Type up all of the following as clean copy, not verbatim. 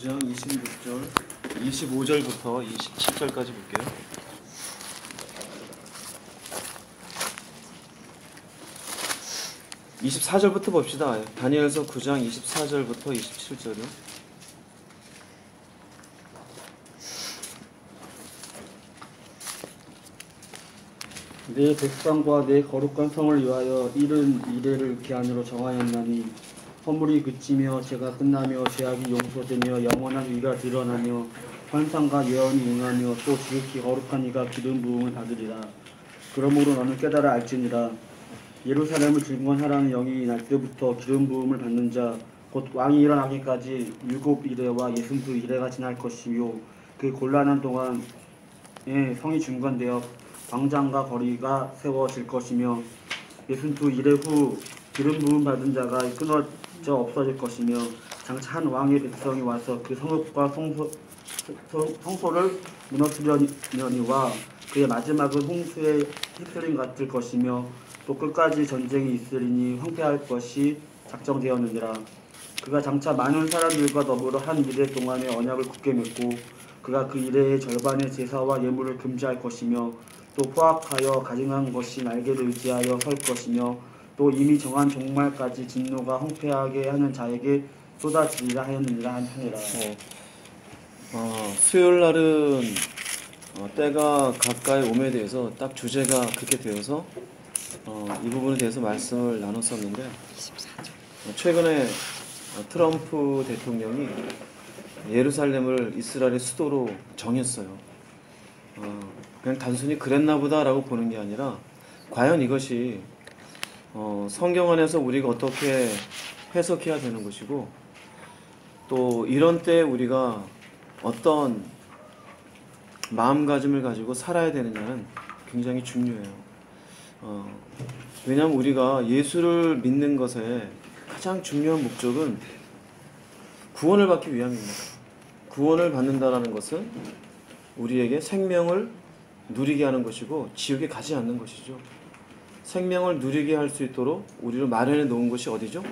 장 26절, 25절부터 27절까지 볼게요. 24절부터 봅시다. 다니엘서 9장 24절부터 27절이요. 내 백성과 내 거룩한 성을 위하여 이른 이래를 기한으로 정하였나니 허물이 그치며 죄가 끝나며 죄악이 용서되며 영원한 의가 드러나며 환상과 예언이 응하며 또 지극히 거룩한 이가 기름 부음을 받으리라. 그러므로 너는 깨달아 알지니라. 예루살렘을 증언하라는 영이 날 때부터 기름 부음을 받는 자 곧 왕이 일어나기까지 7이레와 62이레가 지날 것이요 그 곤란한 동안에 성이 중건되어 광장과 거리가 세워질 것이며 62이레 후 기름 부음 받은 자가 끊어져 없어질 것이며 장차 한 왕의 백성이 와서 그 성읍과 성소를 무너뜨려니와 그의 마지막은 홍수의 휩쓸림 같을 것이며 또 끝까지 전쟁이 있으리니 황폐할 것이 작정되었느니라. 그가 장차 많은 사람들과 더불어 한 이레 동안의 언약을 굳게 맺고 그가 그 이레의 절반의 제사와 예물을 금지할 것이며 또 포악하여 가증한 것이 날개를 의지하여 설 것이며 또 이미 정한 종말까지 진노가 황폐하게 하는 자에게 쏟아지리라 하였느니라 하니라. 수요일 날은 때가 가까이 옴에 대해서 딱 주제가 그렇게 되어서 이 부분에 대해서 말씀을 나눴었는데 최근에 트럼프 대통령이 예루살렘을 이스라엘의 수도로 정했어요. 그냥 단순히 그랬나 보다라고 보는 게 아니라 과연 이것이 성경 안에서 우리가 어떻게 해석해야 되는 것이고 또 이런 때 우리가 어떤 마음가짐을 가지고 살아야 되느냐는 굉장히 중요해요. 왜냐하면 우리가 예수를 믿는 것의 가장 중요한 목적은 구원을 받기 위함입니다. 구원을 받는다라는 것은 우리에게 생명을 누리게 하는 것이고 지옥에 가지 않는 것이죠. 생명을 누리게 할 수 있도록 우리를 마련해 놓은 곳이 어디죠?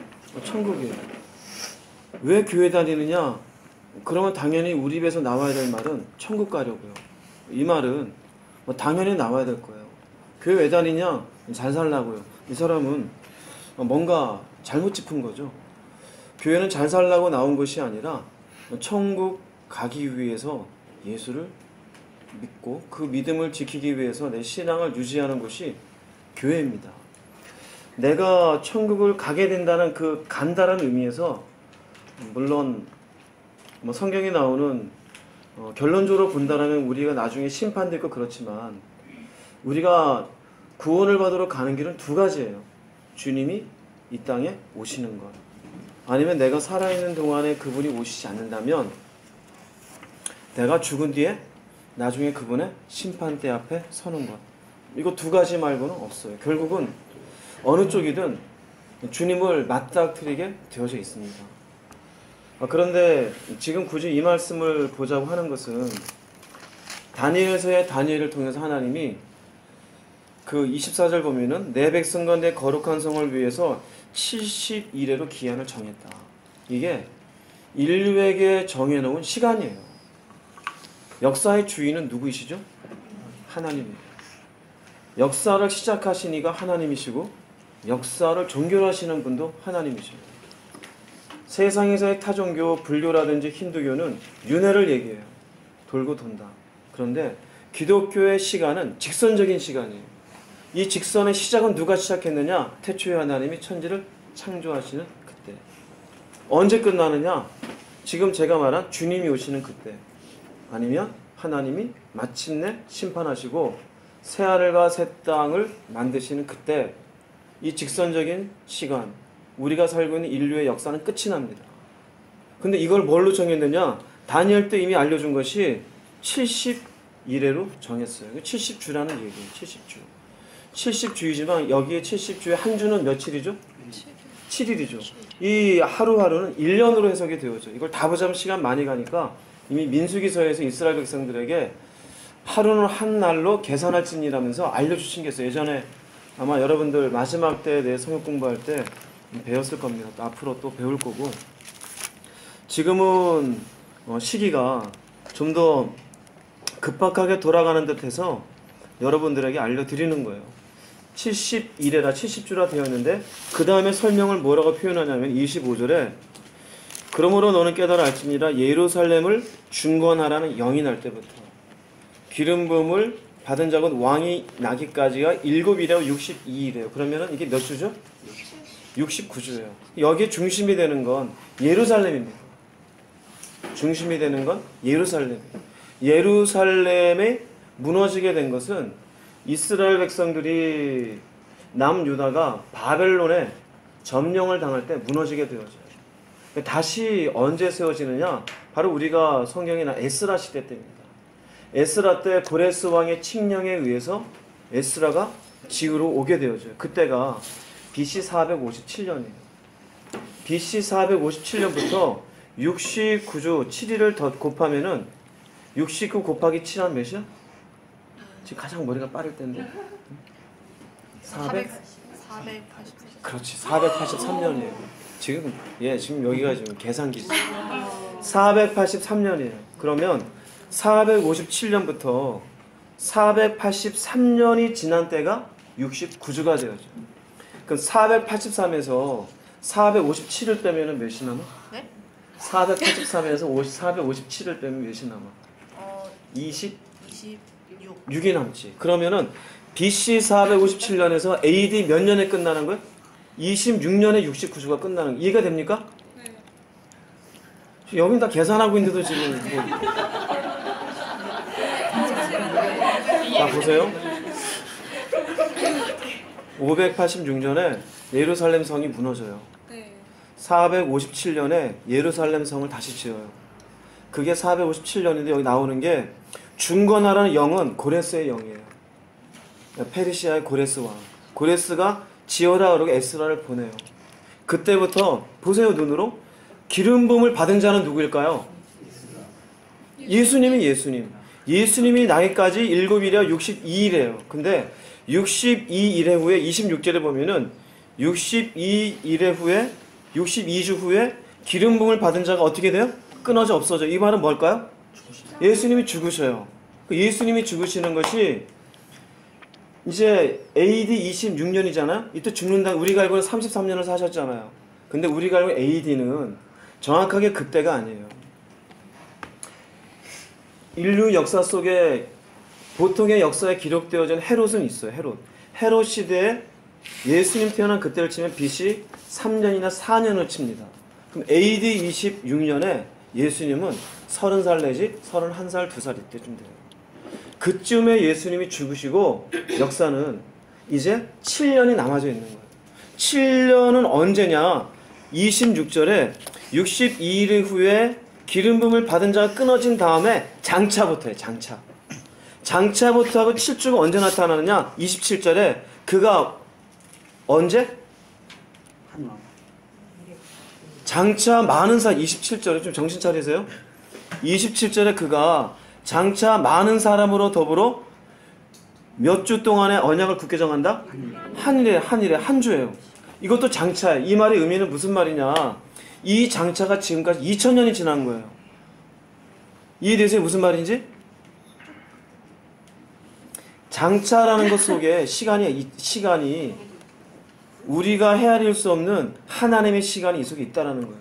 천국이에요. 왜 교회 다니느냐? 그러면 당연히 우리 입에서 나와야 될 말은 천국 가려고요. 이 말은 당연히 나와야 될 거예요. 교회 왜 다니냐? 잘 살라고요. 이 사람은 뭔가 잘못 짚은 거죠. 교회는 잘 살라고 나온 것이 아니라 천국 가기 위해서 예수를 믿고 그 믿음을 지키기 위해서 내 신앙을 유지하는 것이 교회입니다. 내가 천국을 가게 된다는 그 간다는 의미에서 물론 성경에 나오는 결론적으로 본다라면 우리가 나중에 심판되고 그렇지만 우리가 구원을 받으러 가는 길은 두 가지예요. 주님이 이 땅에 오시는 것, 아니면 내가 살아있는 동안에 그분이 오시지 않는다면 내가 죽은 뒤에 나중에 그분의 심판대 앞에 서는 것. 이거 두 가지 말고는 없어요. 결국은 어느 쪽이든 주님을 맞닥뜨리게 되어져 있습니다. 그런데 지금 굳이 이 말씀을 보자고 하는 것은 다니엘서의 다니엘을 통해서 하나님이 그 24절 보면은 내 백성과 내 거룩한 성을 위해서 70이레로 기한을 정했다. 이게 인류에게 정해놓은 시간이에요. 역사의 주인은 누구이시죠? 하나님입니다. 역사를 시작하신 이가 하나님이시고 역사를 종결하시는 분도 하나님이십니다. 세상에서의 타종교, 불교라든지 힌두교는 윤회를 얘기해요. 돌고 돈다. 그런데 기독교의 시간은 직선적인 시간이에요. 이 직선의 시작은 누가 시작했느냐? 태초에 하나님이 천지를 창조하시는 그때. 언제 끝나느냐? 지금 제가 말한 주님이 오시는 그때. 아니면 하나님이 마침내 심판하시고 새하늘과 새 땅을 만드시는 그때. 이 직선적인 시간, 우리가 살고 있는 인류의 역사는 끝이 납니다. 근데 이걸 뭘로 정했느냐? 다니엘 때 이미 알려준 것이 70이레로 정했어요. 70주라는 얘기예요. 70주. 70주이지만 여기에 70주의 한 주는 며칠이죠? 7일이죠. 이 하루하루는 1년으로 해석이 되어져. 이걸 다 보자면 시간 많이 가니까 이미 민수기서에서 이스라엘 백성들에게 하루는 한 날로 계산할지니라면서 알려주신 게 있어요. 예전에 아마 여러분들 마지막 때에 대해 성역 공부할 때 배웠을 겁니다. 또 앞으로 또 배울 거고 지금은 시기가 좀 더 급박하게 돌아가는 듯해서 여러분들에게 알려드리는 거예요. 71회라 70주라 되어 있는데 그 다음에 설명을 뭐라고 표현하냐면 25절에 그러므로 너는 깨달아 알지니라 예루살렘을 중건하라는 영이 날 때부터 기름 부음을 받은 자건 왕이 나기까지가 7일이라고 62일이에요. 그러면은 이게 몇 주죠? 69주예요. 여기에 중심이 되는 건 예루살렘입니다. 중심이 되는 건 예루살렘이에요. 예루살렘에 무너지게 된 것은 이스라엘 백성들이 남유다가 바벨론에 점령을 당할 때 무너지게 되어져요. 다시 언제 세워지느냐? 바로 우리가 성경에 나 에스라 시대 때입니다. 에스라 때 고레스 왕의 칙령에 의해서 에스라가 지구로 오게 되어져요. 그때가 BC 457년이에요. BC 457년부터 69주 7일을 더 곱하면은 69 곱하기 7하면 몇이야? 지금 가장 머리가 빠를 때인데 483. 그렇지, 483년이에요. 지금 지금 여기가 지금 계산기지. 483년이에요. 그러면 457년부터 483년이 지난 때가 69주가 되어져. 그럼 483에서 457을 빼면은 몇이 남아? 네? 483에서 457을 빼면 몇이 남아? 26이 남지. 그러면은 BC 457년에서 AD 몇 년에 끝나는 거예요? 26년에 69주가 끝나는 거. 이해가 됩니까? 네. 여긴 다 계산하고 있는데도 지금 자 보세요. 586년에 예루살렘 성이 무너져요. 457년에 예루살렘 성을 다시 지어요. 그게 457년인데 여기 나오는 게 중건하라는 영은 고레스의 영이에요. 페르시아의 고레스 왕. 고레스가 지어라 그러고 에스라를 보내요. 그때부터 보세요 눈으로. 기름 부음을 받은 자는 누구일까요? 예수님이 예수님. 예수님이 나이까지 7일이라 62일이에요. 근데 62일회 후에 26절에 보면은 62일회 후에 62주 후에 기름 부음을 받은 자가 어떻게 돼요? 끊어져 없어져. 이 말은 뭘까요? 예수님이 죽으셔요. 예수님이 죽으시는 것이 이제 AD 26년이잖아요. 이때 죽는다. 우리가 알고는 33년을 사셨잖아요. 근데 우리가 알고 AD는 정확하게 그때가 아니에요. 인류 역사 속에 보통의 역사에 기록되어진 헤롯은 있어요. 헤롯 시대에 예수님 태어난 그때를 치면 BC 3년이나 4년을 칩니다. 그럼 AD 26년에 예수님은 30살 내지 31살, 2살 이때쯤 돼요. 그쯤에 예수님이 죽으시고 역사는 이제 7년이 남아져 있는 거예요. 7년은 언제냐? 26절에 62일 후에 기름 부음을 받은 자가 끊어진 다음에 장차부터 해요. 장차부터 하고 7주가 언제 나타나느냐? 27절에 그가 언제? 장차 많은 사 27절에 좀 정신 차리세요. 27절에 그가 장차 많은 사람으로 더불어 몇 주 동안의 언약을 굳게 정한다? 한 주예요. 이것도 장차예요. 이 말의 의미는 무슨 말이냐? 이 장차가 지금까지 2000년이 지난 거예요. 이해되세요? 무슨 말인지? 장차라는 것 속에 시간이 우리가 헤아릴 수 없는 하나님의 시간이 이 속에 있다라는 거예요.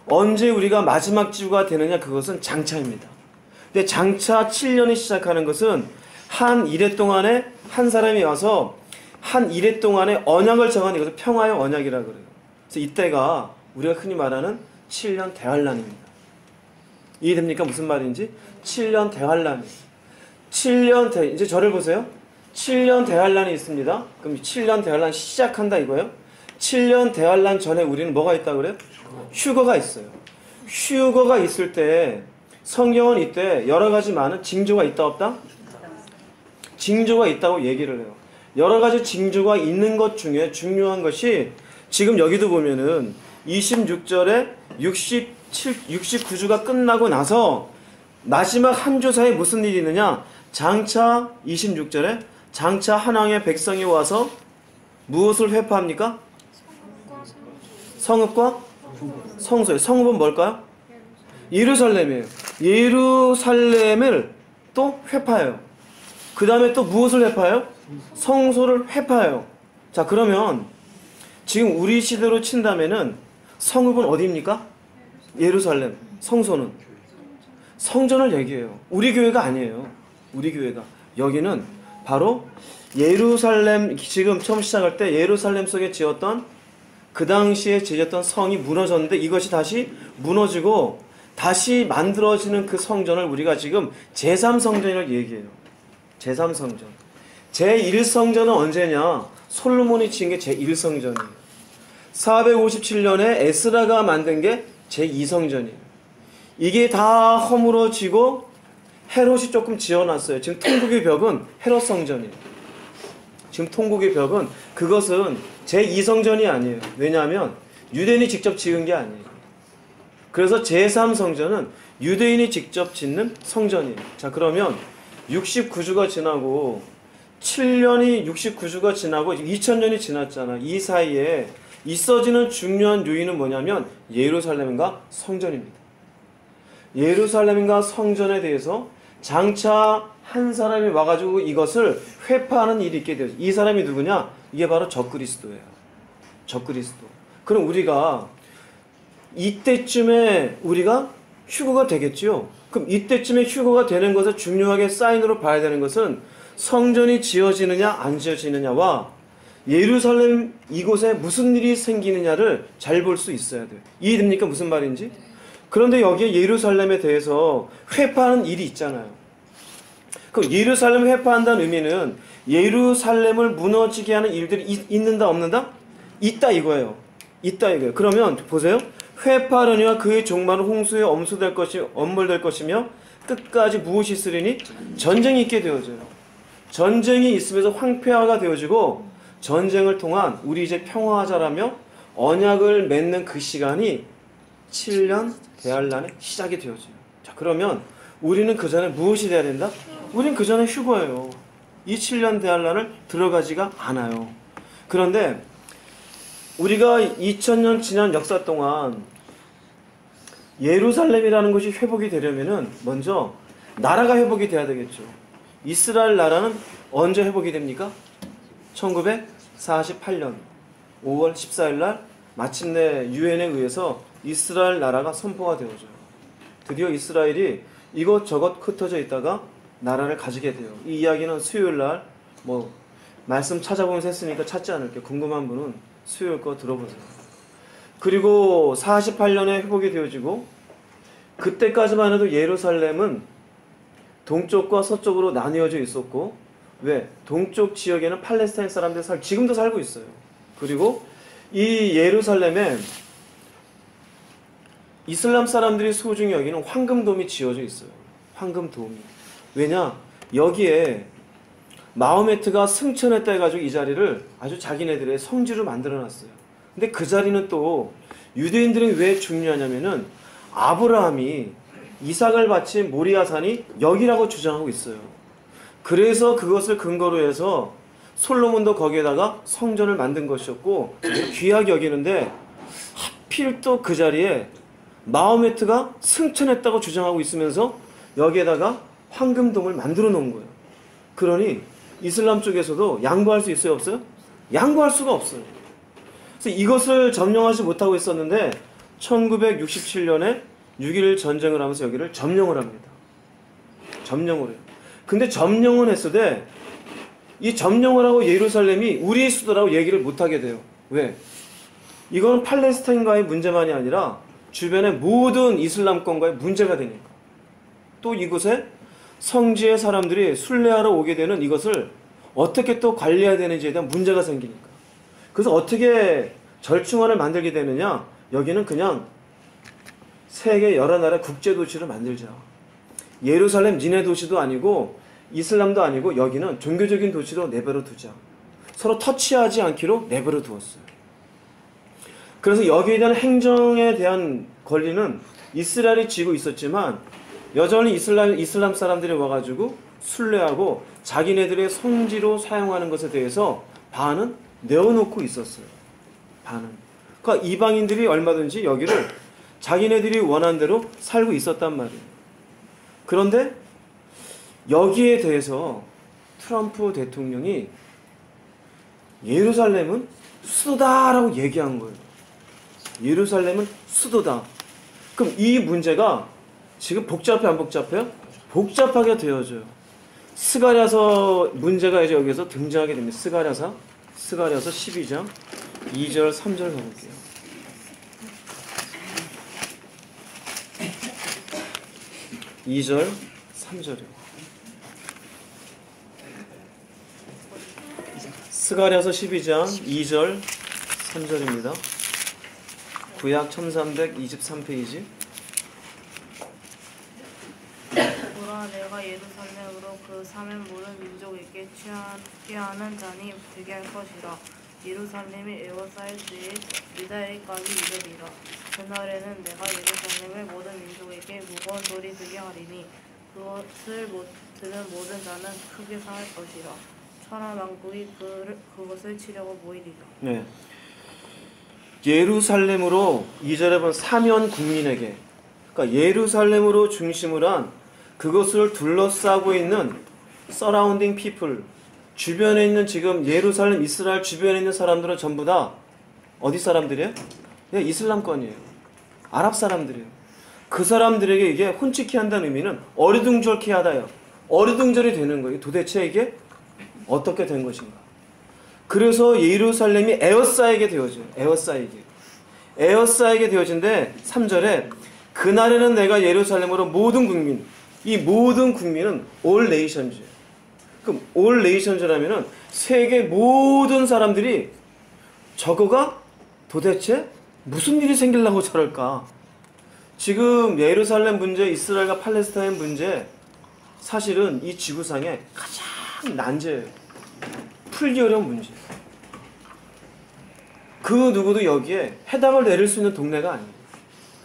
언제 우리가 마지막 주가 되느냐? 그것은 장차입니다. 근데 장차 7년이 시작하는 것은 한 이래 동안에 한 사람이 와서 한 이래 동안에 언약을 정하는 이것을 평화의 언약이라고 그래요. 그래서 이때가 우리가 흔히 말하는 7년 대환란입니다. 이해됩니까? 무슨 말인지? 7년 대환란이에요. 이제 저를 보세요. 7년 대환란이 있습니다. 그럼 7년 대환란 시작한다 이거예요. 7년 대환란 전에 우리는 뭐가 있다고 그래요? 휴거가 있어요. 휴거가 있을 때 성경은 이때 여러 가지 많은 징조가 있다 없다? 징조가 있다고 얘기를 해요. 여러 가지 징조가 있는 것 중에 중요한 것이 지금 여기도 보면은 26절에 69주가 끝나고 나서 마지막 한 주 사이에 무슨 일이 있느냐? 장차 26절에 장차 한왕의 백성이 와서 무엇을 회파합니까? 성읍과 성소예요. 성읍은 뭘까요? 예루살렘이에요. 예루살렘을 또 회파해요. 그 다음에 또 무엇을 회파해요? 성소를 회파해요. 자, 그러면 지금 우리 시대로 친다면은 성읍은 어디입니까? 예루살렘. 성소는 성전을 얘기해요. 우리 교회가 아니에요. 우리 교회가. 여기는 바로 예루살렘, 지금 처음 시작할 때 예루살렘 속에 지었던, 그 당시에 지었던 성이 무너졌는데 이것이 다시 무너지고 다시 만들어지는 그 성전을 우리가 지금 제3성전이라고 얘기해요. 제3성전. 제1성전은 언제냐? 솔로몬이 지은 게 제1성전이에요. 457년에 에스라가 만든 게 제2성전이에요. 이게 다 허물어지고 헤롯이 조금 지어놨어요. 지금 통곡의 벽은 헤롯 성전이에요. 지금 통곡의 벽은, 그것은 제2성전이 아니에요. 왜냐하면 유대인이 직접 지은 게 아니에요. 그래서 제3성전은 유대인이 직접 짓는 성전이에요. 자, 그러면 69주가 지나고 69주가 지나고 2000년이 지났잖아. 이 사이에 있어지는 중요한 요인은 뭐냐면 예루살렘과 성전입니다. 예루살렘과 성전에 대해서 장차 한 사람이 와가지고 이것을 회파하는 일이 있게 되죠. 이 사람이 누구냐? 이게 바로 적그리스도예요. 적그리스도. 그럼 우리가 이때쯤에 우리가 휴거가 되겠지요. 그럼 이때쯤에 휴거가 되는 것을 중요하게 사인으로 봐야 되는 것은 성전이 지어지느냐 안 지어지느냐와 예루살렘 이곳에 무슨 일이 생기느냐를 잘 볼 수 있어야 돼요. 이해됩니까? 무슨 말인지? 그런데 여기에 예루살렘에 대해서 회파하는 일이 있잖아요. 그럼 예루살렘을 회파한다는 의미는 예루살렘을 무너지게 하는 일들이 있는다 없는다? 있다 이거예요. 있다 이거예요. 그러면 보세요. 회파하려니와 그의 종말은 홍수에 엄몰될 것이며 끝까지 무엇이 있으리니? 전쟁이 있게 되어져요. 전쟁이 있으면서 황폐화가 되어지고 전쟁을 통한 우리 이제 평화하자라며 언약을 맺는 그 시간이 7년 대환란의 시작이 되어져요. 자, 그러면 우리는 그 전에 무엇이 돼야 된다? 우린 그 전에 휴거예요. 이 7년 대환란을 들어가지가 않아요. 그런데 우리가 2000년 지난 역사 동안 예루살렘이라는 것이 회복이 되려면은 먼저 나라가 회복이 돼야 되겠죠. 이스라엘 나라는 언제 회복이 됩니까? 1948년 5월 14일 날 마침내 유엔에 의해서 이스라엘 나라가 선포가 되어져요. 드디어 이스라엘이 이것저것 흩어져 있다가 나라를 가지게 돼요. 이 이야기는 수요일 날 말씀 찾아보면서 했으니까 찾지 않을게요. 궁금한 분은 수요일 거 들어보세요. 그리고 48년에 회복이 되어지고 그때까지만 해도 예루살렘은 동쪽과 서쪽으로 나뉘어져 있었고, 왜? 동쪽 지역에는 팔레스타인 사람들이 지금도 살고 있어요. 그리고 이 예루살렘에 이슬람 사람들이 소중히 여기는 황금돔이 지어져 있어요. 황금돔이. 왜냐? 여기에 마호메트가 승천했다 해가지고 이 자리를 아주 자기네들의 성지로 만들어놨어요. 근데 그 자리는 또 유대인들이 왜 중요하냐면은 아브라함이 이삭을 바친 모리아산이 여기라고 주장하고 있어요. 그래서 그것을 근거로 해서 솔로몬도 거기에다가 성전을 만든 것이었고 귀하게 여기는데 하필 또 그 자리에 마호메트가 승천했다고 주장하고 있으면서 여기에다가 황금돔을 만들어 놓은 거예요. 그러니 이슬람 쪽에서도 양보할 수 있어요, 없어요? 양보할 수가 없어요. 그래서 이것을 점령하지 못하고 있었는데 1967년에 6.1 전쟁을 하면서 여기를 점령을 합니다. 점령을 해요. 근데 점령은 했어도 이 점령을 하고 예루살렘이 우리의 수도라고 얘기를 못하게 돼요. 왜? 이건 팔레스타인과의 문제만이 아니라 주변의 모든 이슬람권과의 문제가 되니까. 또 이곳에 성지의 사람들이 순례하러 오게 되는 이것을 어떻게 또 관리해야 되는지에 대한 문제가 생기니까. 그래서 어떻게 절충안을 만들게 되느냐? 여기는 그냥 세계 여러 나라 국제도시를 만들자. 예루살렘 니네 도시도 아니고 이슬람도 아니고 여기는 종교적인 도시로 내버려 두자. 서로 터치하지 않기로 내버려 두었어요. 그래서 여기에 대한 행정에 대한 권리는 이스라엘이 쥐고 있었지만 여전히 이슬람 사람들이 와가지고 순례하고 자기네들의 성지로 사용하는 것에 대해서 반은 내어놓고 있었어요. 반은. 그러니까 이방인들이 얼마든지 여기를 자기네들이 원한 대로 살고 있었단 말이에요. 그런데 여기에 대해서 트럼프 대통령이 예루살렘은 수도다라고 얘기한 거예요. 예루살렘은 수도다. 그럼 이 문제가 지금 복잡해 안 복잡해요? 복잡하게 되어져요. 스가랴서 문제가 이제 여기서 등장하게 됩니다. 스가랴서 12장 2절 3절 가볼게요. (2절) (3절이요) 스가랴서 12장 2절 3절입니다. 구약 1323페이지. 보라, 내가 예루살렘으로 그 사면 모든 민족에게 취하는 잔이 되게 할 것이라. 예루살렘이 에워싸일 때에 유다에까지 이르리라. 그날에는 내가 예루살렘의 모든 민족에게 무거운 돌이 되게 하리니 그것을 들은 모든 자는 크게 상할 것이라. 천하 만국이 그것을 치려고 모이리라. 네. 예루살렘으로 2절에 본 사면 국민에게, 그러니까 예루살렘으로 중심을 한 그것을 둘러싸고 있는 서라운딩 피플, 주변에 있는 지금 예루살렘 이스라엘 주변에 있는 사람들은 전부 다 어디 사람들이에요? 그냥 이슬람권이에요. 아랍 사람들이에요. 그 사람들에게 이게 혼치케 한다는 의미는 어리둥절케 하다요. 어리둥절이 되는 거예요. 도대체 이게 어떻게 된 것인가? 그래서 예루살렘이 에워싸이게 되어져요. 에워싸이게 되어진데 3절에 그날에는 내가 예루살렘으로 모든 국민, 이 모든 국민은 all nations예요. 그럼 all nations라면은 세계 모든 사람들이 저거가 도대체 무슨 일이 생기려고 저럴까? 지금 예루살렘 문제, 이스라엘과 팔레스타인 문제, 사실은 이 지구상에 가장 난제예요. 풀기 어려운 문제. 그 누구도 여기에 해답을 내릴 수 있는 동네가 아니에요.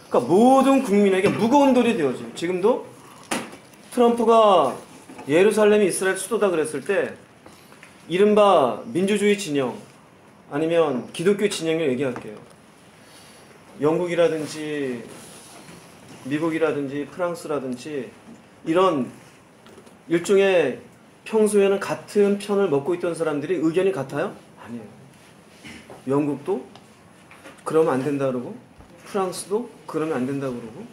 그러니까 모든 국민에게 무거운 돌이 되어져요. 지금도 트럼프가 예루살렘이 이스라엘 수도다 그랬을 때 이른바 민주주의 진영 아니면 기독교 진영을 얘기할게요. 영국이라든지 미국이라든지 프랑스라든지 이런 일종의 평소에는 같은 편을 먹고 있던 사람들이 의견이 같아요? 아니에요. 영국도 그러면 안 된다 그러고 프랑스도 그러면 안 된다 그러고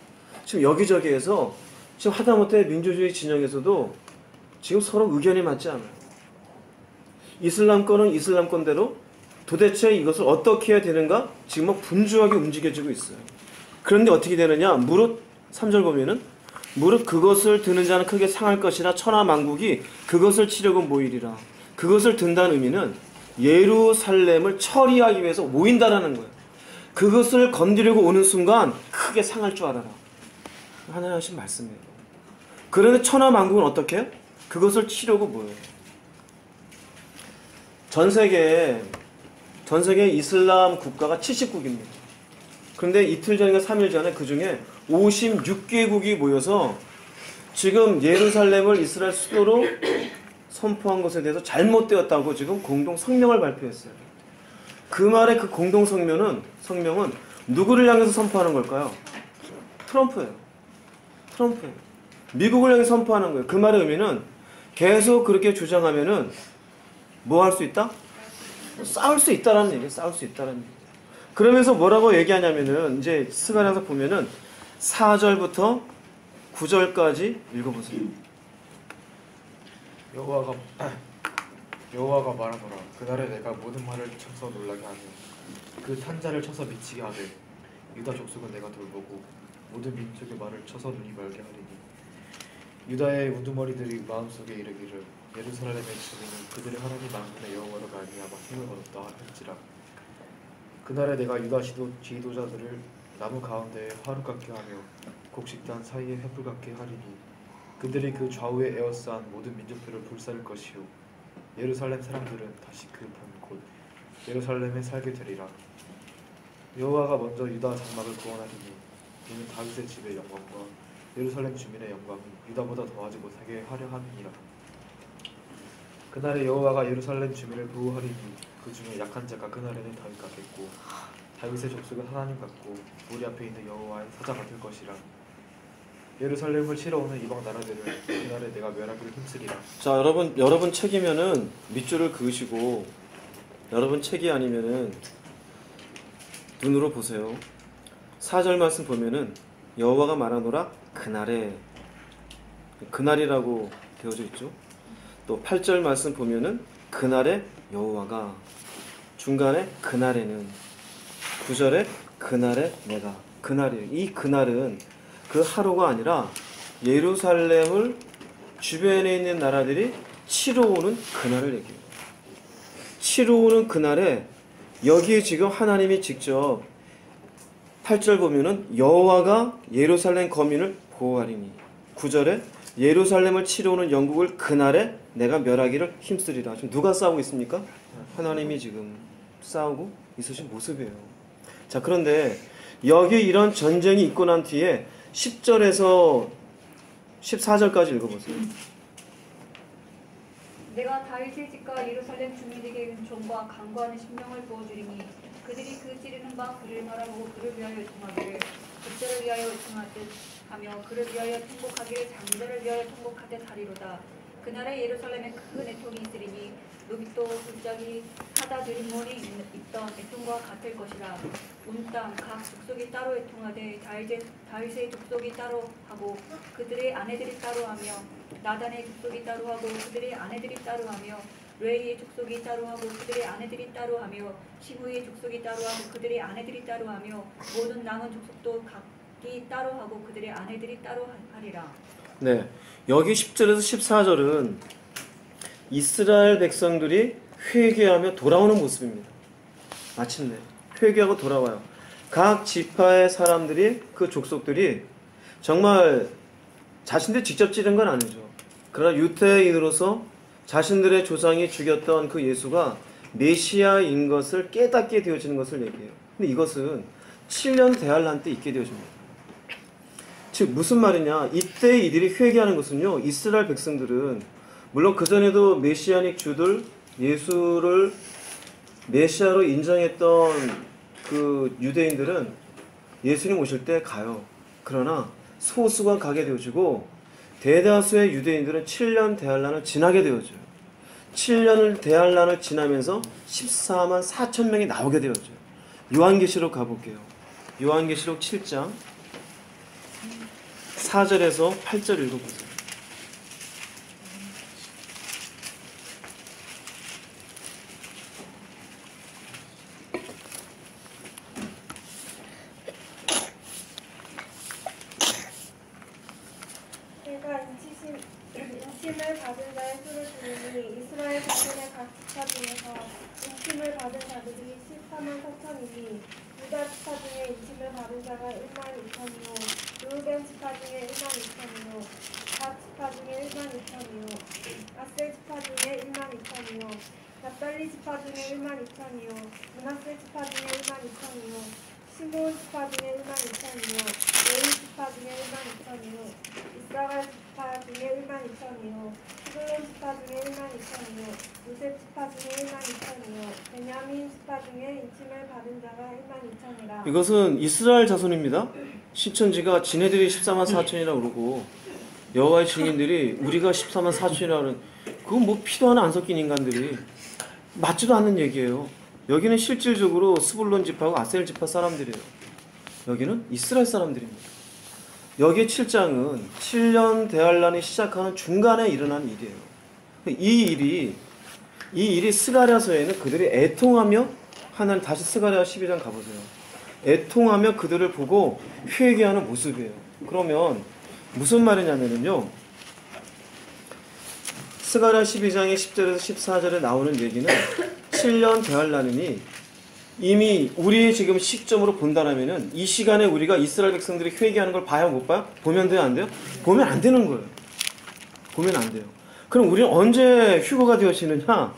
지금 여기저기에서 지금 하다못해 민주주의 진영에서도 지금 서로 의견이 맞지 않아요. 이슬람권은 이슬람권대로 도대체 이것을 어떻게 해야 되는가 지금 막 분주하게 움직여지고 있어요. 그런데 어떻게 되느냐? 무릇 3절 보면은 무릇 그것을 드는 자는 크게 상할 것이라 천하 만국이 그것을 치려고 모이리라. 그것을 든다는 의미는 예루살렘을 처리하기 위해서 모인다라는 거예요. 그것을 건드리고 오는 순간 크게 상할 줄 알아라. 하나님 하신 말씀이에요. 그런데 천하 만국은 어떻게 해요? 그것을 치려고 모여요. 전 세계 이슬람 국가가 70국입니다. 그런데 이틀 전인가 3일 전에 그 중에 56개국이 모여서 지금 예루살렘을 이스라엘 수도로 선포한 것에 대해서 잘못되었다고 지금 공동 성명을 발표했어요. 그 말의 그 공동 성명은 누구를 향해서 선포하는 걸까요? 트럼프예요. 미국을 향해서 선포하는 거예요. 그 말의 의미는 계속 그렇게 주장하면은 뭐 할 수 있다? 싸울 수 있다라는 얘기예요. 그러면서 뭐라고 얘기하냐면은 이제 스가랴서 보면은 4절부터 9절까지 읽어보세요. 여호와가 말하노라. 그날에 내가 모든 말을 쳐서 놀라게 하며 그 탄자를 쳐서 미치게 하되 유다 족속은 내가 돌보고 모든 민족의 말을 쳐서 눈이 멀게 하리니 유다의 우두머리들이 마음속에 이르기를 예루살렘의 주민은 그들의 하나님 만군의 여호와로 말미암아 힘을 얻었다 할지라. 그날에 내가 유다 지도자들을 나무 가운데에 화루 같게 하며 곡식단 사이에 횃불 같게 하리니 그들이 그 좌우에 에워싼 모든 민족들을 불살릴 것이요 예루살렘 사람들은 다시 그 본 곳 예루살렘에 살게 되리라. 여호와가 먼저 유다 장막을 구원하리니 이는 다윗의 집의 영광과 예루살렘 주민의 영광이 유다보다 더하지 못하게 하려 함이니라. 그날에 여호와가 예루살렘 주민을 보호하리니 그 중에 약한 자가 그날에는 다윗 같겠고 다윗의 족속은 하나님 같고 우리 앞에 있는 여호와의 사자 같을 것이라. 예루살렘을 치러 오는 이방 나라들을 그날에 내가 멸하기를 힘쓰리라. 자, 여러분 책이면은 밑줄을 그으시고, 여러분 책이 아니면은 눈으로 보세요. 4절 말씀 보면은 여호와가 말하노라 그날에, 그날이라고 되어져 있죠. 또 8절 말씀 보면은 그날에 여호와가, 중간에 그날에는, 9절에 그날에 내가. 그날이에요. 이 그날은 그 하루가 아니라 예루살렘을 주변에 있는 나라들이 치러 오는 그날을 얘기해요. 치러 오는 그날에 여기에 지금 하나님이 직접 8절 보면은 여호와가 예루살렘 거민을 보호하리니, 9절에 예루살렘을 치러 오는 영국을 그날에 내가 멸하기를 힘쓰리라. 지금 누가 싸우고 있습니까? 하나님이 지금 싸우고 있으신 모습이에요. 자, 그런데 여기 이런 전쟁이 있고 난 뒤에 10절에서 14절까지 읽어보세요. 내가 다윗의 집과 예루살렘 주민에게 은총과 강구하는 심령을 부어주리니 그들이 그 찌르는 바 그를 말하고 그를 위하여 요청하기를 적자를 위하여 요청하듯 하며 그를 위하여 통곡하기를 장자를 위하여 통곡하듯 하리로다. 그날에 예루살렘에 큰 애통이 있으리니 루빗도 굴짝이 하다 드림몬이 있던 애통과 같을 것이라. 온 땅 각 족속이 따로 애통하되 다윗의 족속이 따로 하고 그들의 아내들이 따로 하며 나단의 족속이 따로 하고 그들의 아내들이 따로 하며 레이의 족속이 따로 하고 그들의 아내들이 따로 하며 시므의 족속이 따로 하고 그들의 아내들이 따로 하며 모든 남은 족속도 각기 따로 하고 그들의 아내들이 따로 하리라. 네, 여기 10절에서 14절은 이스라엘 백성들이 회개하며 돌아오는 모습입니다. 마침내 회개하고 돌아와요. 각 지파의 사람들이, 그 족속들이 정말 자신들이 직접 찌른 건 아니죠. 그러나 유대인으로서 자신들의 조상이 죽였던 그 예수가 메시아인 것을 깨닫게 되어지는 것을 얘기해요. 근데 이것은 7년 대환란 때 있게 되어집니다. 즉 무슨 말이냐, 이때 이들이 회개하는 것은요, 이스라엘 백성들은 물론 그전에도 메시아닉 주들, 예수를 메시아로 인정했던 그 유대인들은 예수님 오실 때 가요. 그러나 소수가 가게 되어지고 대다수의 유대인들은 7년 대환란을 지나게 되어져요. 7년을 대환란을 지나면서 14만 4천 명이 나오게 되어져요. 요한계시록 가볼게요. 요한계시록 7장 4절에서 8절 읽어보세요. 내가 인침을 받은 자의 수를 두르니 이스라엘 백성의 각 지파 중에서 인침을 받은 자들이 14만 4천이니 유다 지파 중에 인침을 받은 자가 1만 2천이요 르우벤 지파 중에 1만 2천이요 갓 지파 중에 1만 2천이요 아셀 지파 중에 1만 2천이요 납달리 지파 중에 1만 2천이요 므낫세 지파 중에 1만 2천이요 시므온 지파 중에 1만 2천이요 레위 지파 중에 1만 2천이요 이스라엘 지파 중에 1만 2천이요 스불론 지파 중에 1만 2천이요 요셉 지파 중에 1만 2천이요 베냐민 지파 중에 인침을 받은 자가 1만 2천이라. 이것은 이스라엘 자손입니다. 신천지가 지네들이 14만 4천이라고 그러고 여호와의 증인들이 우리가 14만 4천이라고 그러는, 그건 뭐 피도 하나 안 섞인 인간들이, 맞지도 않는 얘기예요. 여기는 실질적으로 스불론 지파하고 아셀 지파 사람들이에요. 여기는 이스라엘 사람들입니다. 여기 7장은 7년 대환란이 시작하는 중간에 일어난 일이에요. 이 일이 스가랴서에는 그들이 애통하며, 하나님 다시 스가랴 12장 가보세요. 애통하며 그들을 보고 회개하는 모습이에요. 그러면 무슨 말이냐면요, 스가랴 12장의 10절에서 14절에 나오는 얘기는 7년 대환란이니 이미 우리의 지금 시점으로 본다면은 이 시간에 우리가 이스라엘 백성들이 회개하는 걸 봐야 못 봐요? 보면 돼요, 안 돼요? 보면 안 되는 거예요. 보면 안 돼요. 그럼 우리는 언제 휴거가 되어지느냐?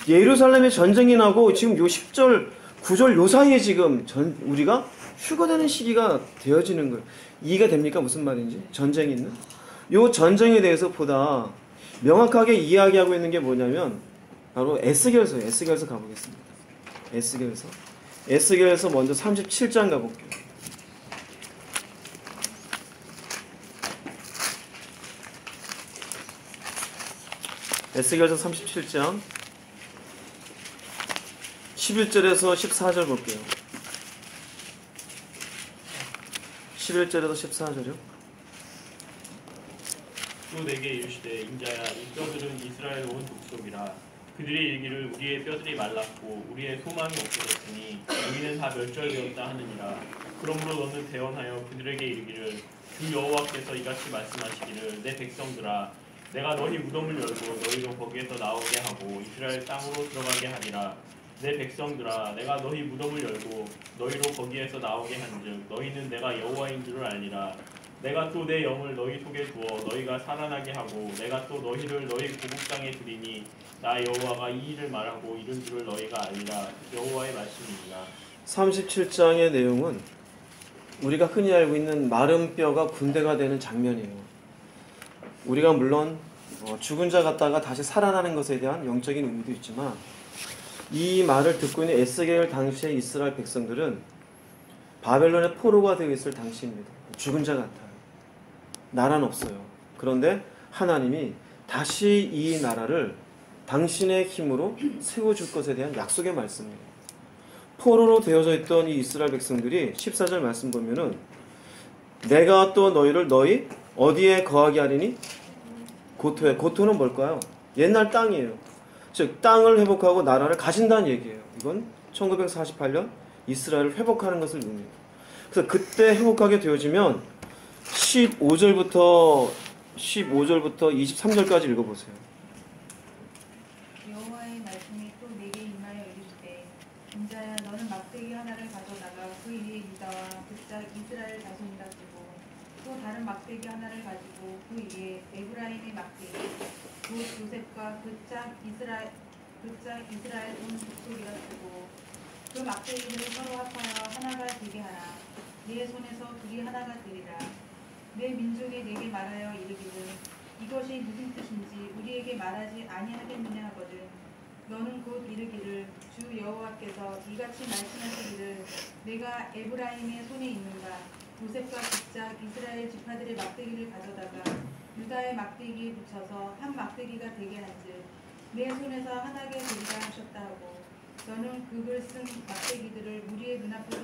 예루살렘에 전쟁이 나고 지금 요 10절, 9절 요 사이에 지금 우리가 휴거되는 시기가 되어지는 거예요. 이해가 됩니까? 무슨 말인지? 전쟁이 있는? 요 전쟁에 대해서 보다 명확하게 이야기하고 있는 게 뭐냐면 바로 에스겔서예요. 에스겔서 가보겠습니다. 에스겔서 에스겔에서 먼저 37장 가볼게요. 에스겔서 37장 11절에서 14절 볼게요. 11절에서 14절이요. 또 내게 이르시되 인자야 이 뼈들은 이스라엘 온 족속이라 그들이 이르기를 우리의 뼈들이 말랐고 우리의 소망이 없어졌으니 우리는 다 멸절되었다 하느니라. 그러므로 너는 대언하여 그들에게 이르기를 주 여호와께서 이같이 말씀하시기를 내 백성들아 내가 너희 무덤을 열고 너희로 거기에서 나오게 하고 이스라엘 땅으로 들어가게 하리라. 내 백성들아 내가 너희 무덤을 열고 너희로 거기에서 나오게 한즉 너희는 내가 여호와인 줄을 알리라. 내가 또 내 영을 너희 속에 두어 너희가 살아나게 하고 내가 또 너희를 너희 고국 땅에 들이니 나 여호와가 이 일을 말하고 이른 줄을 너희가 알리라. 여호와의 말씀입니다. 37장의 내용은 우리가 흔히 알고 있는 마른 뼈가 군대가 되는 장면이에요. 우리가 물론 죽은 자 같다가 다시 살아나는 것에 대한 영적인 의미도 있지만 이 말을 듣고 있는 에스겔 당시의 이스라엘 백성들은 바벨론의 포로가 되어 있을 당시입니다. 죽은 자 같아요. 나라는 없어요. 그런데 하나님이 다시 이 나라를 당신의 힘으로 세워줄 것에 대한 약속의 말씀이에요. 포로로 되어져 있던 이 이스라엘 백성들이 14절 말씀 보면은 내가 또 너희를 너희 어디에 거하게 하리니? 고토에. 고토는 뭘까요? 옛날 땅이에요. 즉 땅을 회복하고 나라를 가진다는 얘기예요. 이건 1948년 이스라엘을 회복하는 것을 의미해요. 그래서 그때 회복하게 되어지면 15절부터 23절까지 읽어보세요. 여호와의 말씀이 또 내게 임하여 이르시되 인자야 너는 막대기 하나를 가져다가 그 위에 유다와 곧장 이스라엘 자손이라 쓰고 또 다른 막대기 하나를 가지고 그 위에 에브라임의 막대기 곧 요셉과 곧장 이스라엘 온 족속이라 쓰고 그 막대기들을 서로 합하여 하나가 되게 하라. 내 손에서 둘이 하나가 되리라. 내 민족이 내게 말하여 이르기를 이것이 무슨 뜻인지 우리에게 말하지 아니하겠느냐 하거든. 너는 곧 이르기를 주 여호와께서 이같이 말씀하시기를 내가 에브라임의 손에 있는가 요셉과 곧장 이스라엘 지파들의 막대기를 가져다가 유다의 막대기에 붙여서 한 막대기가 되게 한즉 내 손에서 하나게 되리라 하셨다 하고 너는 그 글 쓴 막대기들을 무리의 눈앞에서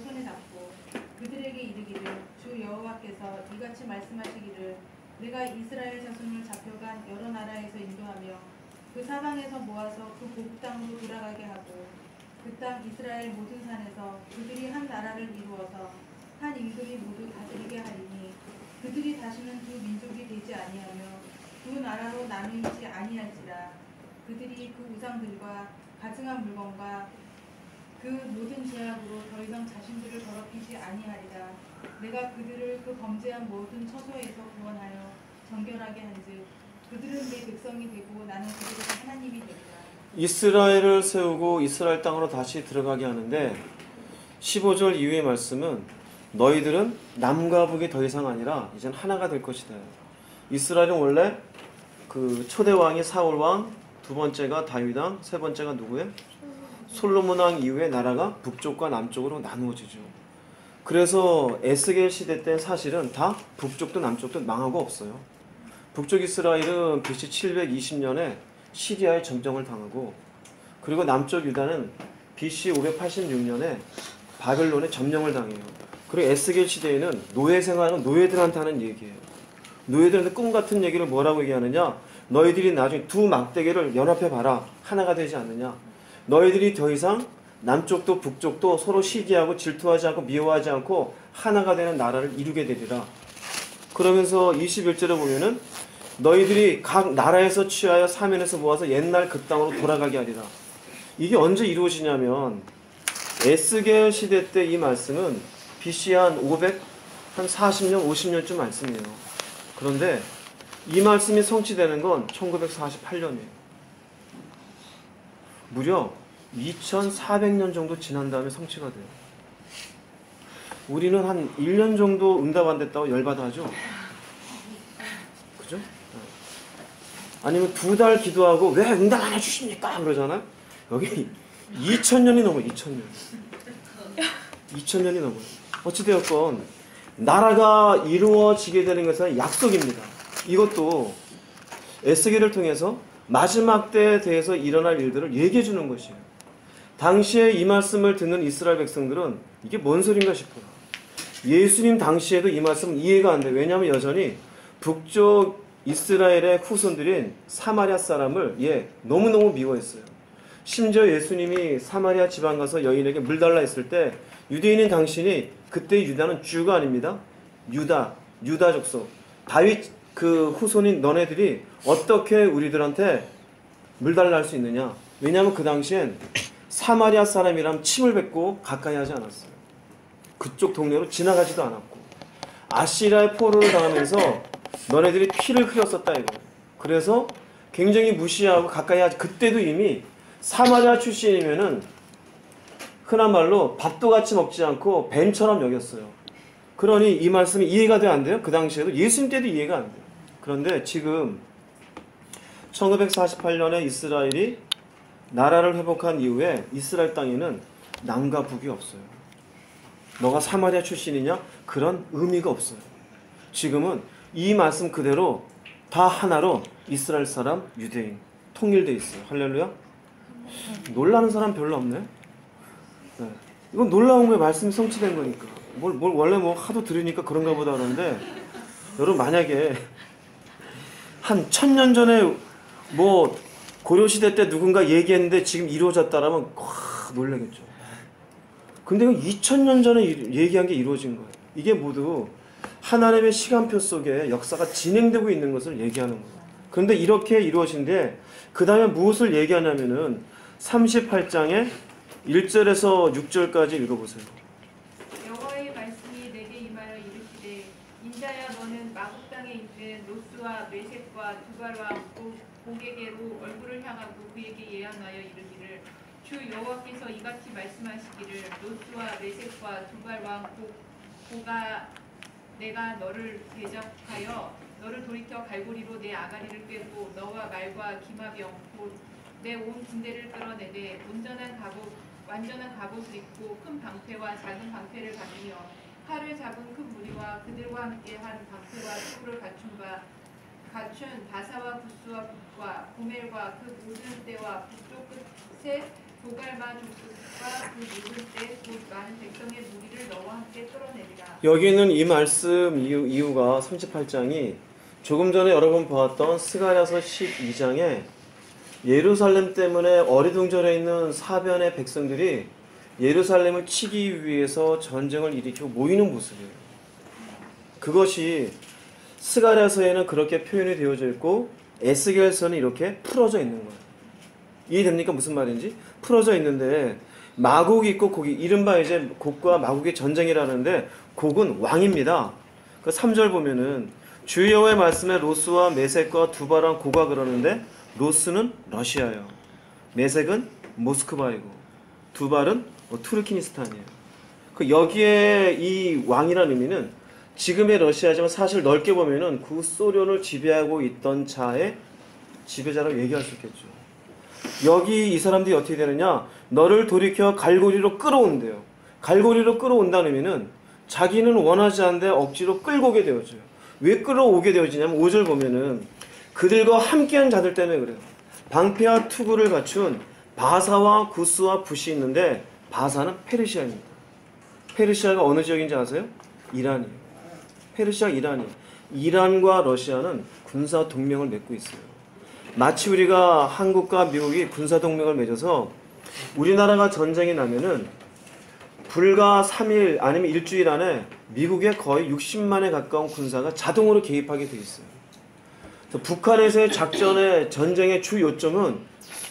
손에 잡고 그들에게 이르기를 주 여호와께서 이같이 말씀하시기를 내가 이스라엘 자손을 잡혀간 여러 나라에서 인도하며 그 사방에서 모아서 그 고국 땅으로 돌아가게 하고 그 땅 이스라엘 모든 산에서 그들이 한 나라를 이루어서 한 임금이 모두 다스리게 하리니 그들이 다시는 두 민족이 되지 아니하며 두 나라로 나누이지 아니할지라. 그들이 그 우상들과 가증한 물건과 그 모든 제약으로 더 이상 자신들을 더럽히지 아니하리라. 내가 그들을 그 범죄한 모든 처소에서 구원하여 정결하게 한즉 그들은 내 백성이 되고 나는 그들의 하나님이 되리라. 이스라엘을 세우고 이스라엘 땅으로 다시 들어가게 하는데 15절 이후의 말씀은 너희들은 남과 북이 더 이상 아니라 이젠 하나가 될 것이다. 이스라엘은 원래 그 초대 왕이 사울 왕, 두 번째가 다윗 왕, 세 번째가 누구예요? 솔로몬 왕 이후에 나라가 북쪽과 남쪽으로 나누어지죠. 그래서 에스겔 시대 때 사실은 다 북쪽도 남쪽도 망하고 없어요. 북쪽 이스라엘은 BC 720년에 시리아의 점령을 당하고 그리고 남쪽 유다는 BC 586년에 바벨론의 점령을 당해요. 그리고 에스겔 시대에는 노예 생활은 노예들한테 하는 얘기예요. 노예들한테 꿈 같은 얘기를 뭐라고 얘기하느냐? 너희들이 나중에 두 막대기를 연합해봐라. 하나가 되지 않느냐? 너희들이 더 이상 남쪽도 북쪽도 서로 시기하고 질투하지 않고 미워하지 않고 하나가 되는 나라를 이루게 되리라. 그러면서 21절에 보면은 너희들이 각 나라에서 취하여 사면에서 모아서 옛날 그 땅으로 돌아가게 하리라. 이게 언제 이루어지냐면 에스겔 시대 때 이 말씀은 BC 한 40년, 50년쯤 말씀이에요. 그런데 이 말씀이 성취되는 건 1948년이에요. 무려 2400년 정도 지난 다음에 성취가 돼요. 우리는 한 1년 정도 응답 안 됐다고 열받아 하죠. 그죠? 아니면 2달 기도하고 왜 응답 안 해주십니까? 그러잖아요. 여기 2000년이 넘어요. 2000년. 2000년이 넘어요. 어찌되었건 나라가 이루어지게 되는 것은 약속입니다. 이것도 에스겔을 통해서 마지막 때에 대해서 일어날 일들을 얘기해 주는 것이에요. 당시에 이 말씀을 듣는 이스라엘 백성들은 이게 뭔 소린가 싶어요. 예수님 당시에도 이 말씀은 이해가 안 돼요. 왜냐하면 여전히 북쪽 이스라엘의 후손들인 사마리아 사람을 너무너무 미워했어요. 심지어 예수님이 사마리아 지방 가서 여인에게 물 달라 했을 때 유대인인 당신이, 그때 유다는 주가 아닙니다. 유다 족속, 다윗 그 후손인 너네들이 어떻게 우리들한테 물 달라 할 수 있느냐. 왜냐하면 그 당시엔 사마리아 사람이라면 침을 뱉고 가까이 하지 않았어요. 그쪽 동네로 지나가지도 않았고, 아시리아의 포로를 당하면서 너네들이 피를 흘렸었다 이거. 그래서 굉장히 무시하고 가까이 하지. 그때도 이미 사마리아 출신이면은 흔한 말로 밥도 같이 먹지 않고 뱀처럼 여겼어요. 그러니 이 말씀이 이해가 돼요, 안 돼요? 그 당시에도 예수님 때도 이해가 안 돼요. 그런데 지금 1948년에 이스라엘이 나라를 회복한 이후에 이스라엘 땅에는 남과 북이 없어요. 너가 사마리아 출신이냐? 그런 의미가 없어요. 지금은 이 말씀 그대로 다 하나로 이스라엘 사람, 유대인 통일되어 있어요. 할렐루야. 놀라는 사람 별로 없네. 네. 이건 놀라운 거에 말씀이 성취된 거니까. 뭘 원래 뭐 하도 들으니까 그런가 보다 그러는데, 여러분 만약에 한 1000년 전에 뭐 고려시대 때 누군가 얘기했는데 지금 이루어졌다라면 놀라겠죠. 근데 2000년 전에 얘기한 게 이루어진 거예요. 이게 모두 하나님의 시간표 속에 역사가 진행되고 있는 것을 얘기하는 거예요. 그런데 이렇게 이루어진데 그 다음에 무엇을 얘기하냐면은 38장에 1절에서 6절까지 읽어보세요. 여호와의 말씀이 내게 임하여 이르시되 인자야 너는 마국 땅에 있는 노스와 메섹과 두발과 고게게로 얼굴을 향하고 그에게 예언하여 이르기를 주 여호와께서 이같이 말씀하시기를 노스와 메섹과 두발 왕 고가 내가 너를 대적하여 너를 돌이켜 갈고리로 내 아가리를 꿰고 너와 말과 기마병 곧 내 온 군대를 끌어내되 완전한 갑옷을 입고 큰 방패와 작은 방패를 가지며 칼을 잡은 큰 무리와 그들과 함께한 방패와 투구를 갖춘 바사와 구스와 북과 고멜과 그 모든 때와 북쪽 끝에 도갈마 족속과 그 모든 때곧 많은 백성의 무리를 너와 함께 끌어내리라. 여기는 이 말씀 이유가 38장이 조금 전에 여러분 보았던 스가랴서 12장에 예루살렘 때문에 어리둥절해 있는 사변의 백성들이 예루살렘을 치기 위해서 전쟁을 일으키고 모이는 모습이에요. 그것이 스가랴서에는 그렇게 표현이 되어져 있고 에스겔서는 이렇게 풀어져 있는 거예요. 이해됩니까? 무슨 말인지? 풀어져 있는데 마국이 있고 곡이, 이른바 이제 곡과 마국의 전쟁이라는데 곡은 왕입니다. 그 3절 보면은 주 여호와의 말씀에 로스와 메섹과 두바랑 고가 그러는데 로스는 러시아예요. 메섹은 모스크바이고 두발은 투르키니스탄이에요. 그 여기에 이 왕이라는 의미는 지금의 러시아지만 사실 넓게 보면은 그 소련을 지배하고 있던 자의 지배자라고 얘기할 수 있겠죠. 여기 이 사람들이 어떻게 되느냐? 너를 돌이켜 갈고리로 끌어온대요. 갈고리로 끌어온다는 의미는 자기는 원하지 않는데 억지로 끌고 오게 되어져요. 왜 끌어오게 되어지냐면 5절 보면은 그들과 함께한 자들 때문에 그래요. 방패와 투구를 갖춘 바사와 구스와 붓이 있는데 바사는 페르시아입니다. 페르시아가 어느 지역인지 아세요? 이란이에요. 페르시아 이란이. 이란과 러시아는 군사 동맹을 맺고 있어요. 마치 우리가 한국과 미국이 군사 동맹을 맺어서 우리나라가 전쟁이 나면은 불과 3일 아니면 일주일 안에 미국의 거의 60만에 가까운 군사가 자동으로 개입하게 돼 있어요. 북한에서의 작전의 전쟁의 주 요점은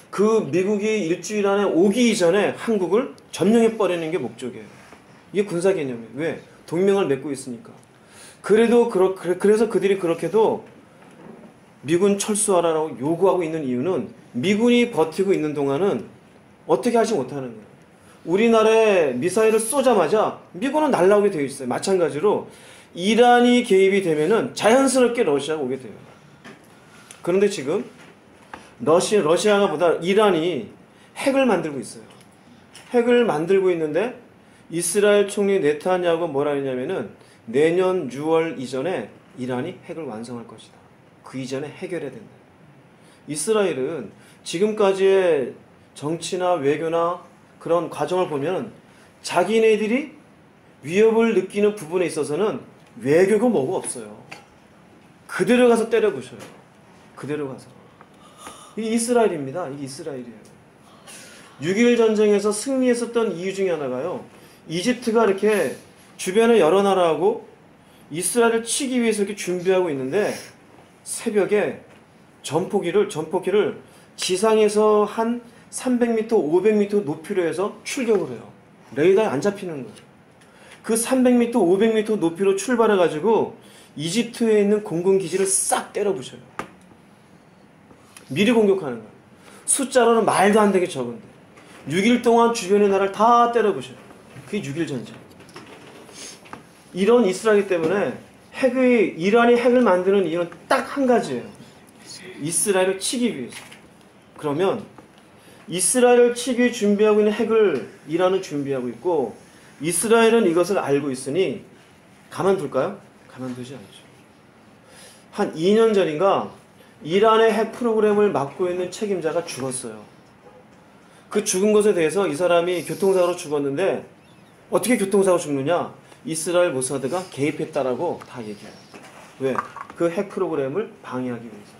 그 미국이 일주일 안에 오기 이전에 한국을 점령해 버리는 게 목적이에요. 이게 군사 개념이에요. 왜? 동맹을 맺고 있으니까. 그래서 그들이 그렇게도 미군 철수하라고 요구하고 있는 이유는 미군이 버티고 있는 동안은 어떻게 하지 못하는 거예요. 우리나라에 미사일을 쏘자마자 미군은 날아오게 되어 있어요. 마찬가지로 이란이 개입이 되면은 자연스럽게 러시아가 오게 돼요. 그런데 지금 러시아가 보다 이란이 핵을 만들고 있어요. 핵을 만들고 있는데 이스라엘 총리 네타냐후가 뭐라 했냐면은 내년 6월 이전에 이란이 핵을 완성할 것이다. 그 이전에 해결해야 된다. 이스라엘은 지금까지의 정치나 외교나 그런 과정을 보면 자기네들이 위협을 느끼는 부분에 있어서는 외교가 뭐고 없어요. 그대로 가서 때려 부셔요. 그대로 가서. 이게 이스라엘입니다. 이게 이스라엘이에요. 6.1 전쟁에서 승리했었던 이유 중에 하나가요. 이집트가 이렇게 주변의 여러 나라하고 이스라엘을 치기 위해서 이렇게 준비하고 있는데 새벽에 전폭기를 지상에서 한 300m, 500m 높이로 해서 출격을 해요. 레이더에 안 잡히는 거예요. 그 300m, 500m 높이로 출발해가지고 이집트에 있는 공군기지를 싹 때려 부셔요. 미리 공격하는 거예요. 숫자로는 말도 안 되게 적은데 6일 동안 주변의 나라를 다 때려 부셔요. 그게 6.1 전쟁. 이런 이스라엘 때문에 이란이 핵을 만드는 이유는 딱 한 가지예요. 이스라엘을 치기 위해서. 그러면 이스라엘을 치기 위해 준비하고 있는 핵을 이란은 준비하고 있고 이스라엘은 이것을 알고 있으니 가만둘까요? 가만두지 않죠. 한 2년 전인가 이란의 핵 프로그램을 맡고 있는 책임자가 죽었어요. 그 죽은 것에 대해서 이 사람이 교통사고로 죽었는데 어떻게 교통사고 죽느냐? 이스라엘 모사드가 개입했다라고 다 얘기해요. 왜? 그 핵 프로그램을 방해하기 위해서.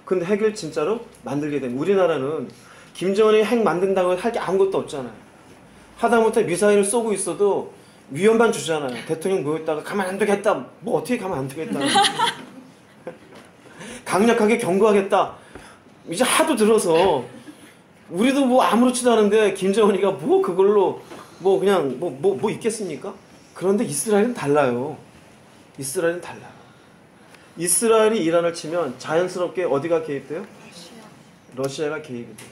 근데 핵을 진짜로 만들게 되면 우리나라는 김정은이 핵 만든다고 할 게 아무것도 없잖아요. 하다못해 미사일을 쏘고 있어도 위험만 주잖아요. 대통령 모였다가 가만 안 두겠다. 뭐 어떻게 가만 안 두겠다. 강력하게 경고하겠다. 이제 하도 들어서 우리도 뭐 아무렇지도 않은데 김정은이가 뭐 그걸로 뭐 그냥 뭐 있겠습니까? 그런데 이스라엘은 달라요. 이스라엘은 달라요. 이스라엘이 이란을 치면 자연스럽게 어디가 개입돼요? 러시아가 개입이 돼요.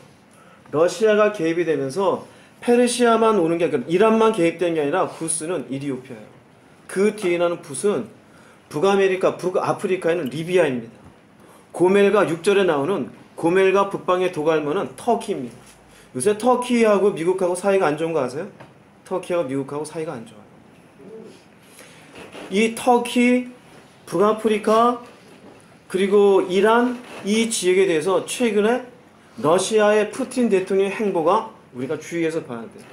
러시아가 개입이 되면서 페르시아만 오는 게 아니라 이란만 개입된 게 아니라 구스는 이디오피아예요. 그 뒤에 나는 붓은 북아프리카에는 리비아입니다. 고멜과 6절에 나오는 고멜과 북방의 도갈모는 터키입니다. 요새 터키하고 미국하고 사이가 안 좋은 거 아세요? 터키하고 미국하고 사이가 안 좋아요. 이 터키, 북아프리카, 그리고 이란 이 지역에 대해서 최근에 러시아의 푸틴 대통령의 행보가 우리가 주의해서 봐야 돼요.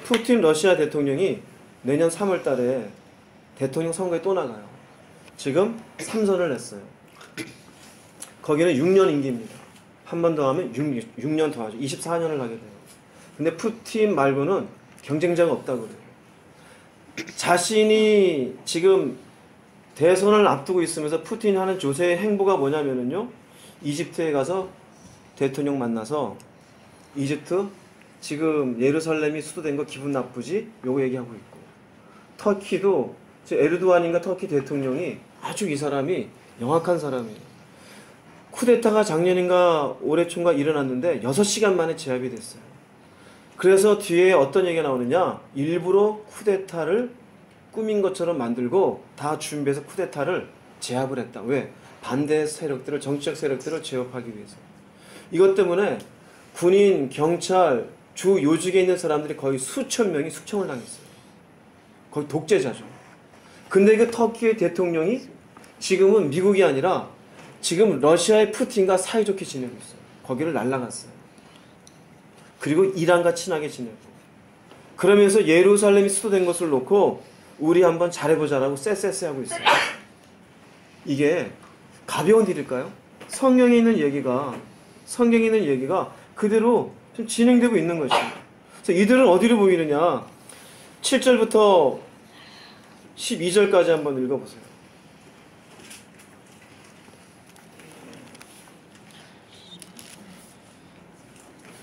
푸틴 러시아 대통령이 내년 3월 달에 대통령 선거에 또 나가요. 지금 3선을 냈어요. 거기는 6년 임기입니다. 한 번 더 하면 6년 더 하죠. 24년을 하게 돼요. 근데 푸틴 말고는 경쟁자가 없다고 그래요. 자신이 지금 대선을 앞두고 있으면서 푸틴이 하는 조세의 행보가 뭐냐면요. 이집트에 가서 대통령 만나서 이집트 지금 예루살렘이 수도된 거 기분 나쁘지? 요거 얘기하고 있고 터키도 에르도안인가 터키 대통령이 아주 이 사람이 영악한 사람이에요. 쿠데타가 작년인가 올해 초인가 일어났는데 6시간 만에 제압이 됐어요. 그래서 뒤에 어떤 얘기가 나오느냐 일부러 쿠데타를 꾸민 것처럼 만들고 다 준비해서 쿠데타를 제압을 했다. 왜? 반대 세력들을 정치적 세력들을 제압하기 위해서. 이것 때문에 군인, 경찰, 주 요직에 있는 사람들이 거의 수천 명이 숙청을 당했어요. 거의 독재자죠. 근데 그 터키의 대통령이 지금은 미국이 아니라 지금 러시아의 푸틴과 사이좋게 지내고 있어요. 거기를 날아갔어요. 그리고 이란과 친하게 지내고. 그러면서 예루살렘이 수도된 것을 놓고 우리 한번 잘해보자라고 쎄쎄쎄 하고 있어요. 이게 가벼운 일일까요? 성경에 있는 얘기가 그대로 좀 진행되고 있는 것이에요. 그래서 이들은 어디로 보이느냐? 7절부터 12절까지 한번 읽어보세요.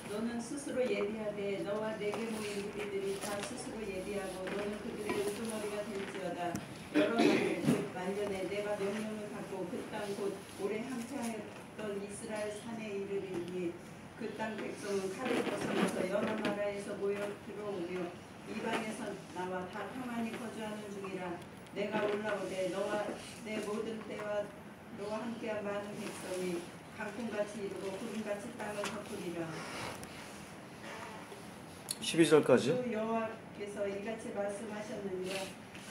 너는 스스로 예비하되 너와 내게 모인 우리들이 다 스스로 예비하고 너는 그들의 우두머리가 될지어다. 여러 날에 곧 만년에 내가 명령을 받고 그 땅 곧 오래 항창했던 이스라엘 산에 이르리니 그 땅 백성은 칼을 벗어나서 여러 나라에서 모여 들어오며 이방에서 나와 다 평안히 거주하는 중이라. 내가 올라오되 너와 내 모든 때와 너와 함께한 많은 백성이 강풍같이 이루고 구름같이 땅을 덮으리라. 12절까지요. 주 여호와께서 이같이 말씀하셨느니라.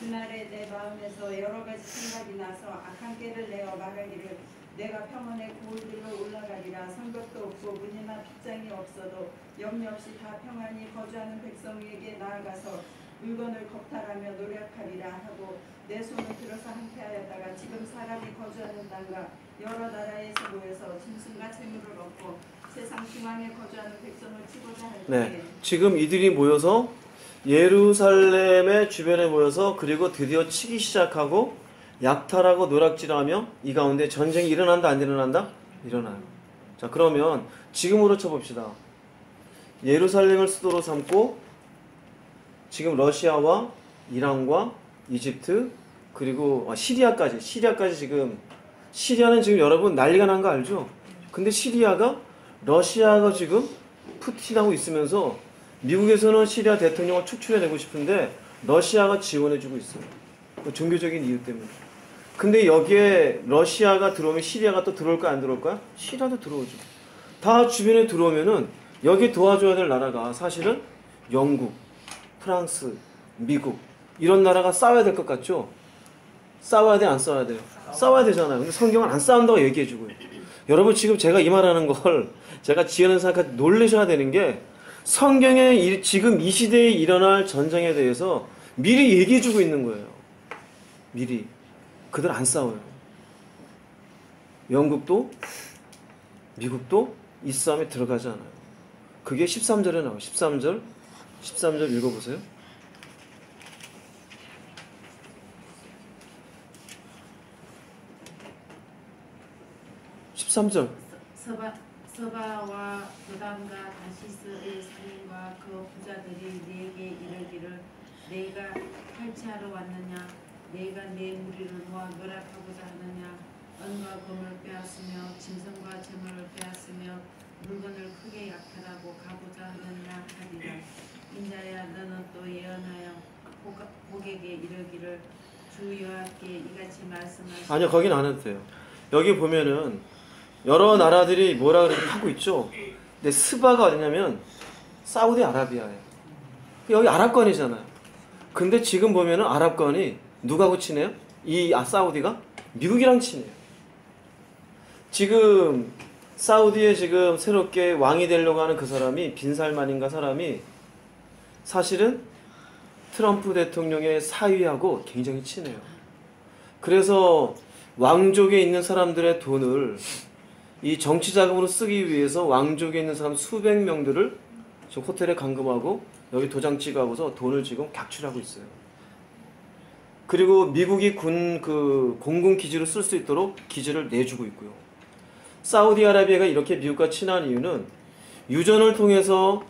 그날에 내 마음에서 여러 가지 생각이 나서 악한 깨를 내어 말하기를 내가 평원의 고을들로 올라가리라. 성벽도 없고 문이나 빗장이 없어도 염려 없이 다 평안히 거주하는 백성에게 나아가서 물건을 겁탈하며 노력하리라 하고 내 손을 들어서 항퇴하였다가 지금 사람이 거주하는 땅과 여러 나라에서 모여서 짐승과 재물을 얻고 세상 중앙에 거주하는 백성을 치고자 할 때에 네, 지금 이들이 모여서 예루살렘의 주변에 모여서 그리고 드디어 치기 시작하고 약탈하고 노략질하며 이 가운데 전쟁이 일어난다 안 일어난다? 일어나요. 자, 그러면 지금으로 쳐봅시다. 예루살렘을 수도로 삼고 지금 러시아와 이란과 이집트 그리고 시리아까지 지금 시리아는 지금 여러분 난리가 난 거 알죠? 근데 시리아가 러시아가 지금 푸틴하고 있으면서 미국에서는 시리아 대통령을 축출해내고 싶은데 러시아가 지원해주고 있어요. 종교적인 이유 때문에. 근데 여기에 러시아가 들어오면 시리아가 또 들어올까 안 들어올까요? 시리아도 들어오죠. 다 주변에 들어오면은 여기 도와줘야 될 나라가 사실은 영국, 프랑스, 미국 이런 나라가 싸워야 될 것 같죠? 싸워야 돼, 안 싸워야 돼요? 싸워야 되잖아요. 근데 성경은 안 싸운다고 얘기해주고요. 여러분 지금 제가 이 말하는 걸 제가 지혜는 생각하지 놀라셔야 되는 게 성경에 지금 이 시대에 일어날 전쟁에 대해서 미리 얘기해주고 있는 거예요. 미리. 그들 안 싸워요. 영국도 미국도 이 싸움에 들어가지 않아요. 그게 13절에 나와요. 13절 읽어보세요. 13절. 서바와 도단과 다시스의 상인과 그 부자들이 내게 이르기를 내가 탈취하러 왔느냐 내가 내 무리를 모아 노략하고자 하느냐 은과 금을 빼앗으며 짐승과 재물을 빼앗으며 물건을 크게 약탈하고 가고자 하느냐 하리라. 인자야 너는 또 예언하여 고객에게 이르기를 주 여호와께 이같이 말씀하시오. 아니요, 거긴 안 해도 돼요. 여기 보면은 여러 나라들이 뭐라 그렇게 하고 있죠. 근데 스바가 어디냐면 사우디아라비아예요. 여기 아랍권이잖아요. 근데 지금 보면은 아랍권이 누가하고 친해요? 사우디가 미국이랑 친해요. 지금 사우디에 지금 새롭게 왕이 되려고 하는 그 사람이 빈살만인가 사람이 사실은 트럼프 대통령의 사위하고 굉장히 친해요. 그래서 왕족에 있는 사람들의 돈을 이 정치 자금으로 쓰기 위해서 왕족에 있는 사람 수백 명들을 지금 호텔에 감금하고 여기 도장 찍어하고서 돈을 지금 각출하고 있어요. 그리고 미국이 공군 기지로 쓸 수 있도록 기지를 내주고 있고요. 사우디아라비아가 이렇게 미국과 친한 이유는 유전을 통해서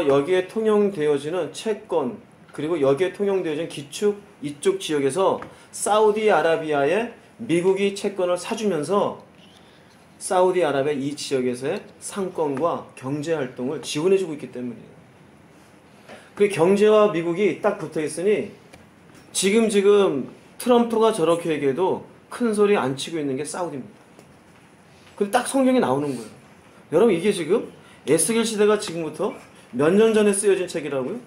여기에 통용되어지는 채권 그리고 여기에 통용되어지는 기축 이쪽 지역에서 사우디아라비아에 미국이 채권을 사주면서 사우디아라비아 이 지역에서의 상권과 경제활동을 지원해주고 있기 때문이에요. 그 경제와 미국이 딱 붙어있으니 지금 트럼프가 저렇게 얘기해도 큰 소리 안 치고 있는 게 사우디입니다. 근데 딱 성경에 나오는 거예요. 여러분 이게 지금 에스겔 시대가 지금부터 몇 년 전에 쓰여진 책이라고요?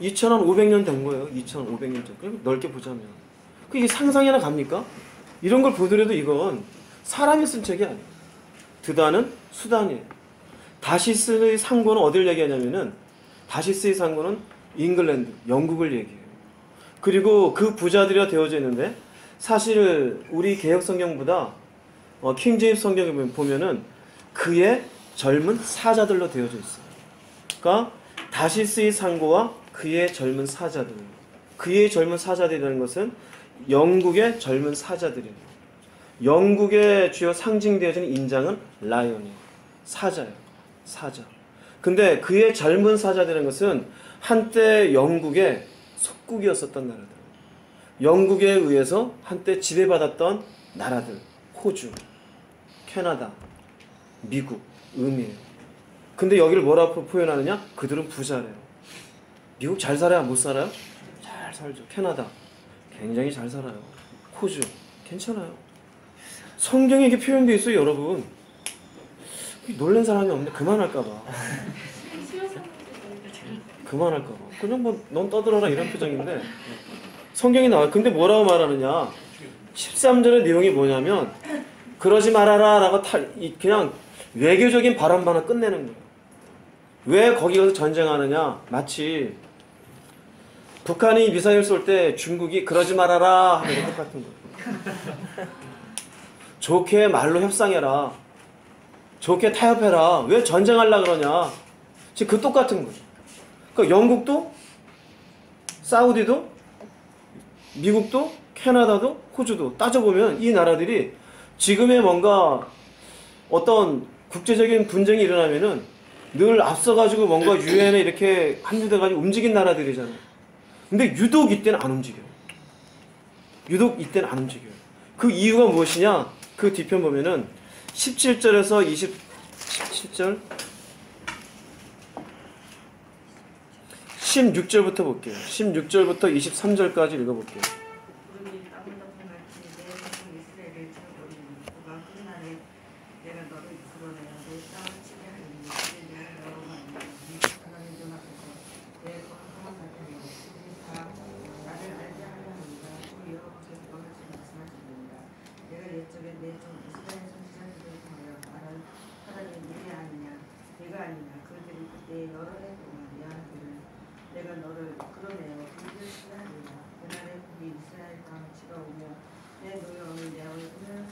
2,500년 된 거예요. 2,500년 전. 그럼 넓게 보자면. 이게 상상이나 갑니까? 이런 걸 보더라도 이건 사람이 쓴 책이 아니에요. 드다는 수단이에요. 다시스의 상고는 어딜 얘기하냐면은 다시스의 상고는 잉글랜드, 영국을 얘기해요. 그리고 그 부자들이 되어져 있는데 사실 우리 개혁 성경보다 킹제임스 성경에 보면은 그의 젊은 사자들로 되어져 있어요. 그러니까 다시스의 상고와 그의 젊은 사자들. 그의 젊은 사자들이라는 것은 영국의 젊은 사자들이에요. 영국의 주요 상징되어지는 인장은 라이언이에요. 사자예요. 사자. 근데 그의 젊은 사자들이라는 것은 한때 영국의 속국이었었던 나라들. 영국에 의해서 한때 지배받았던 나라들. 호주, 캐나다, 미국, 의미예요. 근데 여기를 뭐라고 표현하느냐? 그들은 부자래요. 미국 잘 살아요? 못 살아요? 잘 살죠. 캐나다 굉장히 잘 살아요. 호주 괜찮아요. 성경에 이렇게 표현되어 있어요, 여러분. 놀란 사람이 없네. 그만할까봐. 그만할까봐. 그냥 뭐 넌 떠들어라 이런 표정인데 성경이 나와요. 근데 뭐라고 말하느냐? 13절의 내용이 뭐냐면 그러지 말아라 라고 그냥 외교적인 발언 하나 끝내는 거예요. 왜 거기 가서 전쟁하느냐? 마치 북한이 미사일 쏠 때 중국이 그러지 말아라 하는 거 똑같은 거예요. 좋게 말로 협상해라. 좋게 타협해라. 왜 전쟁하려고 그러냐? 지금 그 똑같은 거예요. 그러니까 영국도 사우디도 미국도 캐나다도 호주도 따져보면 이 나라들이 지금의 뭔가 어떤 국제적인 분쟁이 일어나면은 늘 앞서가지고 뭔가 유엔에 이렇게 합류돼가지고 움직인 나라들이잖아요. 근데 유독 이때는 안 움직여요. 유독 이때는 안 움직여요. 그 이유가 무엇이냐? 그 뒤편 보면은 17절에서 17절 16절부터 볼게요. 16절부터 23절까지 읽어볼게요. 구름이 땅덮음같이 내 백성 이스라엘을 채워버리니 그가 그 날에 내가 너를 이끌어내어 내 땅을 치게 하리니 그들이 내가 너로 말미암아 네 하나님 눈앞에서 내 거룩함을 나타내고 그들이 다 나를 알게 하려 합니다. 또 여호와께서 이와 같이 말씀하십니다. 내가 옛적에 내 종 이스라엘 선지자들을 통하여 말한 하나님 네가 아니냐 내가 아니냐 그들이 그때 여러 해 동안 내한테를 내가 너를 끌어내어 그들을 치게 하리라. 그날에 그들이 이스라엘 땅을 치러오며 내 노여움이 내 얼굴을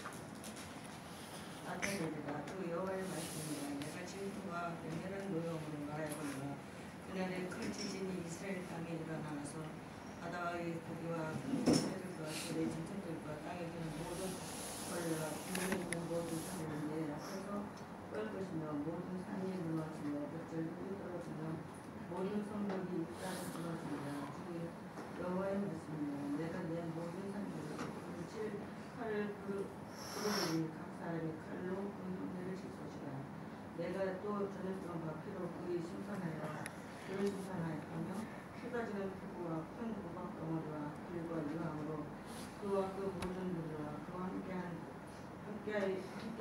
나타내리라. 또 여호와의 말씀이라. 내가 질투와 맹렬한 노여움으로 말하였거니와 그날에 큰 지진이 이스라엘 땅에 일어나서 바다의 고기와 새들과 들의 짐승들과 땅에 기는 모든 벌레와 국면에 있는 모든 산을 내 앞에서 끌 것이며 모든 산이 무너지며 벽절들이 떨어지며 모든 성벽이 땅에 무너지리라. 주 여호와의 말씀이라. 내가 내 모든 산들에서 불을 칠 칼을 부르리니 각 사람이 칼로 그 흉내를 칠 것이라. 내가 또 저녁 동안 바퀴로 그의 심판하여 그를 심판하였다며 쏟아지는 폭우와 큰 고박 덩어리와 불과 유황으로 그와 그 모든 무리와 그와 함께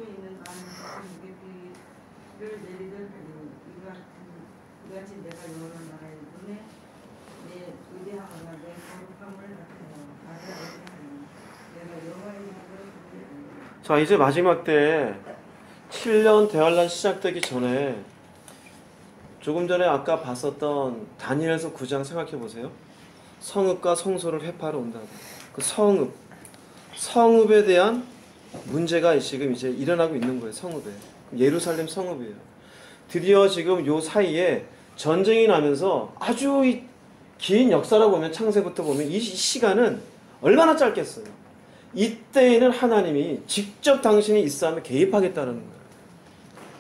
있는 많은 백성에게 비를 내리들 하리니 이같이 내가 여러 나라의 눈에 내 위대함과 내 거룩함을 나타내어 나를 알게 하리니 내가 여호와의 이름으로 그들을 알리라. 자, 이제 마지막 때 7년 대환란 시작되기 전에 조금 전에 아까 봤었던 다니엘서 9장 생각해 보세요. 성읍과 성소를 회파하러 온다고. 그 성읍에 대한 문제가 지금 이제 일어나고 있는 거예요. 성읍에. 예루살렘 성읍이에요. 드디어 지금 요 사이에 전쟁이 나면서 아주 긴 역사라고 보면 창세부터 보면 이 시간은 얼마나 짧겠어요. 이때에는 하나님이 직접 당신이 이 싸움에 개입하겠다는 거예요.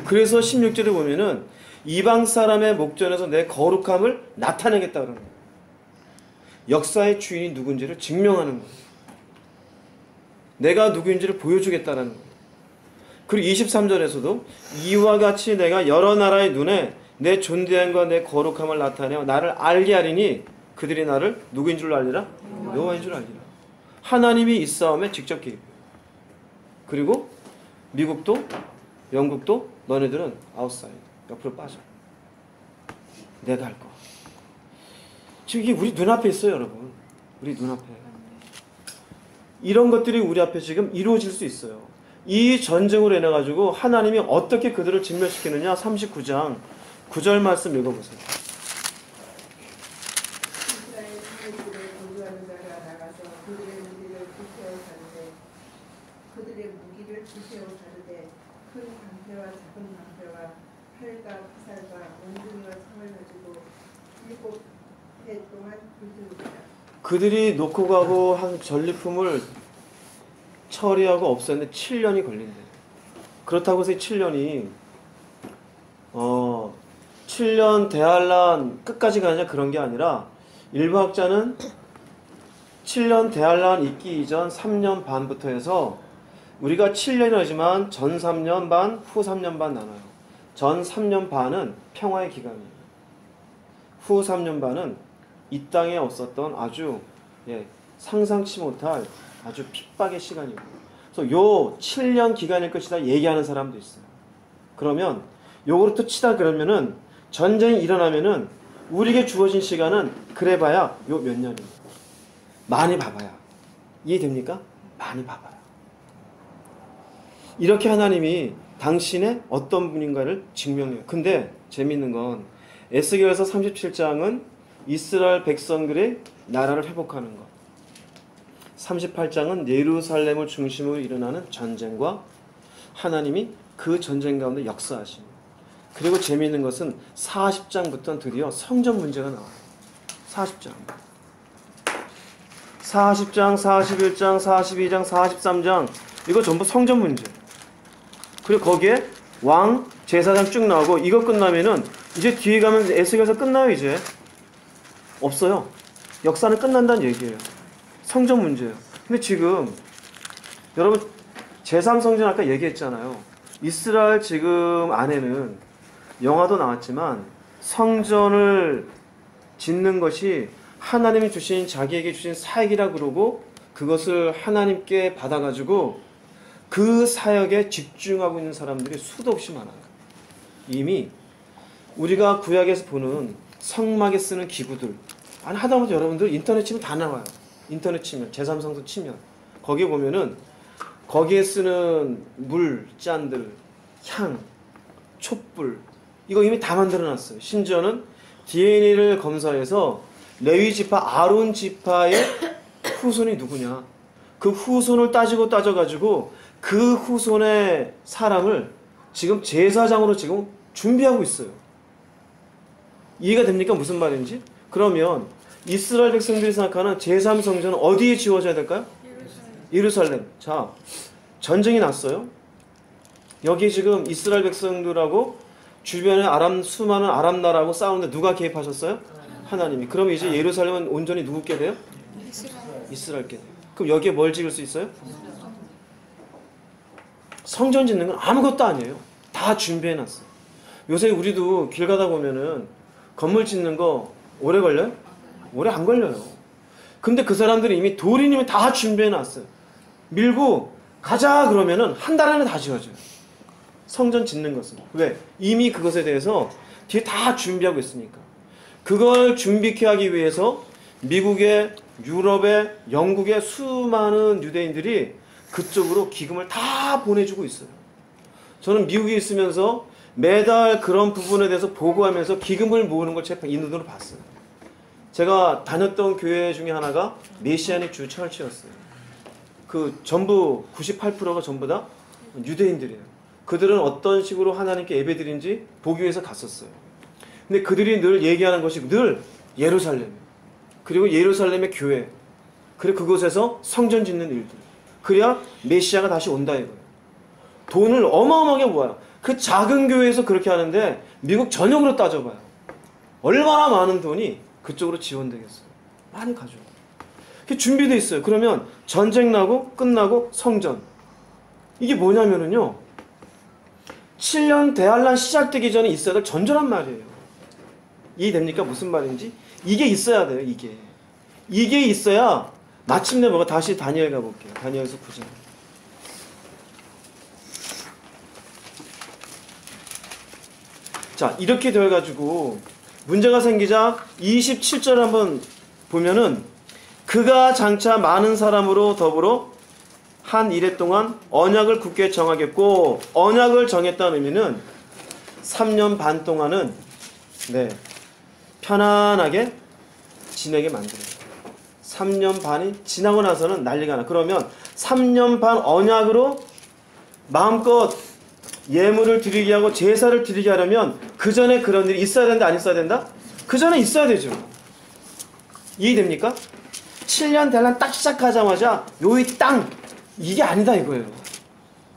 그래서 16절에 보면은 이방 사람의 목전에서 내 거룩함을 나타내겠다는 거예요. 역사의 주인이 누군지를 증명하는 거예요. 내가 누구인지를 보여주겠다는 거예요. 그리고 23절에서도 이와 같이 내가 여러 나라의 눈에 내 존귀함과 내 거룩함을 나타내어 나를 알게 하리니 그들이 나를 누구인 줄 알리라? 여호와인 줄 알리라. 하나님이 이 싸움에 직접 개입해요. 그리고 미국도 영국도 너네들은 아웃사이드 옆으로 빠져. 내가 할 거야. 지금 이게 우리 눈앞에 있어요, 여러분. 우리 눈앞에. 이런 것들이 우리 앞에 지금 이루어질 수 있어요. 이 전쟁으로 인해 가지고 하나님이 어떻게 그들을 진멸시키느냐. 39장 9절 말씀 읽어보세요. 이스라엘 자손들의 거주하는 자가 나가서 그들의 무기를 불태워 사르되 큰 방패와 작은 방패와 활과 화살과 원중이와 창을 가지고 7해 동안 불태우리라. 그들이 놓고 가고 한 전리품을 처리하고 없었는데 7년이 걸린대요. 그렇다고 해서 7년이 7년 대환란 끝까지 가느냐 그런 게 아니라 일부 학자는 7년 대환란 있기 이전 3년 반부터 해서 우리가 7년이지만 전 3년 반, 후 3년 반 나눠요. 전 3년 반은 평화의 기간이에요. 후 3년 반은 이 땅에 없었던 아주 상상치 못할 아주 핍박의 시간이고 그래서 요 7년 기간일 것이다 얘기하는 사람도 있어요. 그러면 요거부터 치다 그러면은 전쟁이 일어나면은 우리에게 주어진 시간은 그래봐야 요 몇 년입니다. 많이 봐봐야. 이해됩니까? 많이 봐봐요. 이렇게 하나님이 당신의 어떤 분인가를 증명해요. 근데 재미있는 건 에스겔서 37장은 이스라엘 백성들의 나라를 회복하는 것. 38장은 예루살렘을 중심으로 일어나는 전쟁과 하나님이 그 전쟁 가운데 역사하십니다. 그리고 재미있는 것은 40장부터는 드디어 성전 문제가 나와요. 40장. 40장, 41장, 42장, 43장 이거 전부 성전 문제. 그리고 거기에 왕, 제사장 쭉 나오고 이거 끝나면은 이제 뒤에 가면 에스겔서 끝나요 이제. 없어요. 역사는 끝난다는 얘기예요. 성전 문제예요. 근데 지금 여러분 제3성전 아까 얘기했잖아요. 이스라엘 지금 안에는 영화도 나왔지만 성전을 짓는 것이 하나님이 주신 자기에게 주신 사역이라 그러고 그것을 하나님께 받아가지고 그 사역에 집중하고 있는 사람들이 수도 없이 많아요. 이미 우리가 구약에서 보는 성막에 쓰는 기구들 아니 하다못해 여러분들 인터넷 치면 다 나와요. 인터넷 치면 제3성소 치면 거기에 보면은 거기에 쓰는 물, 짠들, 향, 촛불 이거 이미 다 만들어놨어요. 심지어는 DNA를 검사해서 레위 지파 아론 지파의 후손이 누구냐 그 후손을 따져가지고 그 후손의 사람을 지금 제사장으로 지금 준비하고 있어요. 이해가 됩니까? 무슨 말인지? 그러면 이스라엘 백성들이 생각하는 제3성전은 어디에 지어져야 될까요? 예루살렘. 자, 전쟁이 났어요. 여기 지금 이스라엘 백성들하고 주변에 수많은 아람 나라하고 싸우는데 누가 개입하셨어요? 하나님이. 그럼 이제 예루살렘은 온전히 누구께 돼요? 이스라엘께 돼요. 그럼 여기에 뭘 지을 수 있어요? 성전 짓는 건 아무것도 아니에요. 다 준비해놨어요. 요새 우리도 길 가다 보면은 건물 짓는 거 오래 걸려요? 오래 안 걸려요. 근데 그 사람들이 이미 도리님이 다 준비해놨어요. 밀고 가자 그러면은 한 달 안에 다 지어져요. 성전 짓는 것은. 왜? 이미 그것에 대해서 뒤에 다 준비하고 있으니까. 그걸 준비케 하기 위해서 미국의, 유럽의, 영국의 수많은 유대인들이 그쪽으로 기금을 다 보내주고 있어요. 저는 미국에 있으면서 매달 그런 부분에 대해서 보고하면서 기금을 모으는 걸 제가 이 눈으로 봤어요. 제가 다녔던 교회 중에 하나가 메시아닉 주 철치였어요. 그 전부 98%가 전부 다 유대인들이에요. 그들은 어떤 식으로 하나님께 예배드린지 보기 위해서 갔었어요. 근데 그들이 늘 얘기하는 것이 늘 예루살렘 그리고 예루살렘의 교회 그리고 그곳에서 성전 짓는 일들 그래야 메시아가 다시 온다 이거예요. 돈을 어마어마하게 모아요. 그 작은 교회에서 그렇게 하는데 미국 전역으로 따져봐요. 얼마나 많은 돈이 그쪽으로 지원되겠어요. 많이 가져요. 그게 준비되어 있어요. 그러면 전쟁 나고 끝나고 성전 이게 뭐냐면은요 7년 대환란 시작되기 전에 있어야 될 전전한 말이에요. 이해됩니까? 무슨 말인지? 이게 있어야 돼요. 이게 있어야 마침내 뭐가 다시 다니엘 가볼게요. 다니엘서 9장. 자 이렇게 되어가지고 문제가 생기자 27절 한번 보면은 그가 장차 많은 사람으로 더불어 한 이래 동안 언약을 굳게 정하겠고 언약을 정했다는 의미는 3년 반 동안은 편안하게 지내게 만들어요. 3년 반이 지나고 나서는 난리가 나. 그러면 3년 반 언약으로 마음껏 예물을 드리게 하고 제사를 드리게 하려면 그 전에 그런 일이 있어야 된다 안 있어야 된다? 그 전에 있어야 되죠. 이해됩니까? 7년 대란 딱 시작하자마자 요이 땅 이게 아니다 이거예요.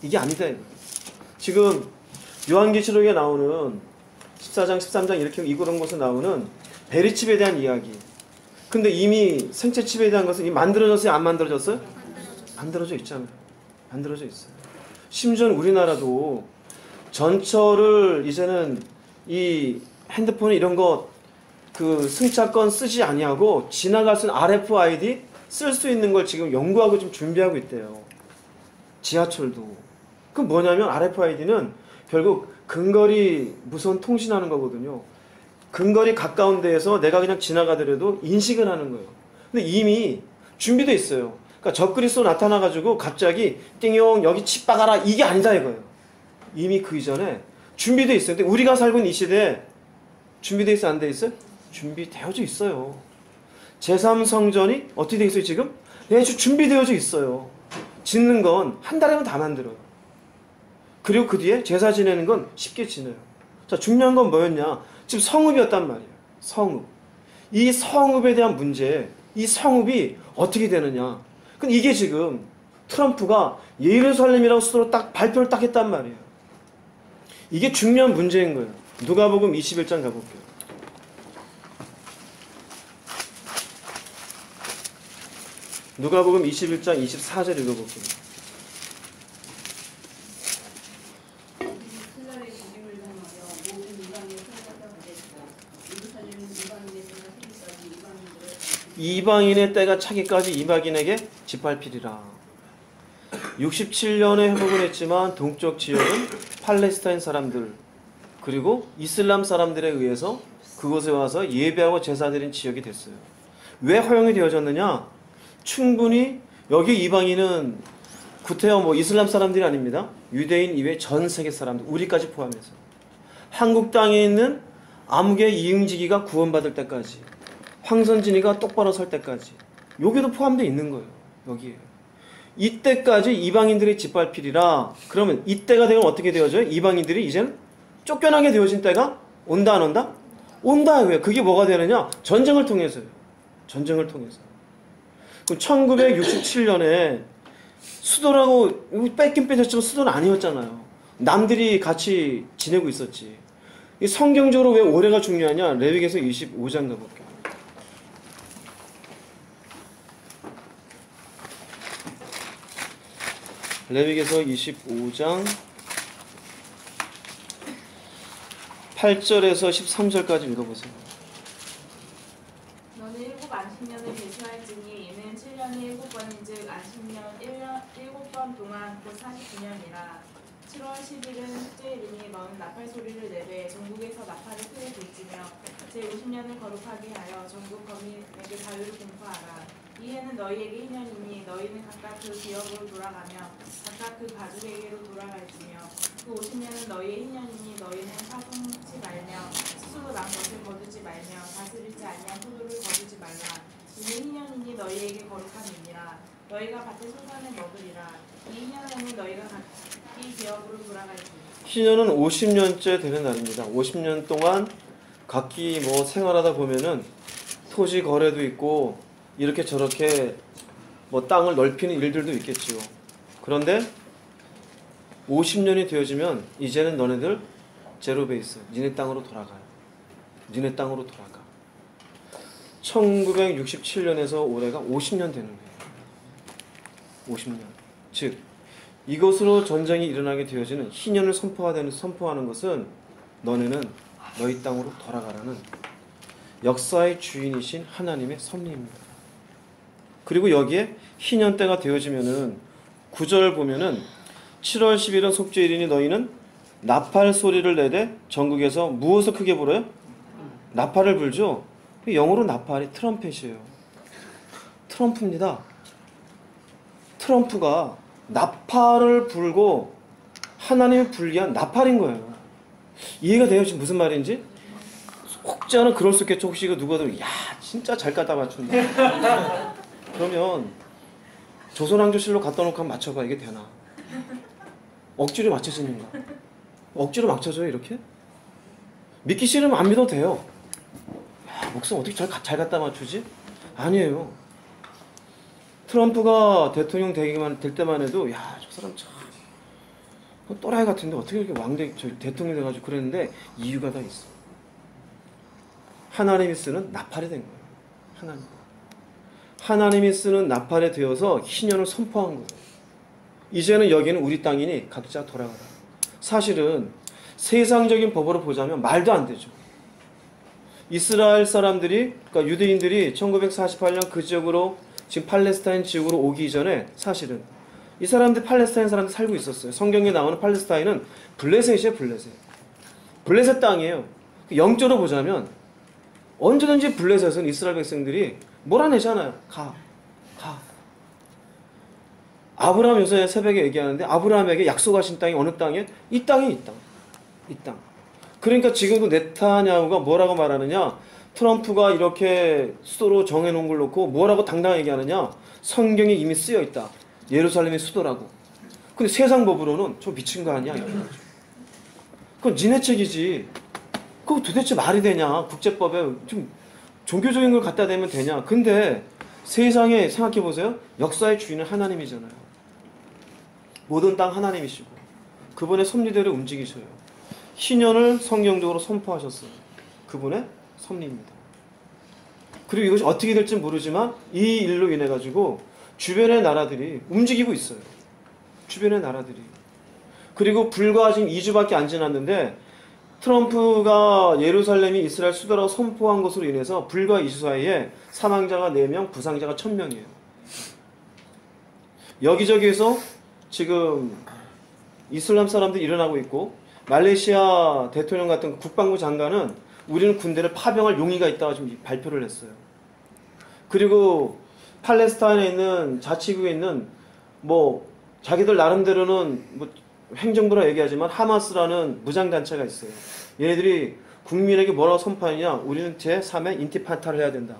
이게 아니다 이거예요. 지금 요한계시록에 나오는 14장 13장 이렇게 이런 곳에 나오는 베리칩에 대한 이야기. 근데 이미 생체칩에 대한 것은 이미 만들어졌어요? 안 만들어졌어요? 만들어져 있잖아요. 만들어져 있어요. 심지어 우리나라도 전철을 이제는 이 핸드폰 이런 거 그 승차권 쓰지 아니하고 지나갈 수 있는 RFID 쓸 수 있는 걸 지금 연구하고 좀 준비하고 있대요. 지하철도. 그 뭐냐면 RFID는 결국 근거리 무선 통신하는 거거든요. 근거리 가까운 데에서 내가 그냥 지나가더라도 인식을 하는 거예요. 근데 이미 준비되어 있어요. 그러니까 적그리스도 나타나가지고 갑자기 띵용 여기 칩 박아라 이게 아니다 이거예요. 이미 그 이전에 준비되어 있어요. 근데 우리가 살고 있는 이 시대에 준비되어 있어 안 돼 있어요? 준비되어져 있어요. 제3성전이 어떻게 되어 있어요 지금? 네, 준비되어져 있어요. 짓는 건 한 달이면 다 만들어요. 그리고 그 뒤에 제사 지내는 건 쉽게 지내요. 자, 중요한 건 뭐였냐? 지금 성읍이었단 말이에요. 성읍. 이 성읍에 대한 문제, 이 성읍이 어떻게 되느냐? 근데 이게 지금 트럼프가 예루살렘이라고 수도로 딱 발표를 딱 했단 말이에요. 이게 중요한 문제인 거예요. 누가복음 21장 가볼게요. 누가복음 21장 24절 읽어볼게요. 신라의 기능을 통하여 모든 이방의 선거가 되겠고 예루살렘은 이방인의 때가 차기까지 이방인의 때가 차기까지 이방인에게 짓밟히리라. 67년에 회복을 했지만 동쪽 지역은 팔레스타인 사람들 그리고 이슬람 사람들에 의해서 그곳에 와서 예배하고 제사드린 지역이 됐어요. 왜 허용이 되어졌느냐? 충분히 여기 이방인은 구태여 뭐 이슬람 사람들이 아닙니다. 유대인 이외 전 세계 사람들 우리까지 포함해서 한국 땅에 있는 암흑의 이응지기가 구원받을 때까지 황선진이가 똑바로 설 때까지 여기도 포함되어 있는 거예요. 여기에 이때까지 이방인들이 짓밟히리라. 그러면 이때가 되면 어떻게 되어져요? 이방인들이 이제는 쫓겨나게 되어진 때가 온다 안 온다? 온다. 왜? 그게 뭐가 되느냐? 전쟁을 통해서요. 전쟁을 통해서. 그럼 1967년에 수도라고 뺏긴 뺏었지만 수도는 아니었잖아요. 남들이 같이 지내고 있었지. 이 성경적으로 왜 올해가 중요하냐? 레위기서 25장 가볼게요. 레위기서 25장 8절에서 13절까지 읽어보세요. 너는 일곱 안식년을 계수할지니 이는 7년이 7번인즉 안식년 7번 동안 곧 49년이라. 7월 10일은 축제일이니 너는 나팔 소리를 내되 전국에서 나팔을 크게 불지며 제50년을 거룩하게 하여 전국 거민에게 자유를 공포하라. 이 해는 너희에게 희년이니 너희는 각각 그 기업으로 돌아가며 각각 그 가족에게로 돌아갈지며 그 50년은 너희의 희년이니 너희는 파송치 말며 스스로 난 것을 거두지 말며 다스리지 아니한 포도를 거두지 말라. 이는 희년이니 너희에게 거룩함이니라. 너희가 밭의 소산을 먹으리라. 이 희년에는 너희가 각기 기업으로 돌아갈지니. 희년은 50년째 되는 날입니다. 50년 동안 각기 뭐 생활하다 보면은 토지 거래도 있고 이렇게 저렇게 뭐 땅을 넓히는 일들도 있겠지요. 그런데 50년이 되어지면 이제는 너네들 제로 베이스, 니네 땅으로 돌아가요. 니네 땅으로 돌아가. 1967년에서 올해가 50년 되는 거예요. 50년. 즉 이것으로 전쟁이 일어나게 되어지는 희년을 선포하는 것은 너네는 너희 땅으로 돌아가라는 역사의 주인이신 하나님의 섭리입니다. 그리고 여기에 희년 때가 되어지면은 9절 보면은 7월 10일은 속죄일이니 너희는 나팔 소리를 내되 전국에서 무엇을 크게 불어요? 나팔을 불죠. 영어로 나팔이 트럼펫이에요. 트럼프입니다. 트럼프가 나팔을 불고 하나님을 불게 한 나팔인 거예요. 이해가 돼요? 지금 무슨 말인지? 혹지 않은 그럴 수 있겠죠. 혹시 이거 누가도 야 진짜 잘 갖다 맞춘다. 그러면 조선왕조실로 갖다 놓고 한번 맞춰봐. 이게 되나? 억지로 맞춰지는가? 억지로 맞춰줘요 이렇게? 믿기 싫으면 안 믿어도 돼요. 야, 목숨 어떻게 잘 갖다 맞추지? 아니에요. 트럼프가 대통령 될 때만 해도 야, 저 사람 참 또라이 같은데 어떻게 이렇게 대통령 돼가지고 그랬는데 이유가 다 있어. 하나님이 쓰는 나팔이 된 거예요. 하나님이 쓰는 나팔에 되어서 희년을 선포한 거예요. 이제는 여기는 우리 땅이니 각자 돌아가라. 사실은 세상적인 법으로 보자면 말도 안 되죠. 이스라엘 사람들이, 그러니까 유대인들이 1948년 그 지역으로 지금 팔레스타인 지역으로 오기 이전에 사실은 이 사람들 팔레스타인 사람들 살고 있었어요. 성경에 나오는 팔레스타인은 블레셋이에요. 블레셋 땅이에요. 영적으로 보자면 언제든지 블레셋은 이스라엘 백성들이 몰아내잖아요. 가. 아브라함 요새 새벽에 얘기하는데 아브라함에게 약속하신 땅이 어느 땅이에요? 이 땅이 이 땅. 그러니까 지금도 네타냐후가 뭐라고 말하느냐? 트럼프가 이렇게 수도로 정해놓은 걸 놓고 뭐라고 당당하게 얘기하느냐? 성경에 이미 쓰여 있다. 예루살렘이 수도라고. 근데 세상 법으로는 저 미친 거 아니야? 그건 니네 책이지. 그거 도대체 말이 되냐? 국제법에 좀 종교적인 걸 갖다 대면 되냐? 근데 세상에 생각해 보세요. 역사의 주인은 하나님이잖아요. 모든 땅 하나님이시고 그분의 섭리대로 움직이셔요. 희년을 성경적으로 선포하셨어요. 그분의 섭리입니다. 그리고 이것이 어떻게 될지 모르지만 이 일로 인해 가지고 주변의 나라들이 움직이고 있어요. 주변의 나라들이. 그리고 불과 지금 2주밖에 안 지났는데 트럼프가 예루살렘이 이스라엘 수도라고 선포한 것으로 인해서 불과 2주 사이에 사망자가 4명, 부상자가 1000명이에요. 여기저기에서 지금 이슬람 사람들이 일어나고 있고 말레이시아 대통령 같은 국방부 장관은 우리는 군대를 파병할 용의가 있다고 지금 발표를 했어요. 그리고 팔레스타인에 있는 자치구에 있는 뭐 자기들 나름대로는 뭐 행정부라 얘기하지만 하마스라는 무장단체가 있어요. 얘네들이 국민에게 뭐라고 선포하느냐? 우리는 제3의 인티파타를 해야 된다.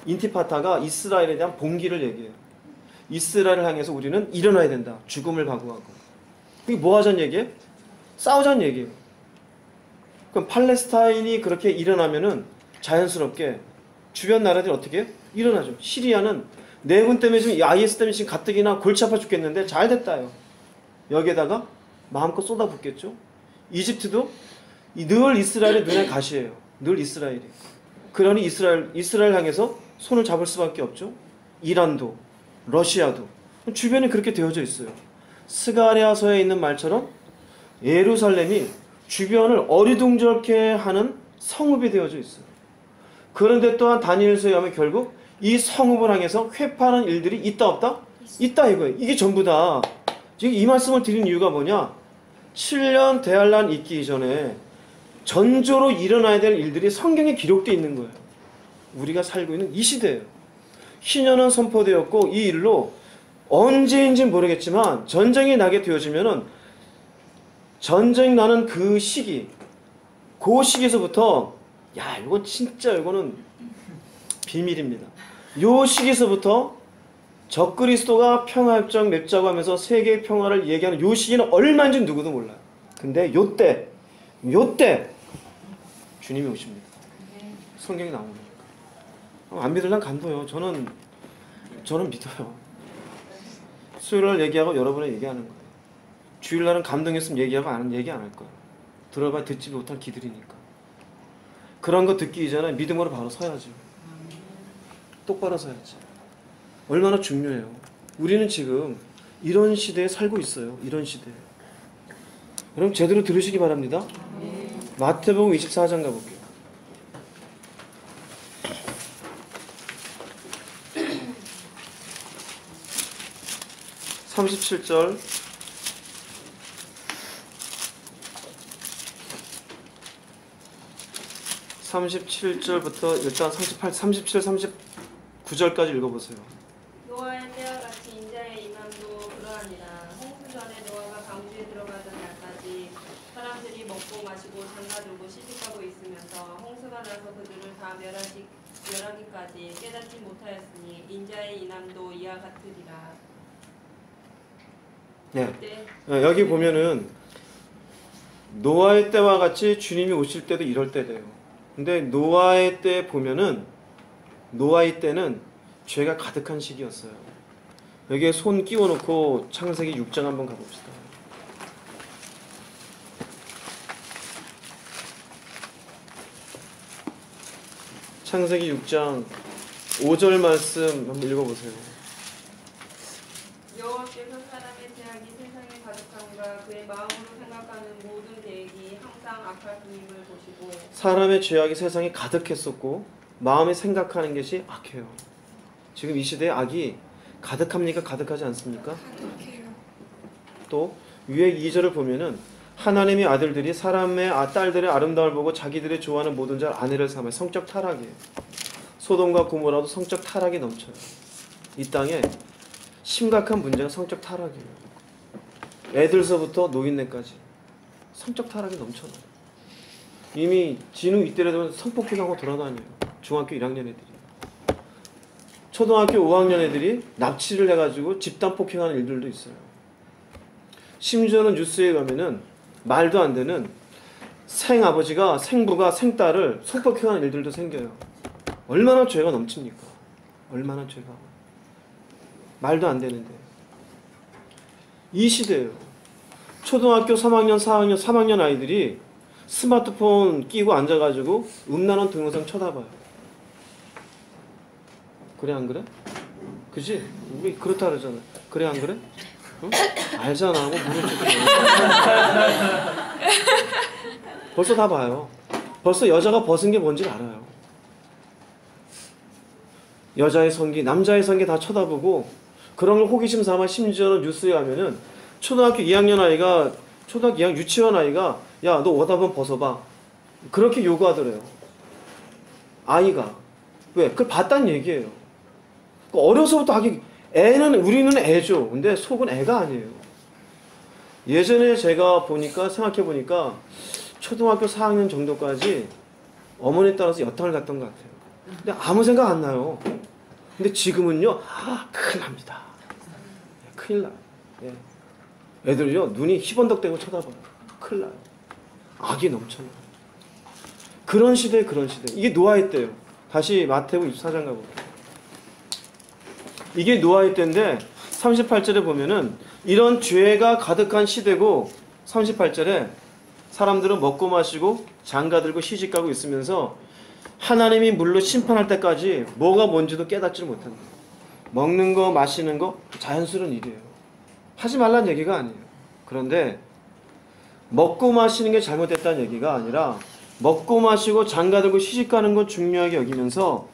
인티파타가 이스라엘에 대한 봉기를 얘기해요. 이스라엘을 향해서 우리는 일어나야 된다. 죽음을 각오하고. 이게 뭐 하자는 얘기예요? 싸우자는 얘기예요. 그럼 팔레스타인이 그렇게 일어나면은 자연스럽게 주변 나라들이 어떻게 해요? 일어나죠. 시리아는 내군 때문에 지금 IS 때문에 지금 가뜩이나 골치 아파 죽겠는데 잘 됐다요. 여기에다가 마음껏 쏟아붓겠죠. 이집트도 늘 이스라엘의 눈에 가시예요. 늘 이스라엘이. 그러니 이스라엘 향해서 손을 잡을 수밖에 없죠. 이란도, 러시아도 주변에 그렇게 되어져 있어요. 스가랴서에 있는 말처럼 예루살렘이 주변을 어리둥절케 하는 성읍이 되어져 있어요. 그런데 또한 다니엘서에 하면 결국 이 성읍을 향해서 회파하는 일들이 있다 없다? 있다 이거예요. 이게 전부 다 지금 이 말씀을 드린 이유가 뭐냐? 7년 대환란 있기 이전에 전조로 일어나야 될 일들이 성경에 기록되어 있는 거예요. 우리가 살고 있는 이 시대예요. 희년은 선포되었고 이 일로 언제인지 모르겠지만 전쟁이 나게 되어지면은 전쟁 나는 그 시기, 그 시기에서부터 야 이건 진짜 이거는 비밀입니다. 요 시기에서부터 적그리스도가 평화협정 맺자고 하면서 세계의 평화를 얘기하는 요 시기는 얼마인지 누구도 몰라요. 근데 요때 주님이 오십니다. 성경이 나옵니다. 안 믿으려면 간둬요. 저는 믿어요. 수요일날 얘기하고 여러분이 얘기하는 거예요. 주일날은 감동했으면 얘기하고 얘기 안 할 거예요. 들어봐야 듣지 못할 기들이니까. 그런 거 듣기 이전에 믿음으로 바로 서야죠. 똑바로 서야지. 얼마나 중요해요. 우리는 지금 이런 시대에 살고 있어요. 이런 시대에. 여러분 제대로 들으시기 바랍니다. 마태복음 24장 가볼게요. 37절 37절부터 일단 37, 39절까지 읽어보세요. 노아의 때와 같이 인자의 임함도 그러하니라. 홍수전에 노아가 방주에 들어가던 날까지 사람들이 먹고 마시고 장가들고 시집가고 있으면서 홍수가 나서 그들을 다 멸하기까지 깨닫지 못하였으니 인자의 임함도 이와 같으리라. 네. 여기 보면은 노아의 때와 같이 주님이 오실 때도 이럴 때 돼요. 근데 노아의 때 보면은 노아의 때는 죄가 가득한 시기였어요. 여기에 손 끼워놓고 창세기 6장 한번 가봅시다. 창세기 6장 5절 말씀 한번 읽어보세요. 여호와께서 사람의 제약이 세상에 가득함과 그의 마음으로 생각하는 모든 계획이 항상 악하심을 보시고 사람의 죄악이 세상에 가득했었고 마음에 생각하는 것이 악해요. 지금 이 시대에 악이 가득합니까? 가득하지 않습니까? 또 위에 2절을 보면은 하나님의 아들들이 사람의 딸들의 아름다움을 보고 자기들이 좋아하는 모든 자 아내를 삼아 성적 타락이에요. 소돔과 고모라도 성적 타락이 넘쳐요. 이 땅에 심각한 문제가 성적 타락이에요. 애들서부터 노인네까지 성적 타락이 넘쳐나요. 이미 진우 이때려 되면 성폭행하고 돌아다녀요. 중학교 1학년 애들이. 초등학교 5학년 애들이 납치를 해가지고 집단 폭행하는 일들도 있어요. 심지어는 뉴스에 가면은 말도 안 되는 생아버지가 생부가 생딸을 성폭행하는 일들도 생겨요. 얼마나 죄가 넘칩니까? 얼마나 죄가. 말도 안 되는데. 이 시대예요. 초등학교 3학년, 4학년, 3학년 아이들이 스마트폰 끼고 앉아가지고 음란한 동영상 쳐다봐요. 그래 안 그래? 그지? 우리 그렇다 그러잖아. 그래 안 그래? 응? 알잖아. 뭐 모른 척도 벌써 다 봐요. 벌써 여자가 벗은 게 뭔지 알아요. 여자의 성기, 남자의 성기 다 쳐다보고 그런 걸 호기심 삼아 심지어는 뉴스에 가면은 초등학교 2학년 아이가 초등학교 2학년 유치원 아이가 야 너 옷 한번 벗어봐. 그렇게 요구하더래요. 아이가. 왜? 그걸 봤다는 얘기예요. 어려서부터 하기 우리는 애죠. 근데 속은 애가 아니에요. 예전에 제가 보니까 생각해 보니까 초등학교 4학년 정도까지 어머니에 따라서 여탕을 갔던 것 같아요. 근데 아무 생각 안 나요. 근데 지금은요, 큰일 납니다. 큰일 나요. 예. 애들요, 눈이 희번덕대고 쳐다봐요. 큰일 나요. 악이 넘쳐나요. 그런 시대에 그런 시대. 이게 노아의 때예요. 다시 마태복음 24장 가볼게요. 이게 노아의 때인데 38절에 보면은 이런 죄가 가득한 시대고 38절에 사람들은 먹고 마시고 장가들고 시집가고 있으면서 하나님이 물로 심판할 때까지 뭐가 뭔지도 깨닫지 못한다. 먹는 거 마시는 거 자연스러운 일이에요. 하지 말라는 얘기가 아니에요. 그런데 먹고 마시는 게 잘못됐다는 얘기가 아니라 먹고 마시고 장가들고 시집가는 건 중요하게 여기면서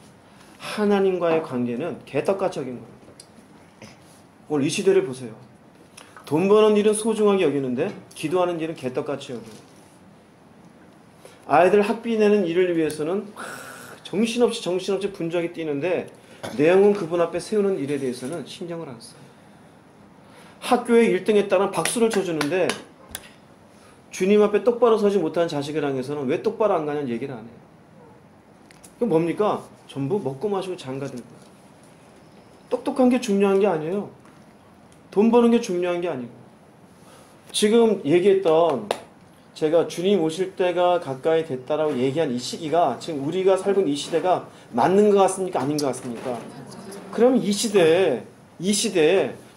하나님과의 관계는 개떡같이 여긴 거예요. 오늘 이 시대를 보세요. 돈 버는 일은 소중하게 여기는데 기도하는 일은 개떡같이 여겨요. 아이들 학비 내는 일을 위해서는 정신없이 분주하게 뛰는데 내용은 그분 앞에 세우는 일에 대해서는 신경을 안 써요. 학교에 1등 했다는 박수를 쳐주는데 주님 앞에 똑바로 서지 못한 자식을 향해서는 왜 똑바로 안 가냐는 얘기를 안 해요. 그게 뭡니까? 전부 먹고 마시고 장가들고. 똑똑한 게 중요한 게 아니에요. 돈 버는 게 중요한 게 아니고. 지금 얘기했던 제가 주님 오실 때가 가까이 됐다라고 얘기한 이 시기가 지금 우리가 살고 있는 이 시대가 맞는 것 같습니까? 아닌 것 같습니까? 그럼 이 시대에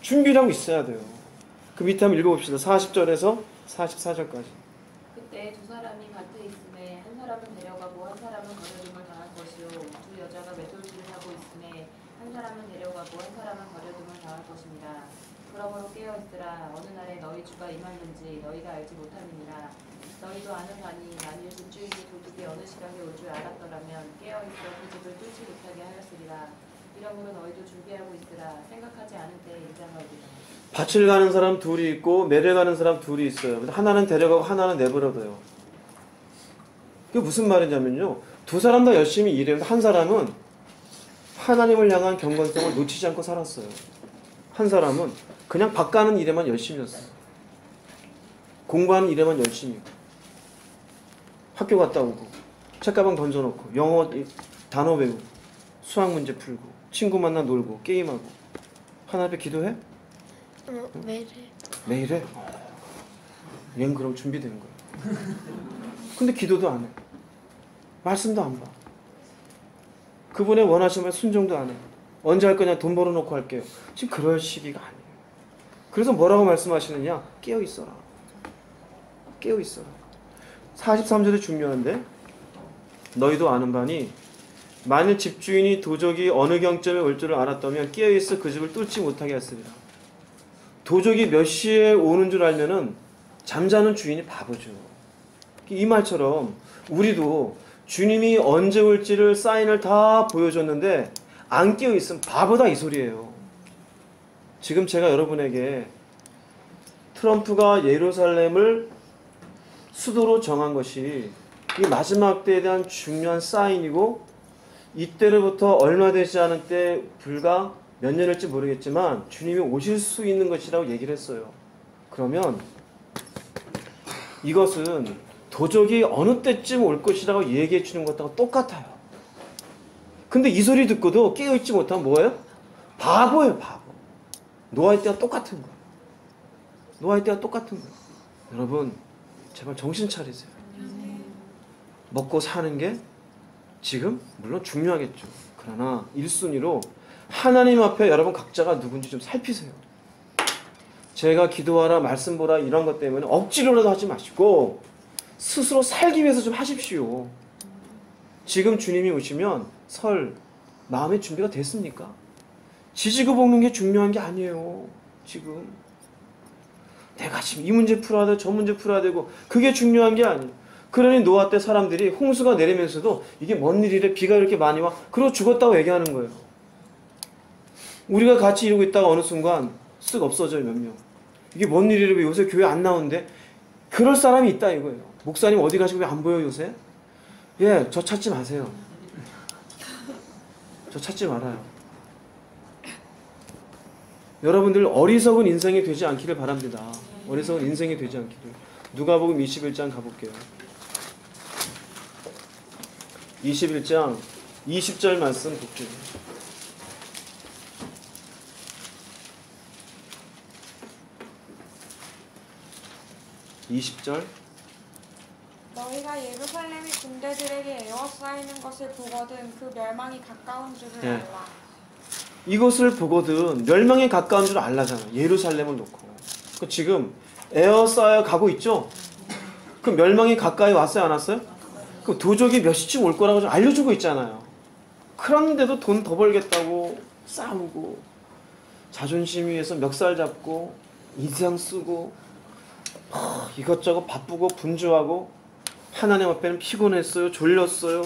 준비를 하고 있어야 돼요. 그 밑에 한번 읽어봅시다. 40절에서 44절까지. 그때 두 사람이 밭에 있음에 한 사람은 데려가고 한 사람은 버려둠을 당할 것이요 두 여자가 매돌질을 하고 있음에 한 사람은 데려가고 한 사람은 버려둠을 당할 것입니다. 그러므로 깨어있으라. 어느 날에 너희 주가 임하는지 너희가 알지 못함이니라. 너희도 아는 바니 만일 집주인이 도둑이 어느 시각에 올 줄 알았더라면 깨어있어 그 집을 뚫지 못하게 하였으리라. 이러므로 너희도 준비하고 있으라. 생각하지 않을 때에 인자가 오리라. 밭을 가는 사람 둘이 있고 매를 가는 사람 둘이 있어요. 근데 하나는 데려가고 하나는 내버려둬요. 그게 무슨 말이냐면요. 두 사람 다 열심히 일해요. 한 사람은 하나님을 향한 경건성을 놓치지 않고 살았어요. 한 사람은 그냥 밭 가는 일에만 열심히 했어요. 공부하는 일에만 열심히. 학교 갔다 오고 책가방 던져놓고 영어 단어 배우고 수학 문제 풀고 친구 만나 놀고 게임하고. 하나님 앞에 기도해? 매일. 매일 해? 얘는 그럼 준비되는 거야. 근데 기도도 안 해. 말씀도 안 봐. 그분의 원하시는 말 순종도 안 해. 언제 할 거냐? 돈 벌어놓고 할게요. 지금 그럴 시기가 아니에요. 그래서 뭐라고 말씀하시느냐? 깨어있어라. 깨어있어라. 43절이 중요한데 너희도 아는 바니 만일 집주인이 도적이 어느 경점에 올 줄을 알았다면 깨어있어 그 집을 뚫지 못하게 했으리라. 도적이 몇 시에 오는 줄 알면은 잠자는 주인이 바보죠. 이 말처럼 우리도 주님이 언제 올지를 사인을 다 보여줬는데 안 깨어있으면 바보다 이 소리예요. 지금 제가 여러분에게 트럼프가 예루살렘을 수도로 정한 것이 이 마지막 때에 대한 중요한 사인이고, 이때로부터 얼마 되지 않은 때, 불과 몇 년일지 모르겠지만 주님이 오실 수 있는 것이라고 얘기를 했어요. 그러면 이것은 도적이 어느 때쯤 올 것이라고 얘기해 주는 것하고 똑같아요. 근데 이 소리 듣고도 깨어있지 못하면 뭐예요? 바보예요, 바보. 노아의 때와 똑같은 거예요. 노아의 때와 똑같은 거예요. 여러분, 제발 정신 차리세요. 먹고 사는 게 지금 물론 중요하겠죠. 그러나 1순위로 하나님 앞에 여러분 각자가 누군지 좀 살피세요. 제가 기도하라, 말씀 보라 이런 것 때문에 억지로라도 하지 마시고 스스로 살기 위해서 좀 하십시오. 지금 주님이 오시면 설 마음의 준비가 됐습니까? 지지고 볶는 게 중요한 게 아니에요. 지금 내가 지금 이 문제 풀어야 되고 저 문제 풀어야 되고 그게 중요한 게 아니에요. 그러니 노아 때 사람들이 홍수가 내리면서도 이게 뭔 일이래, 비가 이렇게 많이 와, 그러고 죽었다고 얘기하는 거예요. 우리가 같이 이러고 있다가 어느 순간 쓱 없어져요, 몇 명. 이게 뭔 일이래, 왜 요새 교회 안 나오는데? 그럴 사람이 있다 이거예요. 목사님 어디 가시고 왜 안 보여 요새? 예, 저 찾지 마세요. 저 찾지 말아요. 여러분들 어리석은 인생이 되지 않기를 바랍니다. 어리석은 인생이 되지 않기를. 누가복음 21장 가볼게요. 21장 20절 말씀 볼게요. 너희가 예루살렘의 군대들에게 에워싸이는 것을 보거든 그 멸망이 가까운 줄을 알라. 이것을 보거든 멸망에 가까운 줄 알라잖아. 예루살렘을 놓고. 지금 에워싸여 가고 있죠? 그 멸망이 가까이 왔어요, 안 왔어요? 그 도적이 몇 시쯤 올 거라고 좀 알려주고 있잖아요. 그런데도 돈 더 벌겠다고 싸우고 자존심 위해서 멱살 잡고 인상 쓰고 이것저것 바쁘고 분주하고 하나님 앞에는 피곤했어요, 졸렸어요.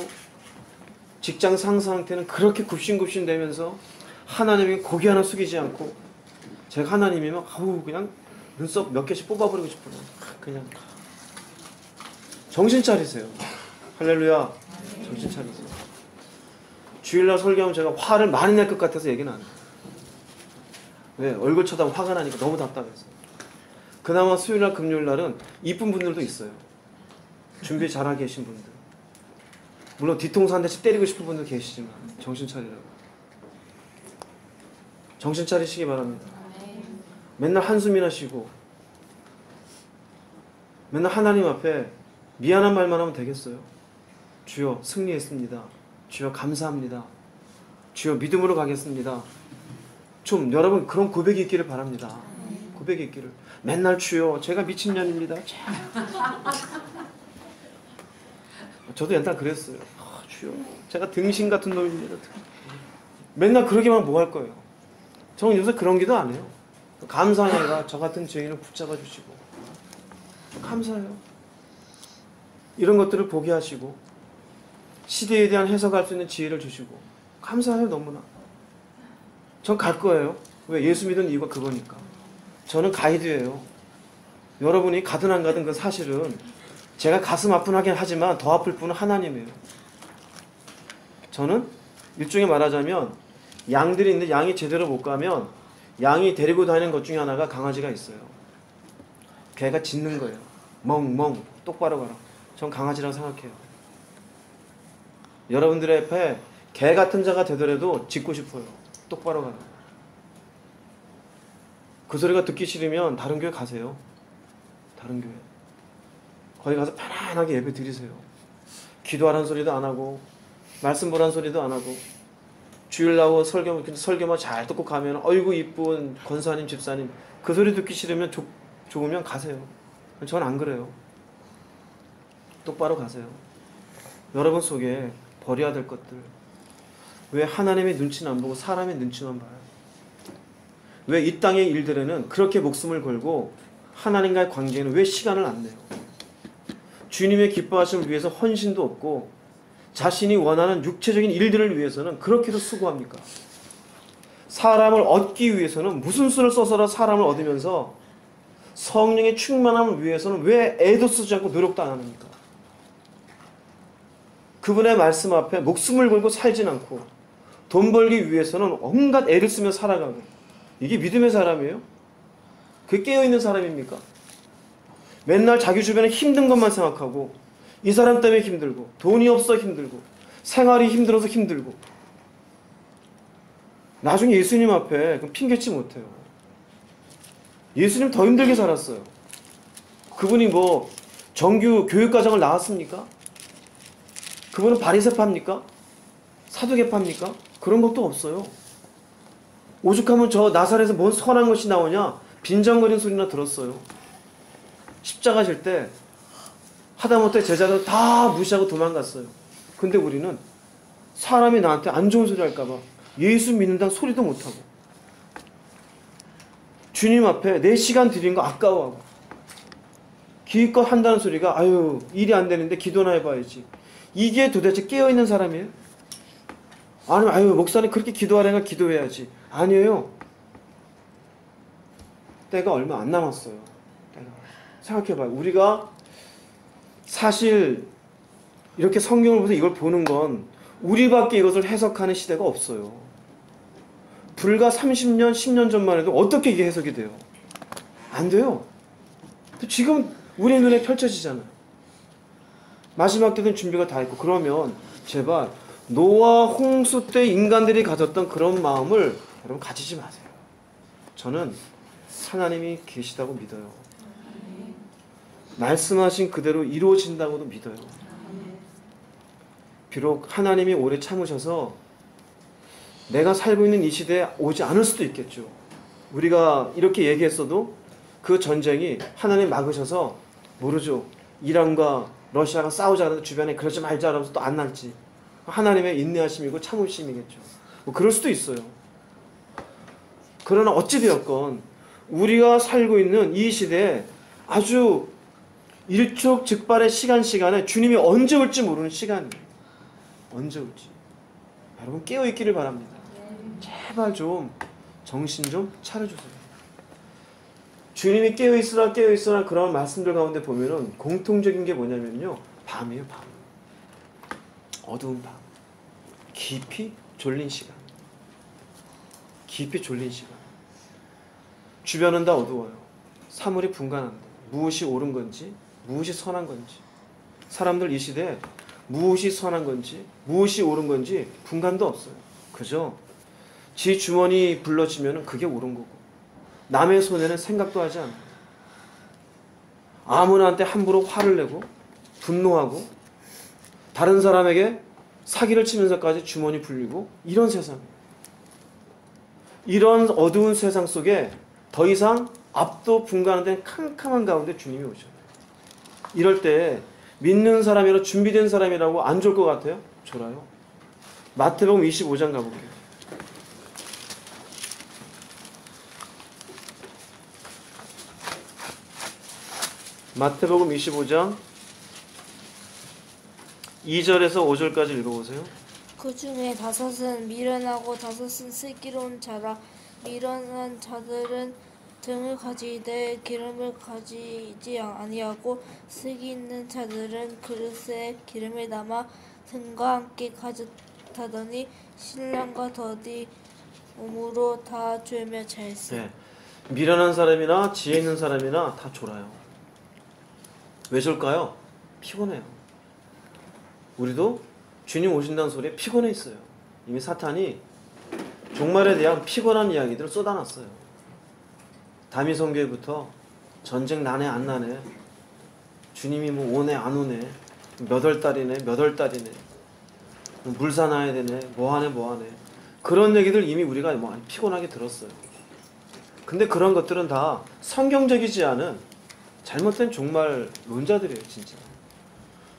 직장 상사한테는 그렇게 굽신굽신 대면서 하나님에게 고개 하나 숙이지 않고, 제가 하나님이면 아우 그냥 눈썹 몇 개씩 뽑아버리고 싶어요. 그냥 정신 차리세요. 할렐루야. 정신 차리세요. 주일날 설교하면 제가 화를 많이 낼 것 같아서 얘기는 안 해요. 왜? 얼굴 쳐다보면 화가 나니까 너무 답답해서. 그나마 수요일날 금요일날은 이쁜 분들도 있어요. 준비 잘하게 계신 분들. 물론 뒤통수 한 대씩 때리고 싶은 분도 계시지만 정신 차리라고. 정신 차리시기 바랍니다. 맨날 한숨이나 쉬고 맨날 하나님 앞에 미안한 말만 하면 되겠어요? 주여 승리했습니다. 주여 감사합니다. 주여 믿음으로 가겠습니다. 좀 여러분 그런 고백이 있기를 바랍니다. 고백이 있기를. 맨날 주여 제가 미친년입니다. 저도 옛날 그랬어요. 주여 제가 등신 같은 놈입니다. 맨날 그러기만 뭐 할 거예요. 저는 요새 그런 기도 안 해요. 감사해가 저 같은 죄인을 붙잡아 주시고 감사해요. 이런 것들을 보게 하시고 시대에 대한 해석할 수 있는 지혜를 주시고 감사해요. 너무나. 전 갈 거예요. 왜? 예수 믿은 이유가 그거니까. 저는 가이드예요. 여러분이 가든 안 가든 그 사실은 제가 가슴 아프긴 하지만 더 아플 분은 하나님이에요. 저는 일종의 말하자면 양들이 있는데 양이 제대로 못 가면 양이 데리고 다니는 것 중에 하나가 강아지가 있어요. 걔가 짖는 거예요. 멍멍 똑바로 가라. 전 강아지라고 생각해요. 여러분들의 앞에 개 같은 자가 되더라도 짖고 싶어요. 똑바로 가라. 그 소리가 듣기 싫으면 다른 교회 가세요. 다른 교회. 거기 가서 편안하게 예배 드리세요. 기도하라는 소리도 안 하고 말씀 보라는 소리도 안 하고 주일 나고 설교만 잘 듣고 가면 어이구 이쁜 권사님 집사님 그 소리 듣기 싫으면 좋으면 가세요. 전 안 그래요. 똑바로 가세요. 여러분 속에 버려야 될 것들. 왜 하나님의 눈치는 안 보고 사람의 눈치만 봐요? 왜 이 땅의 일들에는 그렇게 목숨을 걸고 하나님과의 관계에는 왜 시간을 안 내요? 주님의 기뻐하심을 위해서 헌신도 없고 자신이 원하는 육체적인 일들을 위해서는 그렇게도 수고합니까? 사람을 얻기 위해서는 무슨 수를 써서라 사람을 얻으면서 성령의 충만함을 위해서는 왜 애도 쓰지 않고 노력도 안 합니까? 그분의 말씀 앞에 목숨을 걸고 살진 않고 돈 벌기 위해서는 온갖 애를 쓰며 살아가고, 이게 믿음의 사람이에요? 그게 깨어있는 사람입니까? 맨날 자기 주변에 힘든 것만 생각하고, 이 사람 때문에 힘들고, 돈이 없어 힘들고, 생활이 힘들어서 힘들고, 나중에 예수님 앞에 핑계치 못해요. 예수님 더 힘들게 살았어요. 그분이 뭐 정규 교육과정을 나왔습니까? 그분은 바리새파입니까? 사두개파입니까? 그런 것도 없어요. 오죽하면 저 나사렛에서 뭔 선한 것이 나오냐 빈정거리는 소리나 들었어요. 십자가 질 때 하다못해 제자들 다 무시하고 도망갔어요. 근데 우리는 사람이 나한테 안 좋은 소리 할까봐 예수 믿는다는 소리도 못하고, 주님 앞에 내 시간 드린 거 아까워하고, 기껏 한다는 소리가 아유 일이 안 되는데 기도나 해봐야지. 이게 도대체 깨어있는 사람이에요? 아니면 아유 목사님 그렇게 기도하려니까 기도해야지. 아니에요. 때가 얼마 안 남았어요. 생각해봐요. 우리가 사실 이렇게 성경을 보면서 이걸 보는 건 우리밖에 이것을 해석하는 시대가 없어요. 불과 30년, 10년 전만 해도 어떻게 이게 해석이 돼요? 안 돼요. 지금 우리 눈에 펼쳐지잖아요. 마지막 때는 준비가 다 있고. 그러면 제발 노아 홍수 때 인간들이 가졌던 그런 마음을 여러분 가지지 마세요. 저는 하나님이 계시다고 믿어요. 말씀하신 그대로 이루어진다고도 믿어요. 비록 하나님이 오래 참으셔서 내가 살고 있는 이 시대에 오지 않을 수도 있겠죠. 우리가 이렇게 얘기했어도 그 전쟁이 하나님 막으셔서 모르죠. 이란과 러시아가 싸우자 그래도 주변에 그러지 말자 그러면서 또 안 날지. 하나님의 인내하심이고 참으심이겠죠. 뭐 그럴 수도 있어요. 그러나 어찌되었건 우리가 살고 있는 이 시대에 아주 일촉즉발의 시간에 주님이 언제 올지 모르는 시간이에요. 언제 올지. 여러분 깨어있기를 바랍니다. 제발 좀 정신 좀 차려주세요. 주님이 깨어있으라 그런 말씀들 가운데 보면은 공통적인 게 뭐냐면요, 밤이에요. 밤. 어두운 밤. 깊이 졸린 시간. 깊이 졸린 시간. 주변은 다 어두워요. 사물이 분간한다. 무엇이 옳은 건지, 무엇이 선한 건지. 사람들 이 시대에 무엇이 선한 건지, 무엇이 옳은 건지 분간도 없어요. 그죠? 지 주머니 불러지면 그게 옳은 거고, 남의 손에는 생각도 하지 않아요. 아무나한테 함부로 화를 내고 분노하고 다른 사람에게 사기를 치면서까지 주머니 불리고, 이런 세상. 이런 어두운 세상 속에 더 이상 앞도 분간된 캄캄한 가운데 주님이 오셔요. 이럴 때 믿는 사람이라 준비된 사람이라고 안 좋을 것 같아요? 졸아요. 마태복음 25장 가볼게요. 마태복음 25장 2절에서 5절까지 읽어보세요. 그 중에 5은 미련하고 5은 슬기로운 자라. 미련한 자들은 등을 가지되 기름을 가지지 아니하고, 슬기 있는 자들은 그릇에 기름을 담아 등과 함께 가져다더니 신랑과 더디 몸으로 다 졸며 잘세. 네. 미련한 사람이나 지혜 있는 사람이나 다 졸아요. 왜 졸까요? 피곤해요. 우리도 주님 오신다는 소리에 피곤해 있어요. 이미 사탄이 종말에 대한 피곤한 이야기들을 쏟아놨어요. 다미성교회부터 전쟁 나네 안 나네, 주님이 뭐 오네 안 오네, 몇 월 달이네 물 사놔야 되네, 뭐하네 그런 얘기들 이미 우리가 뭐 피곤하게 들었어요. 근데 그런 것들은 다 성경적이지 않은 잘못된 종말론자들이에요. 진짜.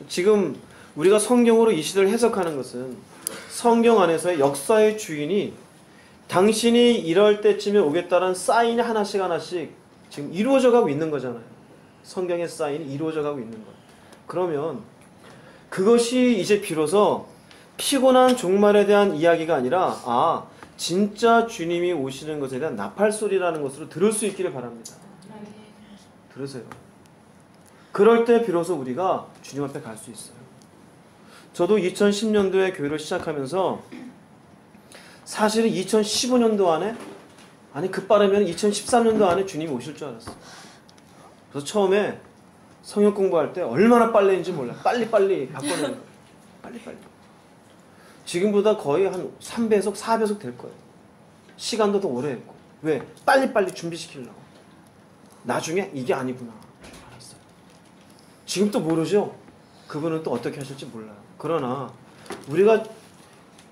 지금 우리가 성경으로 이 시대를 해석하는 것은 성경 안에서의 역사의 주인이 당신이 이럴 때쯤에 오겠다는 사인이 하나씩 지금 이루어져 가고 있는 거잖아요. 성경의 사인이 이루어져 가고 있는 것. 그러면 그것이 이제 비로소 피곤한 종말에 대한 이야기가 아니라 진짜 주님이 오시는 것에 대한 나팔소리라는 것으로 들을 수 있기를 바랍니다. 그러세요. 그럴 때 비로소 우리가 주님 앞에 갈 수 있어요. 저도 2010년도에 교회를 시작하면서 사실은 2015년도 안에, 아니 급바라면 2013년도 안에 주님이 오실 줄 알았어요. 그래서 처음에 성역 공부할 때 얼마나 빨리인지 몰라요. 빨리빨리 바꿔내는 거예요. 빨리빨리. 지금보다 거의 한 3배속, 4배속 될 거예요. 시간도 더 오래 했고. 왜? 빨리빨리 준비시키려고. 나중에 이게 아니구나. 알았어요. 지금 또 모르죠? 그분은 또 어떻게 하실지 몰라요. 그러나 우리가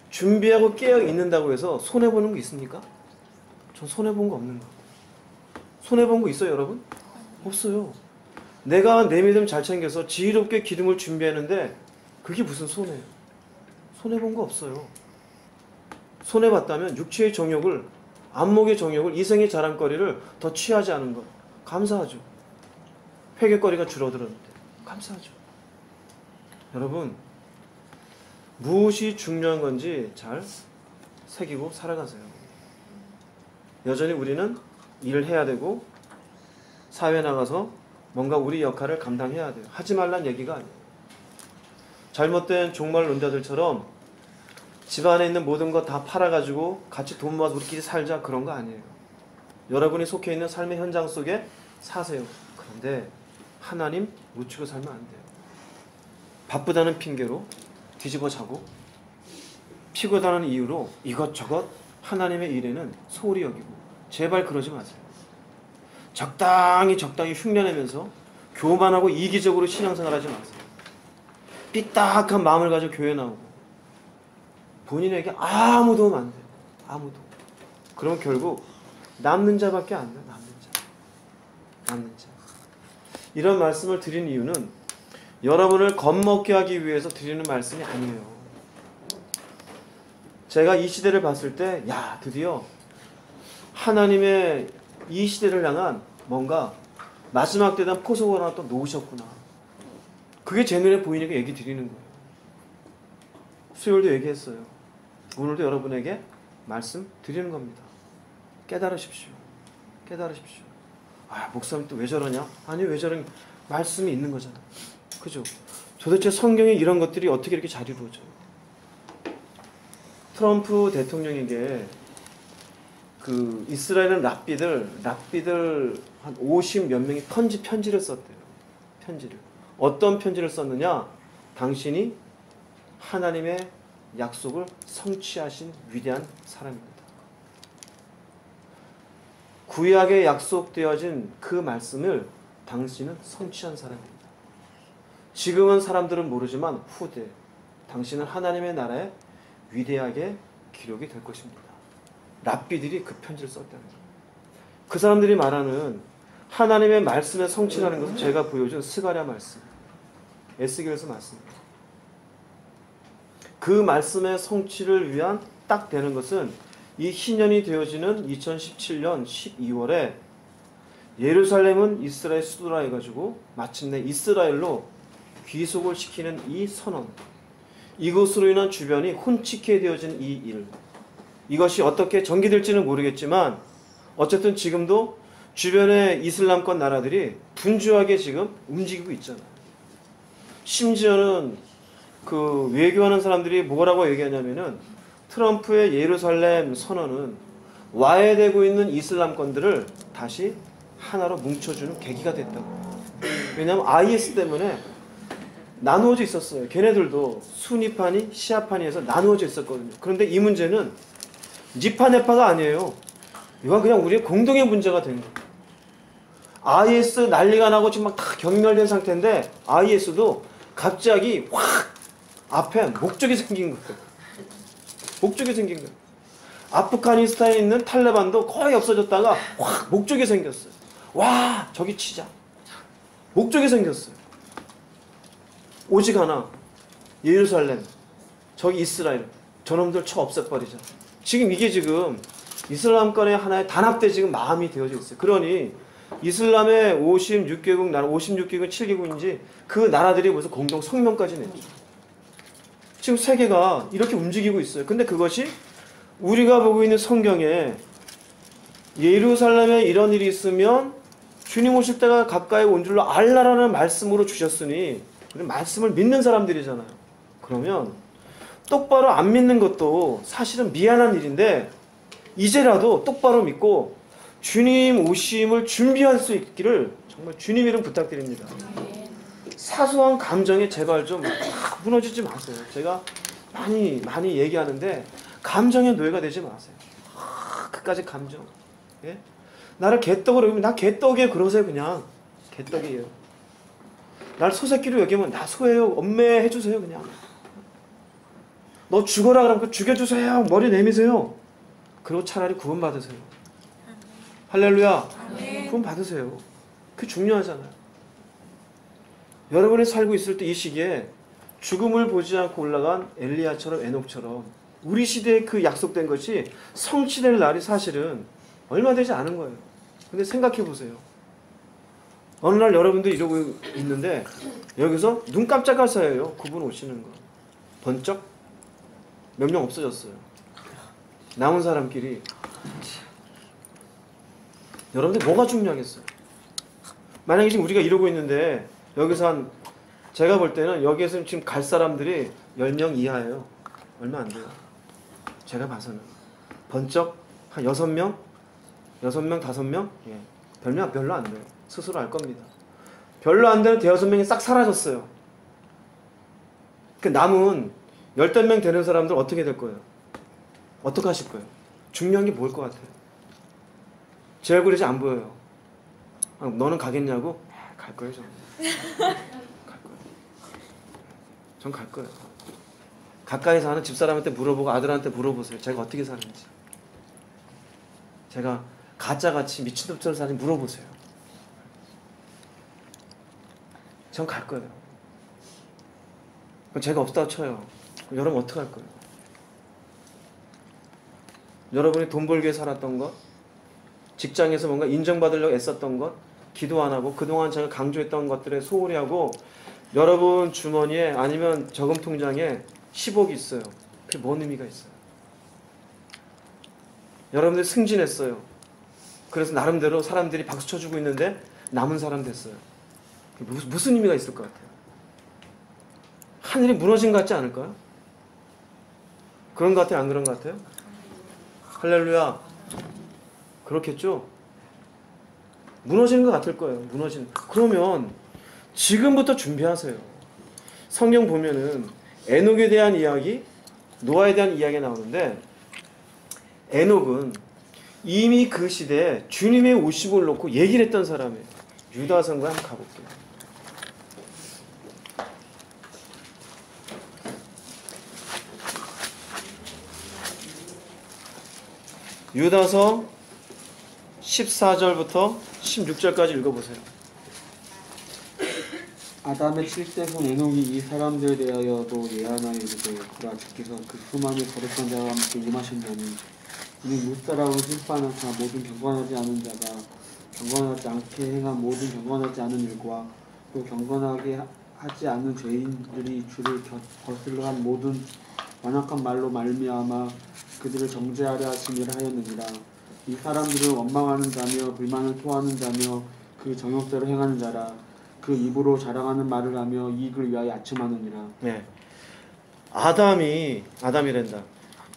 준비하고 깨어 있는다고 해서 손해보는 거 있습니까? 전 손해본 거 없는 거. 손해본 거 있어요, 여러분? 없어요. 내가 내 믿음 잘 챙겨서 지혜롭게 기름을 준비하는데 그게 무슨 손해예요? 손해본 거 없어요. 손해봤다면 육체의 정욕을, 안목의 정욕을, 이생의 자랑거리를 더 취하지 않은 것. 감사하죠. 회개거리가 줄어들었는데 감사하죠. 여러분, 무엇이 중요한 건지 잘 새기고 살아가세요. 여전히 우리는 일을 해야 되고 사회에 나가서 뭔가 우리 역할을 감당해야 돼요. 하지 말란 얘기가 아니에요. 잘못된 종말 논자들처럼 집안에 있는 모든 거 다 팔아가지고 같이 돈 모아서 우리끼리 살자, 그런 거 아니에요. 여러분이 속해 있는 삶의 현장 속에 사세요. 그런데 하나님 놓치고 살면 안 돼요. 바쁘다는 핑계로 뒤집어 자고 피곤하다는 이유로 이것저것 하나님의 일에는 소홀히 여기고, 제발 그러지 마세요. 적당히 흉내내면서 교만하고 이기적으로 신앙생활하지 마세요. 삐딱한 마음을 가지고 교회 나오고 본인에게 아무 도움 안 돼요. 아무도. 그러면 결국 남는 자밖에 안 돼요. 남는 자. 이런 말씀을 드린 이유는 여러분을 겁먹게 하기 위해서 드리는 말씀이 아니에요. 제가 이 시대를 봤을 때, 야, 드디어 하나님의 이 시대를 향한 뭔가 마지막 때 대한 포석을 하나 또 놓으셨구나. 그게 제 눈에 보이니까 얘기 드리는 거예요. 수요일도 얘기했어요. 오늘도 여러분에게 말씀 드리는 겁니다. 깨달으십시오. 아, 목사님 또 왜 저러냐? 아니, 왜 저런 말씀이 있는 거잖아. 그죠? 도대체 성경에 이런 것들이 어떻게 이렇게 잘 이루어져요? 트럼프 대통령에게 그 이스라엘은 랍비들 한 50 몇 명이 편지를 썼대요. 편지를. 어떤 편지를 썼느냐? 당신이 하나님의 약속을 성취하신 위대한 사람입니다. 구약에 약속되어진 그 말씀을 당신은 성취한 사람입니다. 지금은 사람들은 모르지만 후대 당신은 하나님의 나라에 위대하게 기록이 될 것입니다. 랍비들이 그 편지를 썼다는 거예요. 그 사람들이 말하는 하나님의 말씀의 성취라는 것은 제가 보여준 스가랴 말씀, 에스겔서 말씀입니다. 그 말씀의 성취를 위한 딱 되는 것은 이 희년이 되어지는 2017년 12월에 예루살렘은 이스라엘 수도라 해가지고 마침내 이스라엘로 귀속을 시키는 이 선언, 이것으로 인한 주변이 혼치게 되어진 이 일, 이것이 어떻게 전개될지는 모르겠지만 어쨌든 지금도 주변의 이슬람권 나라들이 분주하게 지금 움직이고 있잖아요. 심지어는 그 외교하는 사람들이 뭐라고 얘기하냐면은 트럼프의 예루살렘 선언은 와해되고 있는 이슬람권들을 다시 하나로 뭉쳐주는 계기가 됐다고. 왜냐하면 IS 때문에 나누어져 있었어요. 걔네들도 수니파니 시아파니 해서 나누어져 있었거든요. 그런데 이 문제는 니파네파가 아니에요. 이건 그냥 우리의 공동의 문제가 된 거예요. IS 난리가 나고 지금 막 다 경멸된 상태인데 IS도 갑자기 확 앞에 목적이 생긴 거예요. 목적이 생긴 거예요. 아프가니스탄에 있는 탈레반도 거의 없어졌다가 확 목적이 생겼어요. 와, 저기 치자. 목적이 생겼어요. 오직 하나, 예루살렘, 저기 이스라엘, 저놈들 쳐 없애버리자. 지금 이게 지금 이슬람권의 하나의 단합대 지금 마음이 되어져 있어요. 그러니 이슬람의 56개국 나라, 56개국 7개국인지 그 나라들이 무슨 공동 성명까지 냈죠. 지금 세계가 이렇게 움직이고 있어요. 근데 그것이 우리가 보고 있는 성경에 예루살렘에 이런 일이 있으면 주님 오실 때가 가까이 온 줄로 알라라는 말씀으로 주셨으니 우리 말씀을 믿는 사람들이잖아요. 그러면 똑바로 안 믿는 것도 사실은 미안한 일인데 이제라도 똑바로 믿고 주님 오심을 준비할 수 있기를 정말 주님 이름 부탁드립니다. 사소한 감정에 제발 좀 무너지지 마세요. 제가 많이 얘기하는데 감정의 노예가 되지 마세요. 그까지 감정. 예? 나를 개떡으로 여기면 나 개떡이에요. 그러세요. 그냥 개떡이에요. 날 소새끼로 여기면 나 소예요. 엄매 해주세요. 그냥. 너 죽어라 그러면 죽여주세요. 머리 내미세요. 그리고 차라리 구원 받으세요. 할렐루야. 구원 받으세요. 그게 중요하잖아요. 여러분이 살고 있을 때 이 시기에 죽음을 보지 않고 올라간 엘리야처럼 에녹처럼 우리 시대에 그 약속된 것이 성취될 날이 사실은 얼마 되지 않은 거예요. 근데 생각해 보세요. 어느 날 여러분도 이러고 있는데 여기서 눈 깜짝할 사이에요. 그분 오시는 거. 번쩍 몇 명 없어졌어요. 남은 사람끼리. 여러분들 뭐가 중요하겠어요? 만약에 지금 우리가 이러고 있는데 여기서 제가 볼 때는 여기에서 지금 갈 사람들이 10명 이하예요. 얼마 안 돼요. 제가 봐서는. 번쩍 한 6명? 6명, 5명? 예. 별로 안 돼요. 스스로 알 겁니다. 별로 안 되는 5명이 싹 사라졌어요. 그 남은 10명 되는 사람들 어떻게 될 거예요? 어떻게 하실 거예요? 중요한 게 뭘 것 같아요? 제 얼굴이 이제 안 보여요. 너는 가겠냐고? 갈 거예요, 저는. 갈 거예요. 전 갈 거예요. 가까이 사는 집사람한테 물어보고 아들한테 물어보세요. 제가 어떻게 사는지. 제가 가짜같이 미친놈처럼 사는지 물어보세요. 전 갈 거예요. 제가 없다고 쳐요. 여러분 어떻게 할 거예요? 여러분이 돈 벌기 위해 살았던 것, 직장에서 뭔가 인정받으려고 애썼던 것, 기도 안 하고 그동안 제가 강조했던 것들에 소홀히 하고 여러분 주머니에 아니면 저금 통장에 10억이 있어요. 그게 뭔 의미가 있어요? 여러분들 승진했어요. 그래서 나름대로 사람들이 박수 쳐주고 있는데 남은 사람 됐어요. 무슨 의미가 있을 것 같아요? 하늘이 무너진 것 같지 않을까요? 그런 것 같아요? 안 그런 것 같아요? 할렐루야. 그렇겠죠? 무너지는 것 같을 거예요. 그러면 지금부터 준비하세요. 성경 보면은 에녹에 대한 이야기, 노아에 대한 이야기가 나오는데 에녹은 이미 그 시대에 주님의 오심을 놓고 얘기를 했던 사람이에요. 유다서인가 한번 가볼게요. 유다서 14절부터 16절까지 읽어보세요. 아담의 7세손 에녹이 이 사람들에 대하여도 예언하여 이르되 보라 주께서 그 수많은 거룩한 자와 함께 임하신다니 이는 무사라고 심판하사 모든 경건하지 않은 자가 경건하지 않게 행한 모든 경건하지 않은 일과 또 경건하게 하지 않는 죄인들이 주를 거슬러 한 모든 완악한 말로 말미암아 그들을 정죄하려 하심이라 하였느니라. 이 사람들은 원망하는 자며 불만을 토하는 자며 그 정욕대로 행하는 자라. 그 입으로 자랑하는 말을 하며 이익을 위하여 아첨하느니라. 네, 아담이란다.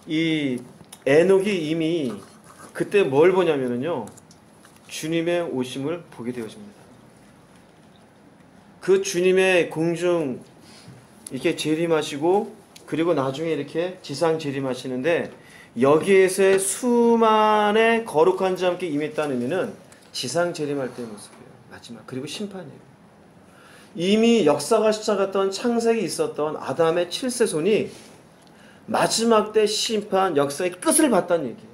이 에녹이 이미 그때 뭘 보냐면요, 주님의 오심을 보게 되어집니다. 그 주님의 공중 이렇게 재림하시고 그리고 나중에 이렇게 지상 재림하시는데 여기에서의 수많은 거룩한 자와 함께 임했다는 의미는 지상 재림할 때의 모습이에요. 마지막. 그리고 심판이에요. 이미 역사가 시작했던 창세기 있었던 아담의 7세손이 마지막 때 심판 역사의 끝을 봤다는 얘기예요.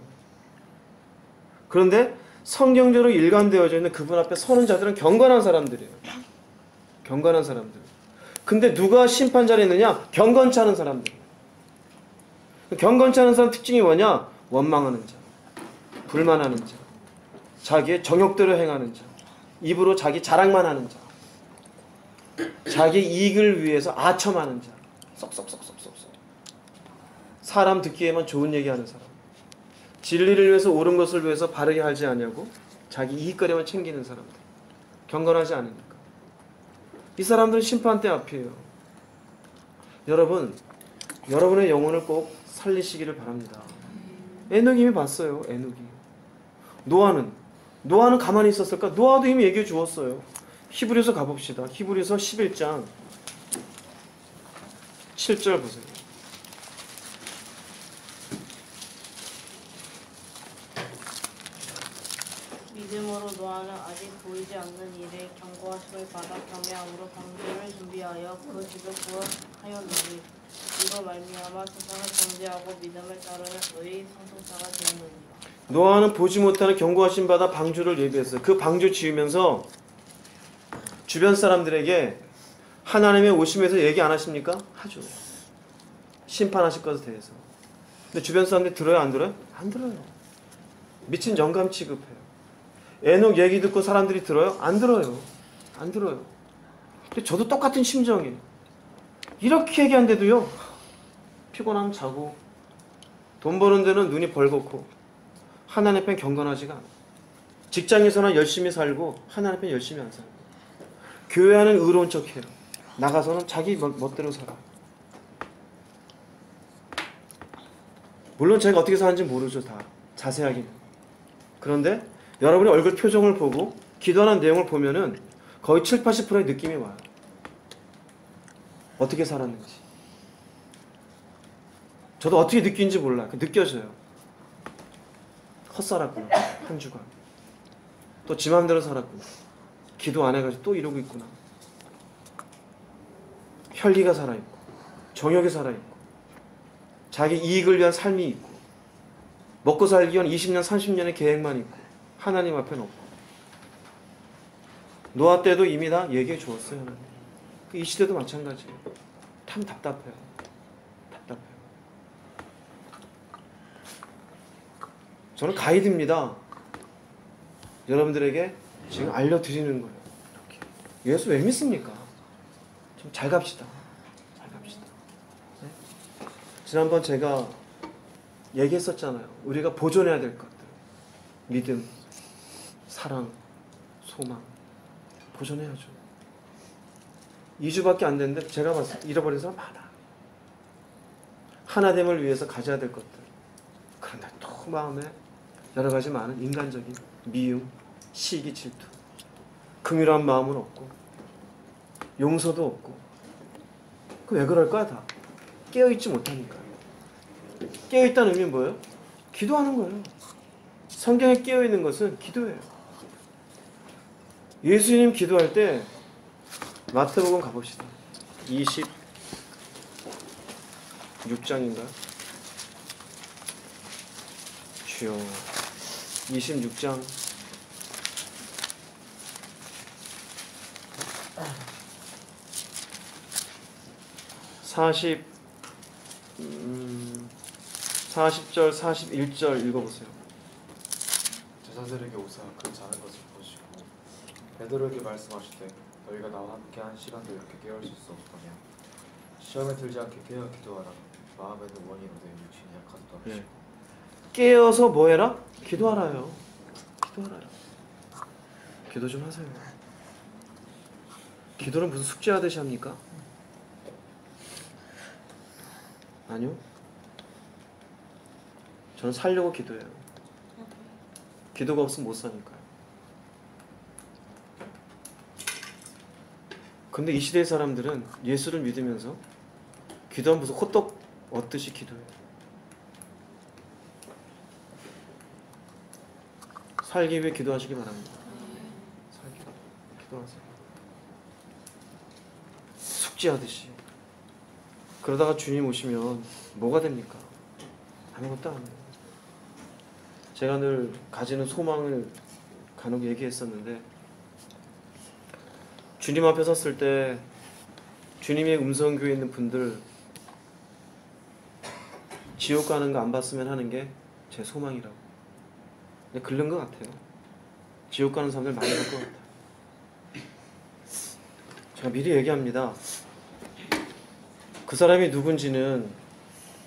그런데 성경적으로 일관되어져 있는 그분 앞에 서는 자들은 경건한 사람들이에요. 경건한 사람들. 근데 누가 심판자리 있느냐? 경건치 않은 사람들. 경건치 않은 사람 특징이 뭐냐? 원망하는 자, 불만하는 자, 자기의 정욕대로 행하는 자, 입으로 자기 자랑만 하는 자, 자기 이익을 위해서 아첨하는 자, 쏙쏙쏙쏙쏙. 사람 듣기에만 좋은 얘기하는 사람, 진리를 위해서 옳은 것을 위해서 바르게 하지 않냐고 자기 이익거리만 챙기는 사람들. 경건하지 않으니까. 이 사람들은 심판대 앞이에요. 여러분, 여러분의 영혼을 꼭 살리시기를 바랍니다. 에녹이 이미 봤어요. 에녹이. 노아는 가만히 있었을까? 노아도 이미 얘기해 주었어요. 히브리서 가봅시다. 히브리서 11장 7절 보세요. 믿음으로 노아는 아직 보이지 않는 일에 경고하심을 받아 경외함으로 방주를 준비하여 그 집을 구원하였노니 이로 말미암아 세상을 정죄하고 믿음을 따르는 의의 상속자가 되었느니라. 노아는 보지 못하는 경고하심 받아 방주를 예비했어요. 그 방주 지으면서 주변 사람들에게 하나님의 오심에서 얘기 안 하십니까? 하죠. 심판하실 것에 대해서. 근데 주변 사람들이 들어요, 안 들어요? 안 들어요. 미친 영감 취급해요. 에녹 얘기 듣고 사람들이 들어요? 안 들어요. 안 들어요. 근데 저도 똑같은 심정이에요. 이렇게 얘기한데도요, 피곤하면 자고, 돈 버는 데는 눈이 벌겋고, 하나님 앞엔 경건하지가 않아요. 직장에서는 열심히 살고, 하나님 앞엔 열심히 안 살고, 교회 안은 의로운 척해요. 나가서는 자기 멋대로 살아요. 물론 제가 어떻게 사는지 모르죠, 다. 자세하게는. 그런데 여러분의 얼굴 표정을 보고 기도하는 내용을 보면은 거의 7, 80%의 느낌이 와요. 어떻게 살았는지. 저도 어떻게 느낀지 몰라요. 느껴져요. 헛살았구나. 한 주간. 또 지 맘대로 살았구나. 기도 안 해가지고 또 이러고 있구나. 혈기가 살아있고 정욕이 살아있고 자기 이익을 위한 삶이 있고 먹고 살기 위한 20년, 30년의 계획만 있고 하나님 앞에는 없고. 노아 때도 이미 다 얘기해 주었어요. 하나님. 이 시대도 마찬가지예요. 참 답답해요. 답답해요. 저는 가이드입니다. 여러분들에게 지금 알려드리는 거예요. 이렇게. 예수 왜 믿습니까? 좀 잘 갑시다. 잘 갑시다. 네? 지난번 제가 얘기했었잖아요. 우리가 보존해야 될 것들. 믿음, 사랑, 소망. 보존해야죠. 2주밖에 안 됐는데 제가 봤을 때 잃어버린 사람 많아. 하나됨을 위해서 가져야 될 것들. 그런데 또 마음에 여러 가지 많은 인간적인 미움, 시기, 질투. 긍휼한 마음은 없고 용서도 없고. 그 왜 그럴까요? 다 깨어있지 못하니까요. 깨어있다는 의미는 뭐예요? 기도하는 거예요. 성경에 깨어있는 것은 기도예요. 예수님 기도할 때 마태복음 가봅시다. 26장인가요? 주여. 26장 40절 41절 읽어보세요. 제자들에게 오사 그 자는 것을 보시고 베드로에게 말씀하시되 너희가 나와 함께 한 시간도 이렇게 깨어있을 수 없더냐. 시험에 들지 않게 깨어 기도하라. 마음에는 원이 오되 육신이 약하도다 하시고. 깨어서 뭐 해라? 기도하라요. 기도하라요. 기도 좀 하세요. 기도를 무슨 숙제하듯이 합니까? 아니요. 저는 살려고 기도해요. 기도가 없으면 못 사니까요. 근데 이 시대의 사람들은 예수를 믿으면서 기도하면 무슨 호떡 얻듯이 기도해요. 살기 위해 기도하시기 바랍니다. 살기 위해 기도하세요. 숙제하듯이. 그러다가 주님 오시면 뭐가 됩니까? 아무것도 안 해요. 제가 늘 가지는 소망을 간혹 얘기했었는데 주님 앞에 섰을 때 주님의 음성교회에 있는 분들 지옥 가는 거 안 봤으면 하는 게 제 소망이라고. 근데 글른 것 같아요. 지옥 가는 사람들 많이 볼 것 같아요. 제가 미리 얘기합니다. 그 사람이 누군지는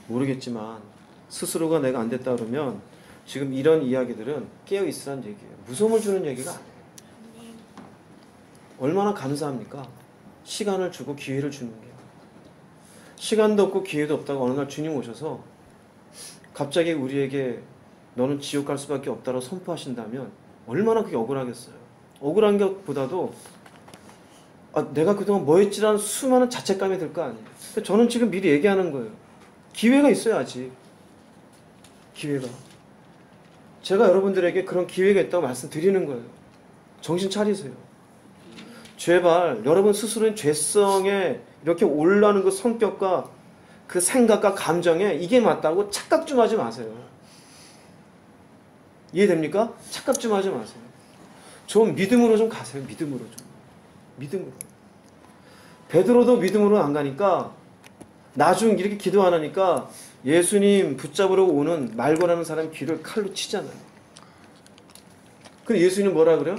모르겠지만 스스로가 내가 안 됐다 그러면 지금 이런 이야기들은 깨어있으란 얘기예요. 무서움을 주는 얘기가 아니에요. 얼마나 감사합니까? 시간을 주고 기회를 주는 게. 시간도 없고 기회도 없다고 어느 날 주님 오셔서 갑자기 우리에게 너는 지옥 갈 수밖에 없다고 선포하신다면 얼마나 그게 억울하겠어요. 억울한 것보다도 내가 그동안 뭐 했지라는 수많은 자책감이 들 거 아니에요. 저는 지금 미리 얘기하는 거예요. 기회가 있어요, 아직. 기회가. 제가 여러분들에게 그런 기회가 있다고 말씀드리는 거예요. 정신 차리세요. 제발 여러분 스스로의 죄성에 이렇게 올라오는 그 성격과 그 생각과 감정에 이게 맞다고 착각 좀 하지 마세요. 이해됩니까? 착각 좀 하지 마세요. 좀 믿음으로 좀 가세요. 믿음으로 좀. 믿음으로. 베드로도 믿음으로 안 가니까 나중 이렇게 기도 안 하니까 예수님 붙잡으러 오는 말고라는 사람 귀를 칼로 치잖아요. 근데 예수님 뭐라 그래요?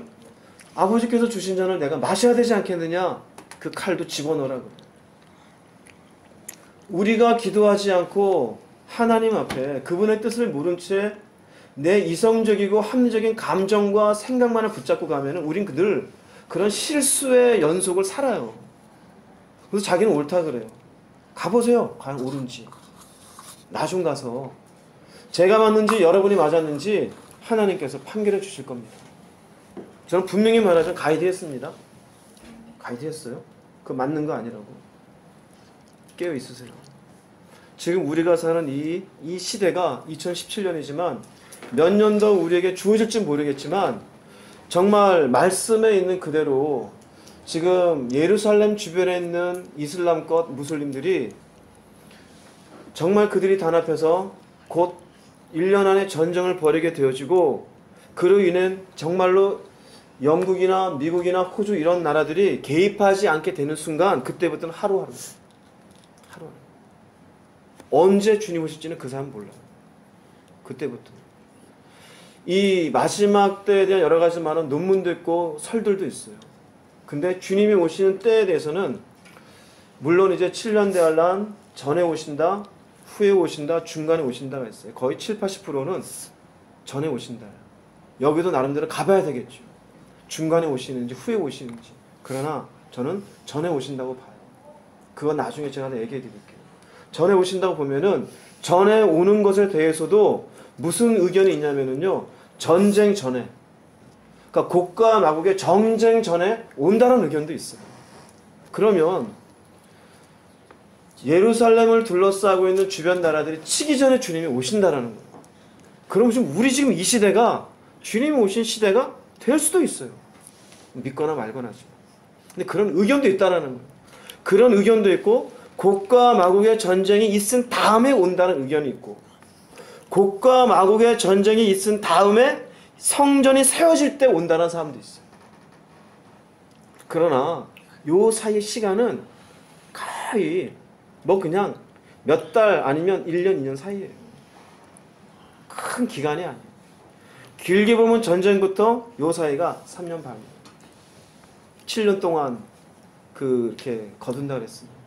아버지께서 주신 잔을 내가 마셔야 되지 않겠느냐? 그 칼도 집어넣으라고. 우리가 기도하지 않고 하나님 앞에 그분의 뜻을 모른 채 내 이성적이고 합리적인 감정과 생각만을 붙잡고 가면 우린 늘 그런 실수의 연속을 살아요. 그래서 자기는 옳다 그래요. 가보세요. 과연 옳은지. 나중 가서 제가 맞는지 여러분이 맞았는지 하나님께서 판결해 주실 겁니다. 저는 분명히 말하자면 가이드했습니다. 가이드했어요. 그거 맞는 거 아니라고. 깨어 있으세요. 지금 우리가 사는 이 시대가 2017년이지만 몇 년 더 우리에게 주어질지 모르겠지만 정말 말씀에 있는 그대로 지금 예루살렘 주변에 있는 이슬람권 무슬림들이 정말 그들이 단합해서 곧 1년 안에 전쟁을 벌이게 되어지고 그로 인해 정말로 영국이나 미국이나 호주 이런 나라들이 개입하지 않게 되는 순간 그때부터는 하루하루 언제 주님 오실지는 그 사람은 몰라요. 그때부터 이 마지막 때에 대한 여러 가지 많은 논문도 있고 설들도 있어요. 근데 주님이 오시는 때에 대해서는 물론 이제 7년 대환란 전에 오신다, 후에 오신다, 중간에 오신다가 있어요. 거의 70-80%는 전에 오신다. 여기도 나름대로 가봐야 되겠죠. 중간에 오시는지 후에 오시는지. 그러나 저는 전에 오신다고 봐요. 그건 나중에 제가 얘기해 드릴게요. 전에 오신다고 보면은 전에 오는 것에 대해서도 무슨 의견이 있냐면은요. 전쟁 전에. 그러니까 곡과 마곡의 정쟁 전에 온다는 의견도 있어요. 그러면 예루살렘을 둘러싸고 있는 주변 나라들이 치기 전에 주님이 오신다라는 거예요. 그럼 지금 우리 지금 이 시대가 주님이 오신 시대가 될 수도 있어요. 믿거나 말거나지. 근데 그런 의견도 있다라는 거예요. 그런 의견도 있고 곡과 마곡의 전쟁이 있은 다음에 온다는 의견이 있고 곡과 마곡의 전쟁이 있은 다음에 성전이 세워질 때 온다는 사람도 있어요. 그러나 요 사이의 시간은 거의 그냥 몇 달 아니면 1년, 2년 사이예요. 큰 기간이 아니에요. 길게 보면 전쟁부터 요 사이가 3년 반이에요. 7년 동안 이렇게 거둔다 그랬습니다.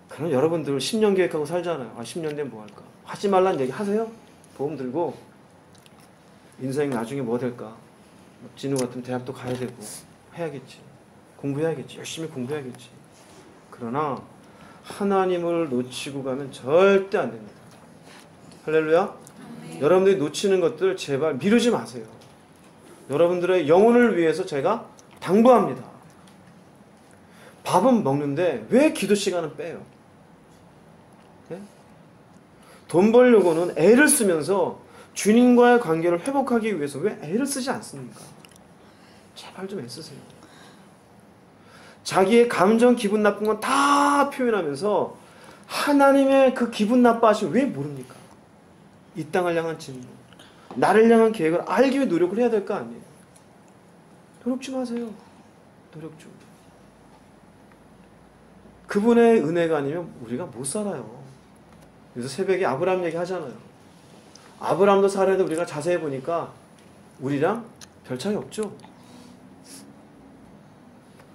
그럼 여러분들 10년 계획하고 살잖아요. 10년 되면 뭐 할까? 하지 말라는 얘기 하세요. 보험 들고 인생 나중에 뭐 될까? 진우 같은 대학도 가야 되고 해야겠지. 공부해야겠지. 열심히 공부해야겠지. 그러나 하나님을 놓치고 가면 절대 안 됩니다. 할렐루야. 여러분들이 놓치는 것들 제발 미루지 마세요. 여러분들의 영혼을 위해서 제가 당부합니다. 밥은 먹는데 왜 기도 시간은 빼요? 네? 돈 벌려고는 애를 쓰면서 주님과의 관계를 회복하기 위해서 왜 애를 쓰지 않습니까? 제발 좀 애쓰세요. 자기의 감정, 기분 나쁜 건 다 표현하면서 하나님의 그 기분 나빠하시면 왜 모릅니까? 이 땅을 향한 진노, 나를 향한 계획을 알기 위해 노력을 해야 될 거 아니에요? 노력 좀 하세요. 노력 좀. 그분의 은혜가 아니면 우리가 못 살아요. 그래서 새벽에 아브라함 얘기 하잖아요. 아브라함도 살아도 우리가 자세히 보니까 우리랑 별 차이 없죠.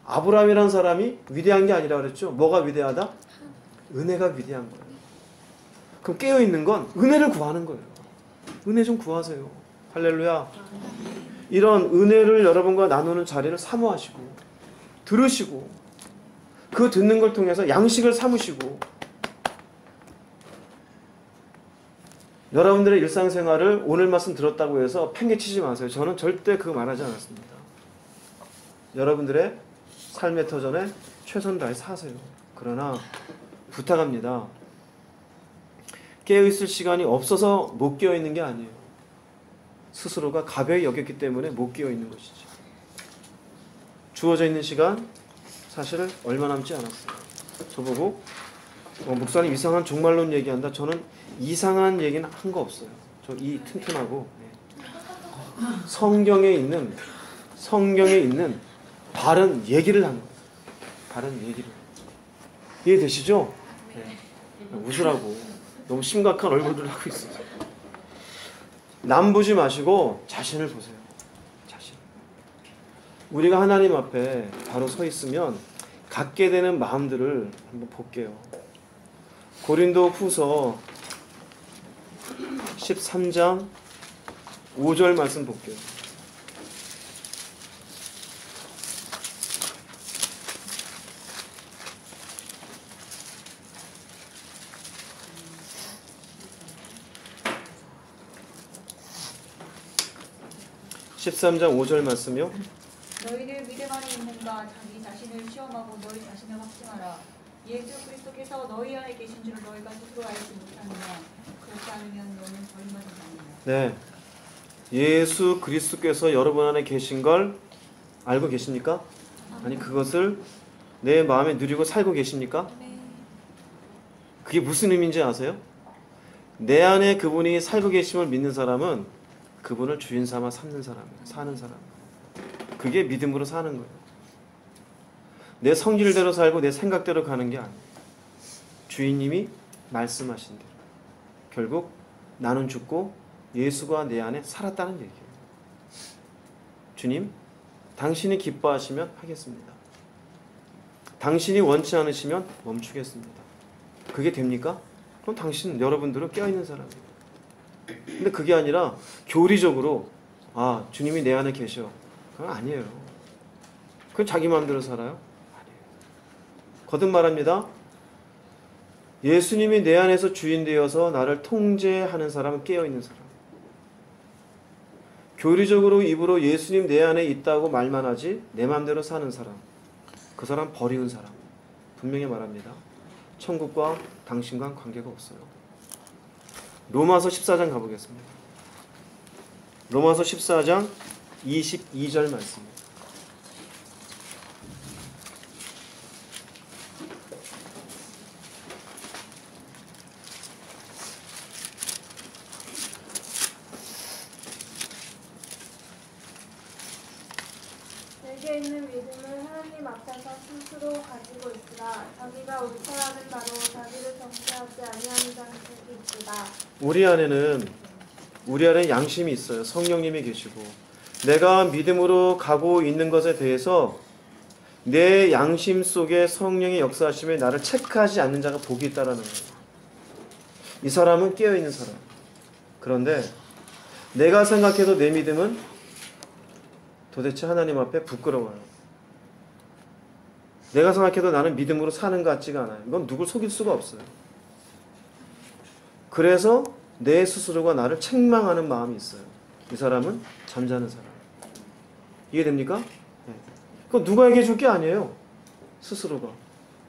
아브라함이라는 사람이 위대한 게 아니라 그랬죠. 뭐가 위대하다? 은혜가 위대한 거예요. 그럼 깨어있는 건 은혜를 구하는 거예요. 은혜 좀 구하세요. 할렐루야. 이런 은혜를 여러분과 나누는 자리를 사모하시고 들으시고 그 듣는 걸 통해서 양식을 삼으시고 여러분들의 일상생활을 오늘 말씀 들었다고 해서 팽개치지 마세요. 저는 절대 그거 말하지 않았습니다. 여러분들의 삶의 터전에 최선 다해 사세요. 그러나 부탁합니다. 깨어있을 시간이 없어서 못 깨어있는 게 아니에요. 스스로가 가벼이 여겼기 때문에 못 깨어있는 것이죠. 주어져 있는 시간 사실 얼마 남지 않았어요. 저보고 목사님 이상한 종말론 얘기한다. 저는 이상한 얘기는 한 거 없어요. 저 이 튼튼하고 성경에 있는 바른 얘기를 하는 거예요. 바른 얘기를. 이해되시죠? 네. 웃으라고. 너무 심각한 얼굴을 하고 있어요. 남 보지 마시고 자신을 보세요. 자신. 우리가 하나님 앞에 바로 서 있으면 갖게 되는 마음들을 한번 볼게요. 고린도 후서 13장 5절 말씀 볼게요. (13장 5절) 말씀이요. 너희들 믿음 안에 있는가 자기 자신을 시험하고 너희 자신을 확증하라. 예수 그리스도께서 너희 안에 계신 줄 너희가 스스로 알지 못하느냐. 그렇지 않으면 너는 버림받은 자니라. 네, 예수 그리스도께서 여러분 안에 계신 걸 알고 계십니까? 아니 그것을 내 마음에 누리고 살고 계십니까? 그게 무슨 의미인지 아세요? 내 안에 그분이 살고 계심을 믿는 사람은 그분을 주인 삼아 삼는 사람이에요. 사는 사람. 그게 믿음으로 사는 거예요. 내 성질대로 살고 내 생각대로 가는 게 아니에요. 주인님이 말씀하신 대로. 결국 나는 죽고 예수가 내 안에 살았다는 얘기예요. 주님, 당신이 기뻐하시면 하겠습니다. 당신이 원치 않으시면 멈추겠습니다. 그게 됩니까? 그럼 당신, 여러분들은 깨어있는 사람이에요. 근데 그게 아니라 교리적으로 주님이 내 안에 계셔. 그건 아니에요. 그건 자기 마음대로 살아요? 아니에요. 거듭 말합니다. 예수님이 내 안에서 주인 되어서 나를 통제하는 사람은 깨어있는 사람. 교리적으로 입으로 예수님 내 안에 있다고 말만 하지 내 마음대로 사는 사람. 그 사람 버리운 사람. 분명히 말합니다. 천국과 당신과 관계가 없어요. 로마서 14장 가보겠습니다. 로마서 14장 22절 말씀입니다. 내게 있는 믿음을 하나님 앞에서 스스로 가지고 있으라. 자기가 옳다라는 바로 자기를 정죄하지 아니하는 자는 있으라. 우리 안에 양심이 있어요. 성령님이 계시고 내가 믿음으로 가고 있는 것에 대해서 내 양심 속에 성령의 역사하심에 나를 체크하지 않는 자가 복이 있다라는 거예요. 이 사람은 깨어있는 사람. 그런데 내가 생각해도 내 믿음은 도대체 하나님 앞에 부끄러워요. 내가 생각해도 나는 믿음으로 사는 것 같지가 않아요. 이건 누굴 속일 수가 없어요. 그래서 내 스스로가 나를 책망하는 마음이 있어요. 이 사람은 잠자는 사람. 이해됩니까? 네. 그건 누가 얘기해 줄 게 아니에요. 스스로가.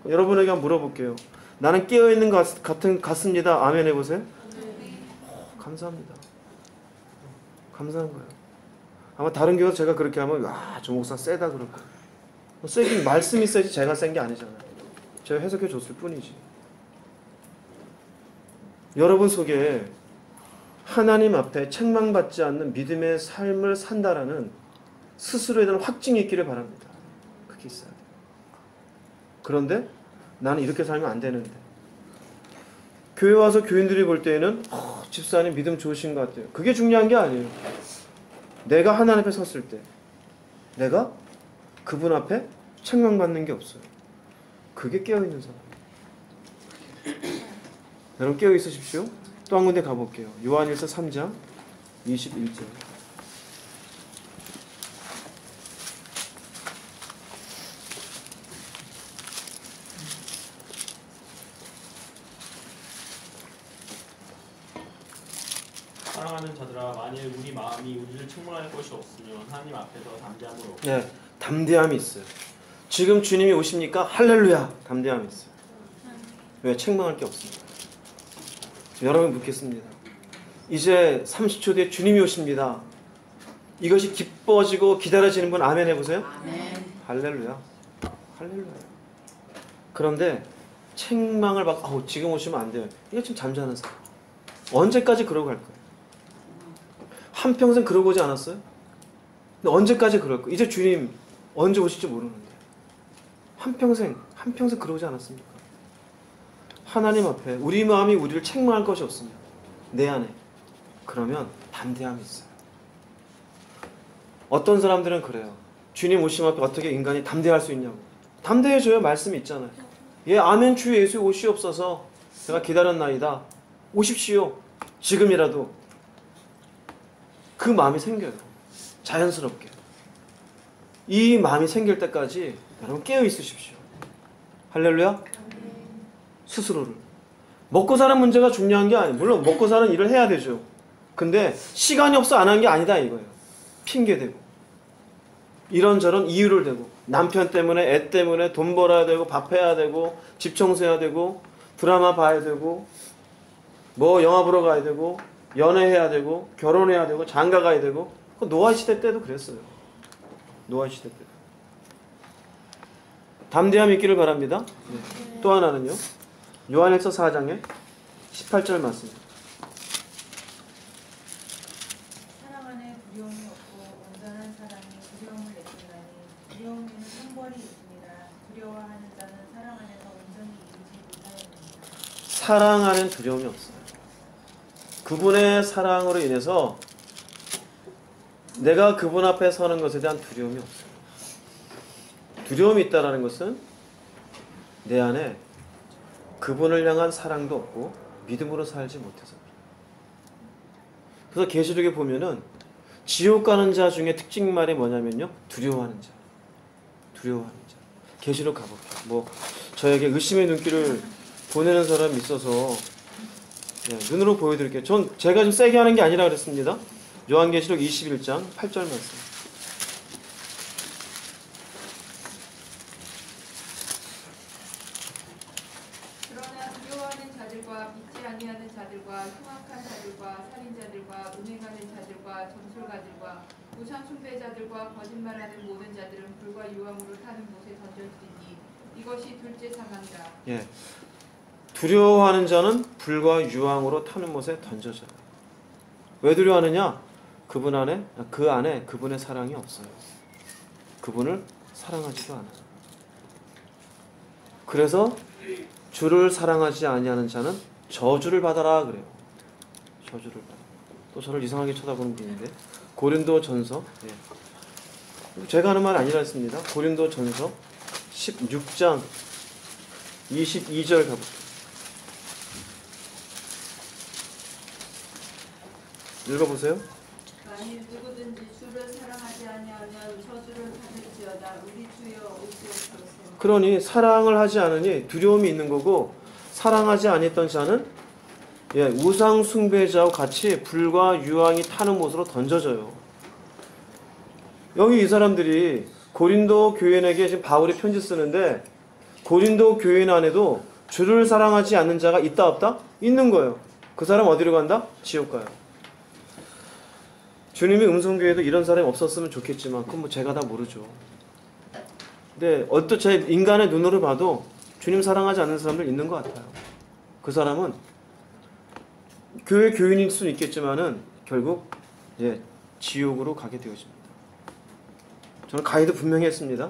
여러분에게 한번 물어볼게요. 나는 깨어있는 것 같습니다. 아멘 해보세요. 감사합니다. 감사한 거예요. 아마 다른 교회에서 제가 그렇게 하면 저 목사 세다 그럴 거예요. 세긴 말씀이 세지 제가 센 게 아니잖아요. 제가 해석해 줬을 뿐이지. 여러분 속에 하나님 앞에 책망받지 않는 믿음의 삶을 산다라는 스스로에 대한 확증이 있기를 바랍니다. 그게 있어야 돼요. 그런데 나는 이렇게 살면 안 되는데. 교회 와서 교인들이 볼 때에는 집사님 믿음 좋으신 것 같아요. 그게 중요한 게 아니에요. 내가 하나님 앞에 섰을 때 내가 그분 앞에 책망받는 게 없어요. 그게 깨어있는 사람이에요. 여러분 깨어있으십시오. 또 한 군데 가볼게요. 요한일서 3장 21절. 사랑하는 자들아, 만일 우리 마음이 우리를 책망할 것이 없으면 하나님 앞에서 담대함으로. 네, 담대함이 있어요. 지금 주님이 오십니까? 할렐루야, 담대함이 있어요. 왜? 책망할 게 없습니다. 여러분 묻겠습니다. 이제 30초 뒤에 주님이 오십니다. 이것이 기뻐지고 기다려지는 분 아멘 해보세요. 아멘. 할렐루야, 할렐루야. 그런데 책망을 받고 지금 오시면 안 돼요. 이거 지금 잠자는 사람. 언제까지 그러고 갈 거예요? 한평생 그러고 오지 않았어요? 근데 언제까지 그럴 거예요? 이제 주님 언제 오실지 모르는데 한평생 그러지 않았습니까? 하나님 앞에 우리 마음이 우리를 책망할 것이 없으면 내 안에, 그러면 담대함이 있어요. 어떤 사람들은 그래요. 주님 오심 앞에 어떻게 인간이 담대할 수 있냐고. 담대해져요. 말씀이 있잖아요. 예, 아멘. 주 예수 오시옵소서. 제가 기다렸나이다. 오십시오. 지금이라도. 그 마음이 생겨요. 자연스럽게. 이 마음이 생길 때까지 여러분 깨어 있으십시오. 할렐루야. 스스로를. 먹고 사는 문제가 중요한 게 아니에요. 물론 먹고 사는 일을 해야 되죠. 근데 시간이 없어 안 한 게 아니다 이거예요. 핑계대고 이런저런 이유를 대고 남편 때문에, 애 때문에 돈 벌어야 되고, 밥 해야 되고, 집 청소해야 되고, 드라마 봐야 되고, 뭐 영화 보러 가야 되고, 연애해야 되고, 결혼해야 되고, 장가 가야 되고. 노아 시대 때도 그랬어요. 노아 시대 때도. 담대함 있기를 바랍니다. 네. 또 하나는요. 요한일서 4장에 18절 말씀. 사랑 안에 두려움이 없고 온전한 사랑이 두려움을 내쫓나니 두려움에는 형벌이 있습니다. 두려워하는 자는 사랑 안에서 온전히 이루지 못하였느니라. 사랑 안엔 두려움이 없어요. 그분의 사랑으로 인해서 내가 그분 앞에 서는 것에 대한 두려움이 없어요. 두려움이 있다는 것은 내 안에 그분을 향한 사랑도 없고 믿음으로 살지 못해서. 그래서 계시록에 보면은 지옥 가는 자 중에 특징말이 뭐냐면요. 두려워하는 자. 두려워하는 자. 계시록 가볼게요. 뭐 저에게 의심의 눈길을 보내는 사람이 있어서 눈으로 보여드릴게요. 제가 좀 세게 하는 게 아니라 그랬습니다. 요한계시록 21장 8절 말씀. 그러나 두려워하는 자들과 믿지 아니하는 자들과 흉악한 자들과 살인자들과 은행하는 자들과 점술가들과 우상 숭배자들과 거짓말하는 모든 자들은 불과 유황으로 타는 못에 던져지니 이것이 둘째 사망이라. 예. 두려워하는 자는 불과 유황으로 타는 못에 던져져요. 왜 두려워하느냐? 그 안에 그분의 사랑이 없어요. 그분을 사랑하지도 않아요. 그래서 주를 사랑하지 아니하는 자는 저주를 받아라 그래요. 저주를 받아. 또 저를 이상하게 쳐다보는 분인데 고린도전서, 제가 하는 말 아니라 했습니다. 고린도전서 16장 22절 가볼게요. 읽어보세요. 만일 누구든지 주를 사랑하지 아니하면 저주를 받을지어다. 우리 주여 오시옵소서. 그러니 사랑을 하지 않으니 두려움이 있는 거고, 사랑하지 아니했던 자는 우상 숭배자와 같이 불과 유황이 타는 못으로 던져져요. 여기 이 사람들이 고린도 교인에게 지금 바울이 편지 쓰는데 고린도 교인 안에도 주를 사랑하지 않는 자가 있다 없다? 있는 거예요. 그 사람 어디로 간다? 지옥 가요. 주님의 음성교회도 이런 사람이 없었으면 좋겠지만 그건 뭐 제가 다 모르죠. 근데 제 인간의 눈으로 봐도 주님 사랑하지 않는 사람들 있는 것 같아요. 그 사람은 교회 교인일 수는 있겠지만은 결국 지옥으로 가게 되어집니다. 저는 가이드 분명히 했습니다.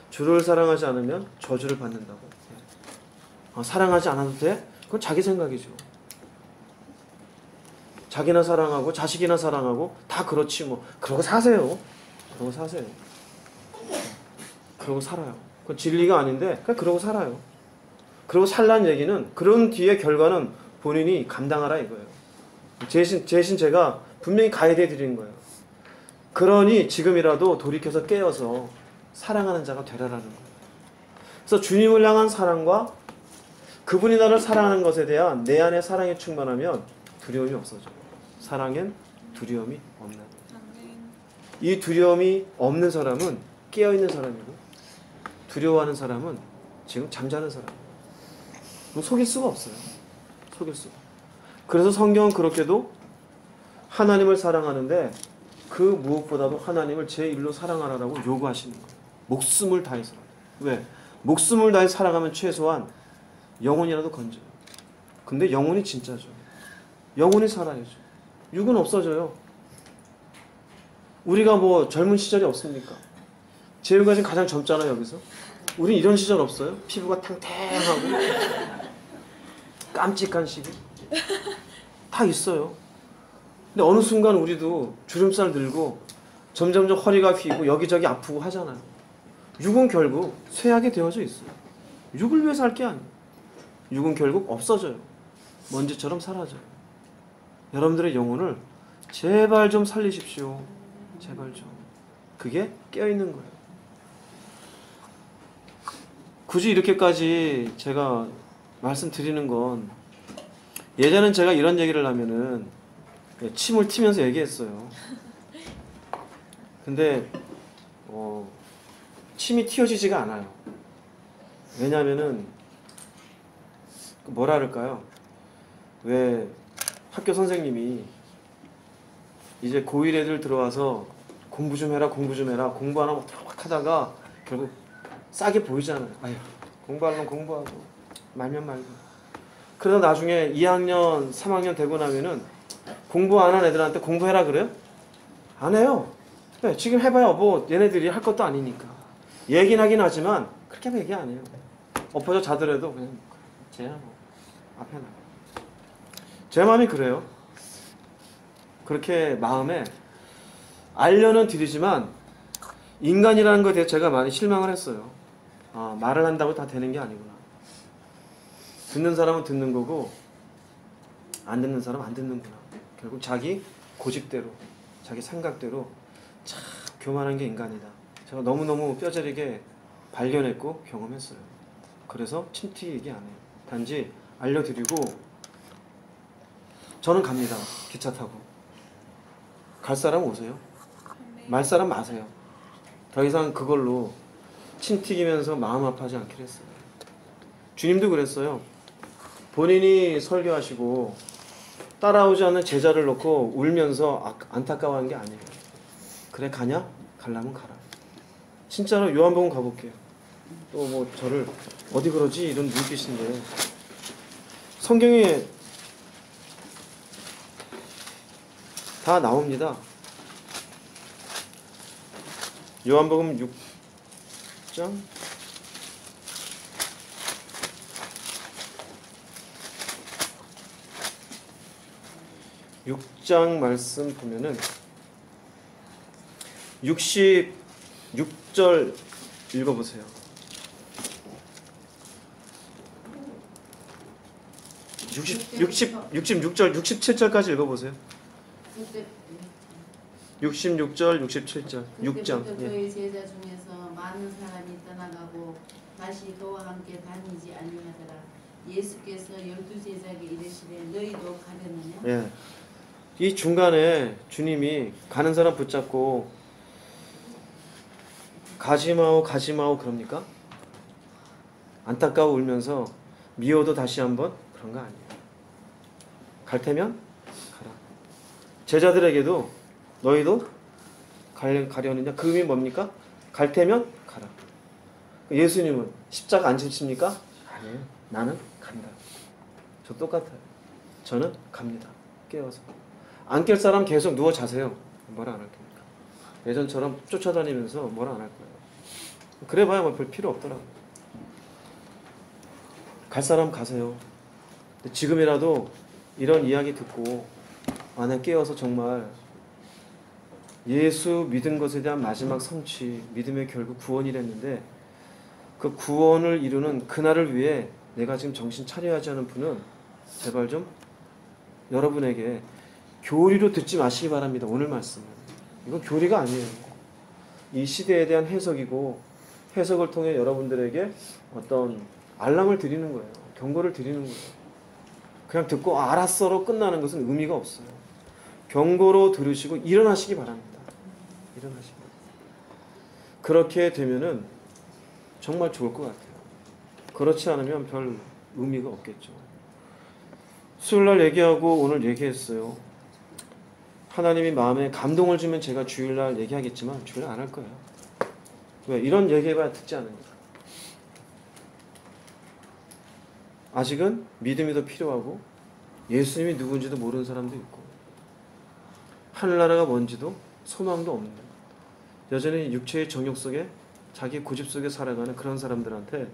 주를 사랑하지 않으면 저주를 받는다고. 사랑하지 않아도 돼? 그건 자기 생각이죠. 자기나 사랑하고 자식이나 사랑하고 다 그렇지 뭐. 그러고 사세요. 그러고 사세요. 그러고 살아요. 그건 진리가 아닌데 그냥 그러고 살아요. 그러고 살란 얘기는 그런 뒤에 결과는 본인이 감당하라 이거예요. 대신 제가 분명히 가이드해 드리는 거예요. 그러니 지금이라도 돌이켜서 깨어서 사랑하는 자가 되라라는 거예요. 그래서 주님을 향한 사랑과 그분이 나를 사랑하는 것에 대한 내 안의 사랑이 충만하면 두려움이 없어져요. 사랑엔 두려움이 없나. 이 두려움이 없는 사람은 깨어있는 사람이고, 두려워하는 사람은 지금 잠자는 사람이에요. 속일 수가 없어요. 속일 수가. 그래서 성경은 그렇게도 하나님을 사랑하는데 그 무엇보다도 하나님을 제1로 사랑하라고 요구하시는 거예요. 목숨을 다해서. 왜? 목숨을 다해 살아가면 최소한 영혼이라도 건져요. 근데 영혼이 진짜죠. 영혼이 살아야죠. 육은 없어져요. 우리가 뭐 젊은 시절이 없습니까? 재우가 지금 가장 젊잖아요, 여기서. 우린 이런 시절 없어요? 피부가 탱탱하고 깜찍한 시기 다 있어요. 근데 어느 순간 우리도 주름살 들고 점점점 허리가 휘고 여기저기 아프고 하잖아요. 육은 결국 쇠하게 되어져 있어요. 육을 위해서 할 게 아니에요. 육은 결국 없어져요. 먼지처럼 사라져요. 여러분들의 영혼을 제발 좀 살리십시오. 제발 좀. 그게 깨어있는 거예요. 굳이 이렇게까지 제가 말씀드리는 건, 예전엔 제가 이런 얘기를 하면은 침을 튀면서 얘기했어요. 근데 침이 튀어지지가 않아요. 왜냐하면은 뭐라 그럴까요? 왜 학교 선생님이 이제 고1 애들 들어와서 공부 좀 해라 공부하나 막 하다가 결국 싸게 보이잖아요. 아휴, 공부하려면 공부하고 말면 말고. 그러다 나중에 2학년 3학년 되고 나면은 공부 안 한 애들한테 공부해라 그래요? 안 해요. 네, 지금 해봐야 뭐 얘네들이 할 것도 아니니까. 얘긴 하긴 하지만 그렇게 얘기 안 해요. 엎어져 자더라도 그냥 쟤야 뭐 앞에 나. 제 마음이 그래요. 그렇게 마음에 알려는 드리지만 인간이라는 것에 대해 제가 많이 실망을 했어요. 말을 한다고 다 되는 게 아니구나. 듣는 사람은 듣는 거고 안 듣는 사람은 안 듣는구나. 결국 자기 고집대로 자기 생각대로 참 교만한 게 인간이다. 제가 너무너무 뼈저리게 발견했고 경험했어요. 그래서 침튀 얘기 안 해요. 단지 알려드리고 저는 갑니다. 기차 타고. 갈 사람 오세요. 말 사람 마세요. 더 이상 그걸로 침 튀기면서 마음 아파하지 않기로 했어요. 주님도 그랬어요. 본인이 설교하시고 따라오지 않는 제자를 놓고 울면서 안타까워하는 게 아니에요. 그래 가냐? 가려면 가라. 진짜로 요한복음 가볼게요. 또 뭐 저를 어디 그러지? 이런 눈빛인데 성경에 다 나옵니다. 요한복음 6장 6장 말씀 보면은 66절 읽어보세요. 66절 67절까지 읽어보세요. 66절 67절 6장. 그때부터 그의 제자 중에서 많은 사람이 떠나가고 다시 그와 함께 다니지 아니하더라. 예수께서 12제자에게 이르시되 너희도 가려느냐? 예. 이 중간에 주님이 가는 사람 붙잡고 가지마오 그럽니까? 안타까워 울면서 미워도 다시 한번 그런 거 아니에요. 갈 테면 가라. 제자들에게도 너희도 가려느냐? 그 의미 뭡니까? 갈 테면 가라. 예수님은 십자가 안 지십니까? 아니에요. 나는 간다. 저 똑같아요. 저는 갑니다. 깨워서. 안 깰 사람 계속 누워 자세요. 뭐라 안 할 겁니까? 예전처럼 쫓아다니면서 뭐라 안 할 거예요. 그래봐야 뭐 별 필요 없더라고요. 갈 사람 가세요. 지금이라도 이런 이야기 듣고 안에 깨어서 정말 예수 믿은 것에 대한 마지막 성취, 믿음의 결국 구원이랬는데 그 구원을 이루는 그날을 위해 내가 지금 정신 차려야 하지 않은 분은 제발 좀 여러분에게 교리로 듣지 마시기 바랍니다. 오늘 말씀은. 이건 교리가 아니에요. 이 시대에 대한 해석이고 해석을 통해 여러분들에게 어떤 알람을 드리는 거예요. 경고를 드리는 거예요. 그냥 듣고 알았어로 끝나는 것은 의미가 없어요. 경고로 들으시고 일어나시기 바랍니다. 일어나시기 바랍니다. 그렇게 되면은 정말 좋을 것 같아요. 그렇지 않으면 별 의미가 없겠죠. 수요일날 얘기하고 오늘 얘기했어요. 하나님이 마음에 감동을 주면 제가 주일날 얘기하겠지만 주일날 안 할 거예요. 왜? 이런 얘기해봐야 듣지 않으니까. 아직은 믿음이 더 필요하고 예수님이 누군지도 모르는 사람도 있고 하늘나라가 뭔지도 소망도 없는, 여전히 육체의 정욕 속에 자기 고집 속에 살아가는 그런 사람들한테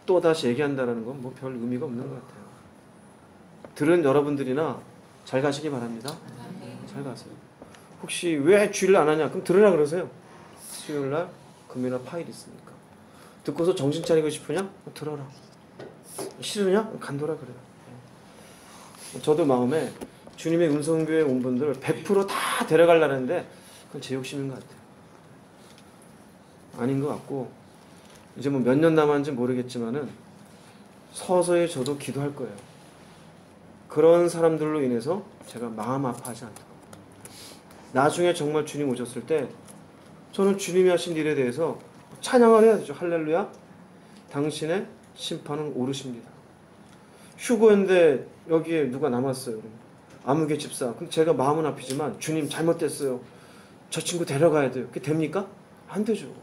또다시 얘기한다는 건 뭐 별 의미가 없는 것 같아요. 들은 여러분들이나 잘 가시기 바랍니다. 잘 가세요. 혹시 왜 주일날 안 하냐? 그럼 들으라 그러세요. 수요일날, 금요일날 파일 있으니까. 듣고서 정신 차리고 싶으냐? 들어라. 싫으냐? 간도라 그래요. 저도 마음에 주님의 음성교회 온 분들을 100% 다 데려가려는데 그건 제 욕심인 것 같아요. 아닌 것 같고 이제 뭐 몇 년 남았는지 모르겠지만은 서서히 저도 기도할 거예요. 그런 사람들로 인해서 제가 마음 아파하지 않도록. 나중에 정말 주님 오셨을 때 저는 주님이 하신 일에 대해서 찬양을 해야 되죠. 할렐루야. 당신의 심판은 오르십니다. 휴거인데 여기에 누가 남았어요. 아무개 집사. 그럼 제가 마음은 아프지만 주님 잘못됐어요. 저 친구 데려가야 돼요. 그게 됩니까? 안 되죠.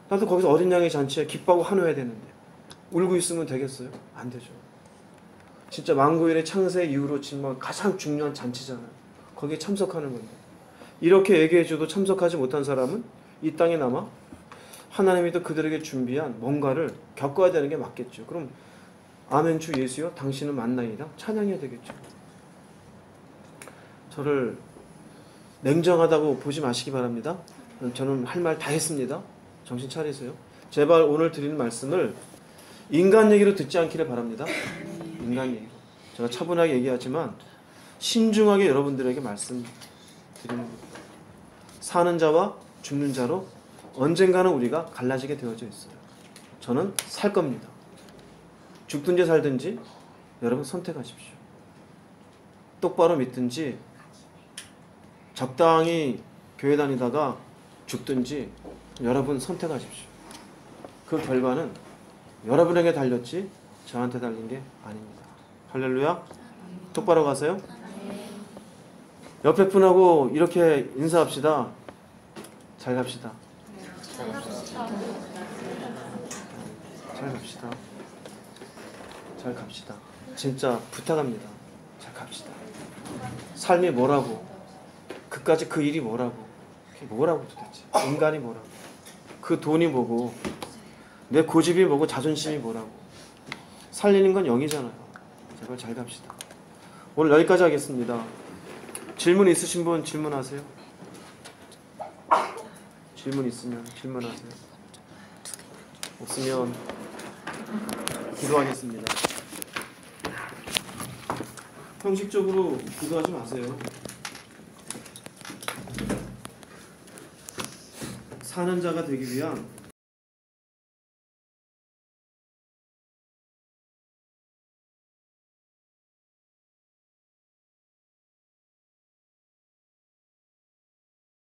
나도 거기서 어린 양의 잔치에 기뻐하고 환호해야 되는데 울고 있으면 되겠어요? 안 되죠. 진짜 만구일의 창세 이후로 정말 가장 중요한 잔치잖아요. 거기에 참석하는 건데 이렇게 얘기해줘도 참석하지 못한 사람은 이 땅에 남아 하나님이 또 그들에게 준비한 뭔가를 겪어야 되는 게 맞겠죠. 그럼 아멘 주 예수여 당신은 만나이다 찬양해야 되겠죠. 저를 냉정하다고 보지 마시기 바랍니다. 저는 할 말 다 했습니다. 정신 차리세요. 제발 오늘 드리는 말씀을 인간 얘기로 듣지 않기를 바랍니다. 인간 얘기로. 제가 차분하게 얘기하지만 신중하게 여러분들에게 말씀드리는 겁니다. 사는 자와 죽는 자로 언젠가는 우리가 갈라지게 되어져 있어요. 저는 살 겁니다. 죽든지 살든지 여러분 선택하십시오. 똑바로 믿든지 적당히 교회 다니다가 죽든지 여러분 선택하십시오. 그 결과는 여러분에게 달렸지 저한테 달린 게 아닙니다. 할렐루야. 똑바로 가세요. 옆에 분하고 이렇게 인사합시다. 잘 갑시다. 잘 갑시다. 잘 갑시다. 진짜 부탁합니다. 잘 갑시다. 삶이 뭐라고? 그까지 그 일이 뭐라고? 그게 뭐라고 도대체? 인간이 뭐라고? 그 돈이 뭐고? 내 고집이 뭐고? 자존심이 뭐라고? 살리는 건 영이잖아요. 제발 잘 갑시다. 오늘 여기까지 하겠습니다. 질문 있으신 분 질문하세요. 질문 있으면 질문하세요. 없으면 기도하겠습니다. 형식적으로 기도하지 마세요. 사는 자가 되기 위한